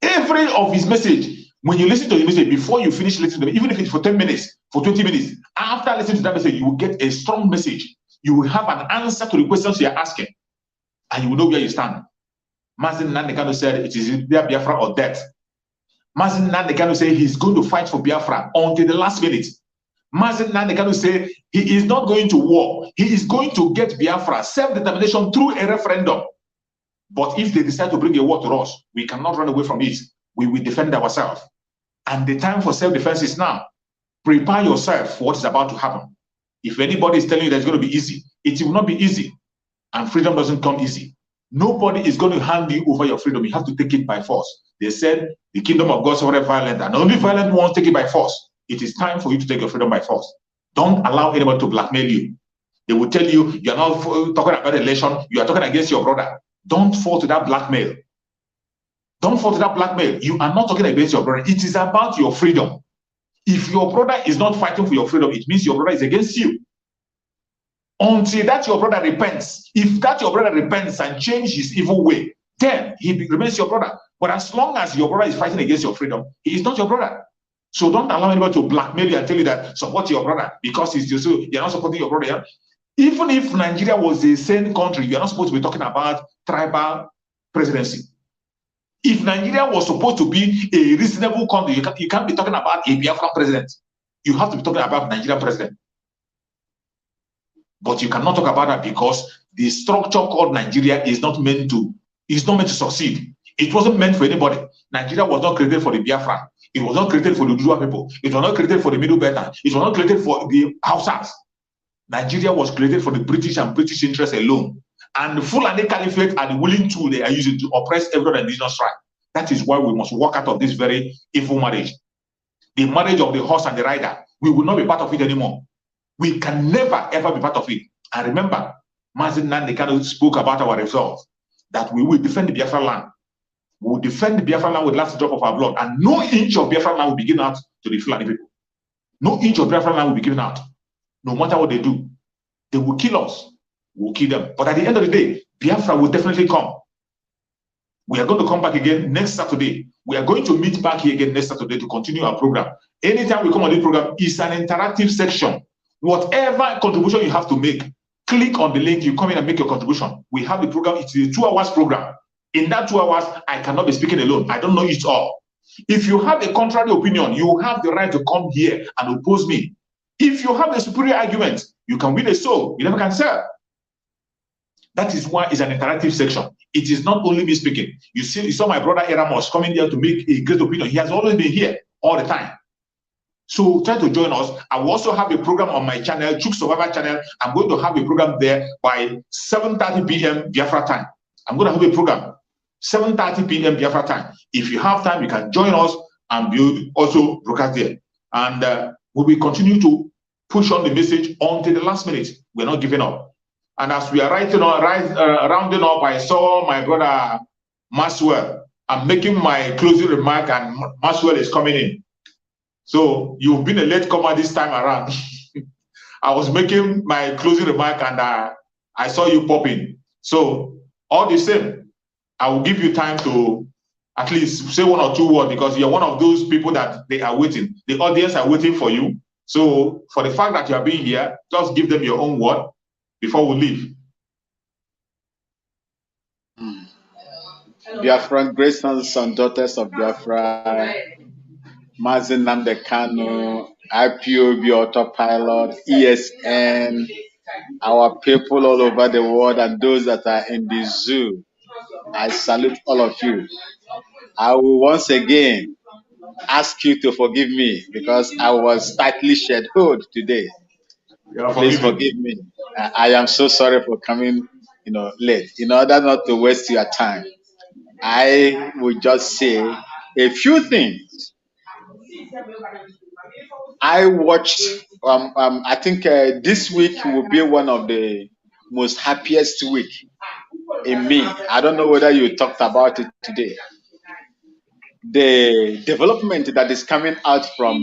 Every of his message, when you listen to his message, before you finish listening to it, even if it's for 10 minutes, for 20 minutes, after listening to that message, you will get a strong message. You will have an answer to the questions you are asking, and you will know where you stand. Mazen Nnamdi Kanu said it is either Biafra or death. Mazen Nnamdi Kanu said he's going to fight for Biafra until the last minute. Mazen Nnamdi Kanu said he is not going to war. He is going to get Biafra self-determination through a referendum. But if they decide to bring a war to us, we cannot run away from it. We will defend ourselves. And the time for self-defense is now. Prepare yourself for what is about to happen. If anybody is telling you that it's going to be easy, it will not be easy. And freedom doesn't come easy. Nobody is going to hand you over your freedom. You have to take it by force. They said the kingdom of God suffereth violent, and only violent ones take it by force. It is time for you to take your freedom by force. Don't allow anybody to blackmail you. They will tell you, you're not talking about election, you are talking against your brother. Don't fall to that blackmail. Don't fall to that blackmail. You are not talking against your brother. It is about your freedom. If your brother is not fighting for your freedom, it means your brother is against you. Until that your brother repents. If that your brother repents and changes his evil way, then he remains your brother. But as long as your brother is fighting against your freedom, he is not your brother. So don't allow anybody to blackmail you and tell you that support your brother because you're not supporting your brother. Yeah? Even if Nigeria was a sane country, you're not supposed to be talking about tribal presidency. If Nigeria was supposed to be a reasonable country, you can't be talking about a Biafran president. You have to be talking about Nigerian president. But you cannot talk about that because the structure called Nigeria is not meant to succeed. It wasn't meant for anybody. Nigeria was not created for the Biafran. It was not created for the Dudua people. It was not created for the Middle Belt. It was not created for the Hausas. Nigeria was created for the British and British interests alone. And the Fulani Caliphate are the willing tool they are using to oppress every other indigenous tribe. That is why we must walk out of this very evil marriage. The marriage of the horse and the rider. We will not be part of it anymore. We can never, ever be part of it. And remember, Mazen Nnamdi Kanu spoke about our resolve, that we will defend the Biafra land. We will defend the Biafra land with the last drop of our blood. And no inch of Biafra land will be given out to the Fulani people. No inch of Biafra land will be given out, no matter what they do. They will kill us. We'll kill them. But at the end of the day, Biafra will definitely come. We are going to come back again next Saturday. We are going to meet back here again next Saturday to continue our program. Anytime we come on this program, it's an interactive section. Whatever contribution you have to make, click on the link, you come in and make your contribution. We have the program, it's a 2 hours program. In that 2 hours, I cannot be speaking alone. I don't know it all. If you have a contrary opinion, you have the right to come here and oppose me. If you have a superior argument, you can win a soul. You never can sell. That is why it's an interactive section. It is not only me speaking. You saw my brother Eramos coming here to make a great opinion. He has always been here all the time. So try to join us. I will also have a program on my channel, Chook Survivor channel. I'm going to have a program there by 7:30 p.m. Biafra time. I'm going to have a program 7:30 p.m. Biafra time. If you have time, you can join us and build also broadcast there. And we will continue to push on the message until the last minute. We're not giving up. And as we are rounding up, I saw my brother Maxwell. I'm making my closing remark, and Maxwell is coming in. So you've been a late comer this time around. I was making my closing remark, and I saw you pop in. So all the same, I will give you time to at least say 1 or 2 words, because you're one of those people that they are waiting. The audience are waiting for you. So for the fact that you are being here, just give them your own word before we leave. Biafran, great sons and daughters of Biafra, Mazin Namdekano, IPOB Autopilot, ESN, our people all over the world, and those that are in the zoo. I salute all of you. I will once again ask you to forgive me because I was tightly scheduled today. Please forgive me. I am so sorry for coming, late. In order not to waste your time, I will just say a few things. I watched. I think this week will be one of the most happiest week in me. I don't know whether you talked about it today. The development that is coming out from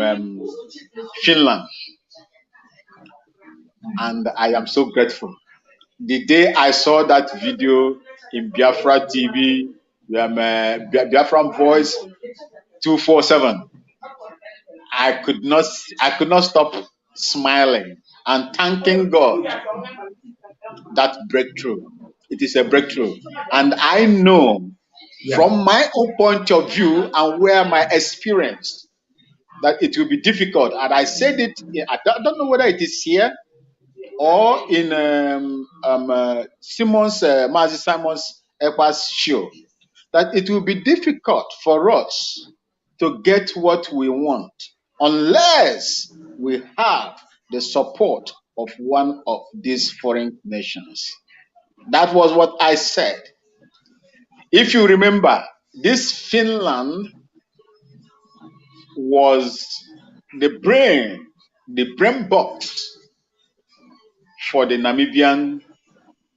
Finland, and I am so grateful. The day I saw that video in Biafra TV, Biafran Voice 247, I could not stop smiling and thanking God. That breakthrough, it is a breakthrough, and I know from my own point of view and where my experience that it will be difficult. And I said it. I don't know whether it is here or in Mazi Simon's Ekpa's show, that it will be difficult for us to get what we want unless we have the support of one of these foreign nations. That was what I said. If you remember, this Finland was the brain box for the Namibian.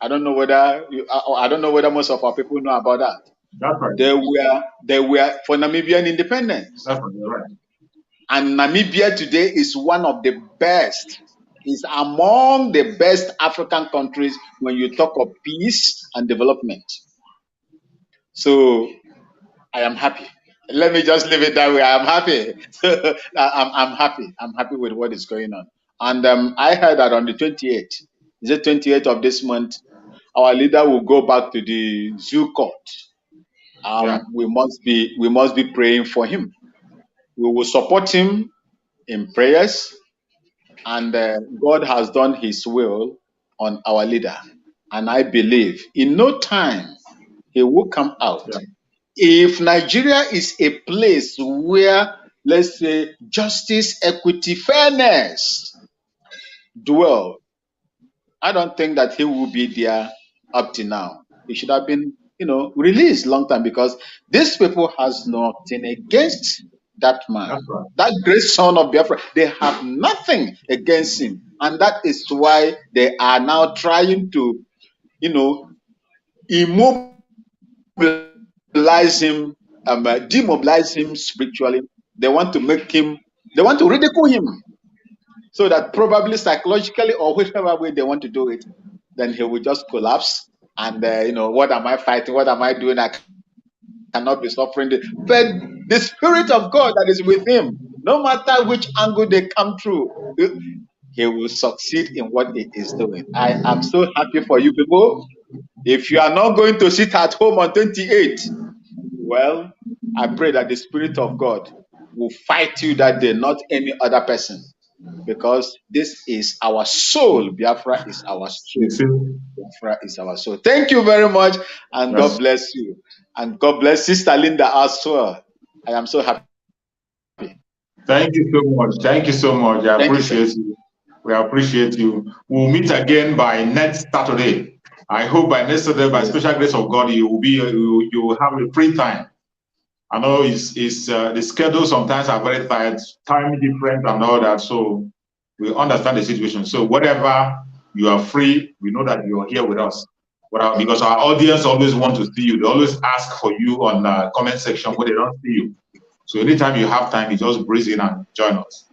I don't know whether most of our people know about that. That's right. They were for Namibian independence. That's right. And Namibia today is one of the best. Is among the best African countries when you talk of peace and development. So I am happy. Let me just leave it that way. I'm happy. I'm happy. I'm happy with what is going on. And I heard that on the 28th, is it 28th of this month, our leader will go back to the zoo court. We must be praying for him. We will support him in prayers, and God has done His will on our leader. And I believe in no time he will come out. Yeah. If Nigeria is a place where, let's say, justice, equity, fairness dwell, I don't think that he will be there up to now. He should have been, released long time, because these people has nothing against that man. Right. That great son of Biafra, they have nothing against him. And that is why they are now trying to, immobilize him, demobilize him spiritually. They want to ridicule him. so that probably psychologically or whichever way they want to do it, then he will just collapse. And what am I fighting? What am I doing? I cannot be suffering. But the Spirit of God that is with him, no matter which angle they come through, he will succeed in what he is doing. I am so happy for you people. If you are not going to sit at home on 28, well, I pray that the Spirit of God will fight you that day, not any other person, because this is our soul. Biafra is our soul. You see? Biafra is our soul. Thank you very much, and God Yes. bless you. And God bless Sister Linda as well. I am so happy. Thank you so much. Thank you so much. I Thank you, sir. appreciate you. We appreciate you. We'll meet again by next Saturday. I hope by next Saturday, by Yes. special grace of God, you will have a free time. I know the schedule sometimes are very tight, time different and all that. So we understand the situation. So whatever you are free, we know that you are here with us. Because our audience always want to see you. They always ask for you on the comment section when they don't see you. So anytime you have time, you just breeze in and join us.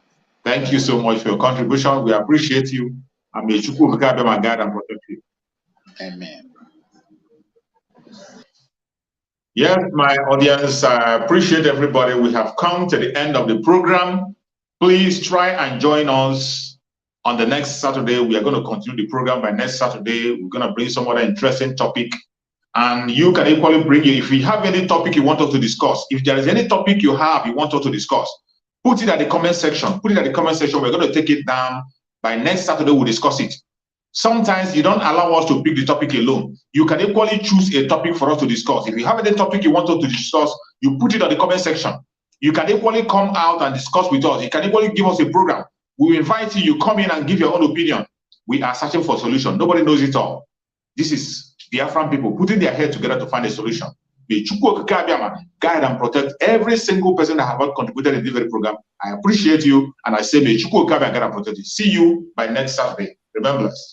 Thank you so much for your contribution. We appreciate you. And may Chukwu be my guide and protect you. Amen. Yes, my audience, I appreciate everybody. We have come to the end of the program. Please try and join us on the next Saturday. We are going to continue the program by next Saturday. We're going to bring some other interesting topic. And you can equally bring it. If you have any topic you want us to discuss, if there is any topic you have you want us to discuss, put it at the comment section. Put it at the comment section. We're going to take it down. By next Saturday, we'll discuss it. Sometimes you don't allow us to pick the topic alone. You can equally choose a topic for us to discuss. If you have any topic you want us to discuss, you put it on the comment section. You can equally come out and discuss with us. You can equally give us a program. We invite you, you come in and give your own opinion. We are searching for a solution. Nobody knows it all. This is Biafran people putting their head together to find a solution. May Chukwu Okike Abiama guide and protect every single person that have contributed in this very program. I appreciate you, and I say may Chukwu Okike Abiama guide and protect you. See you by next Saturday. Remember us.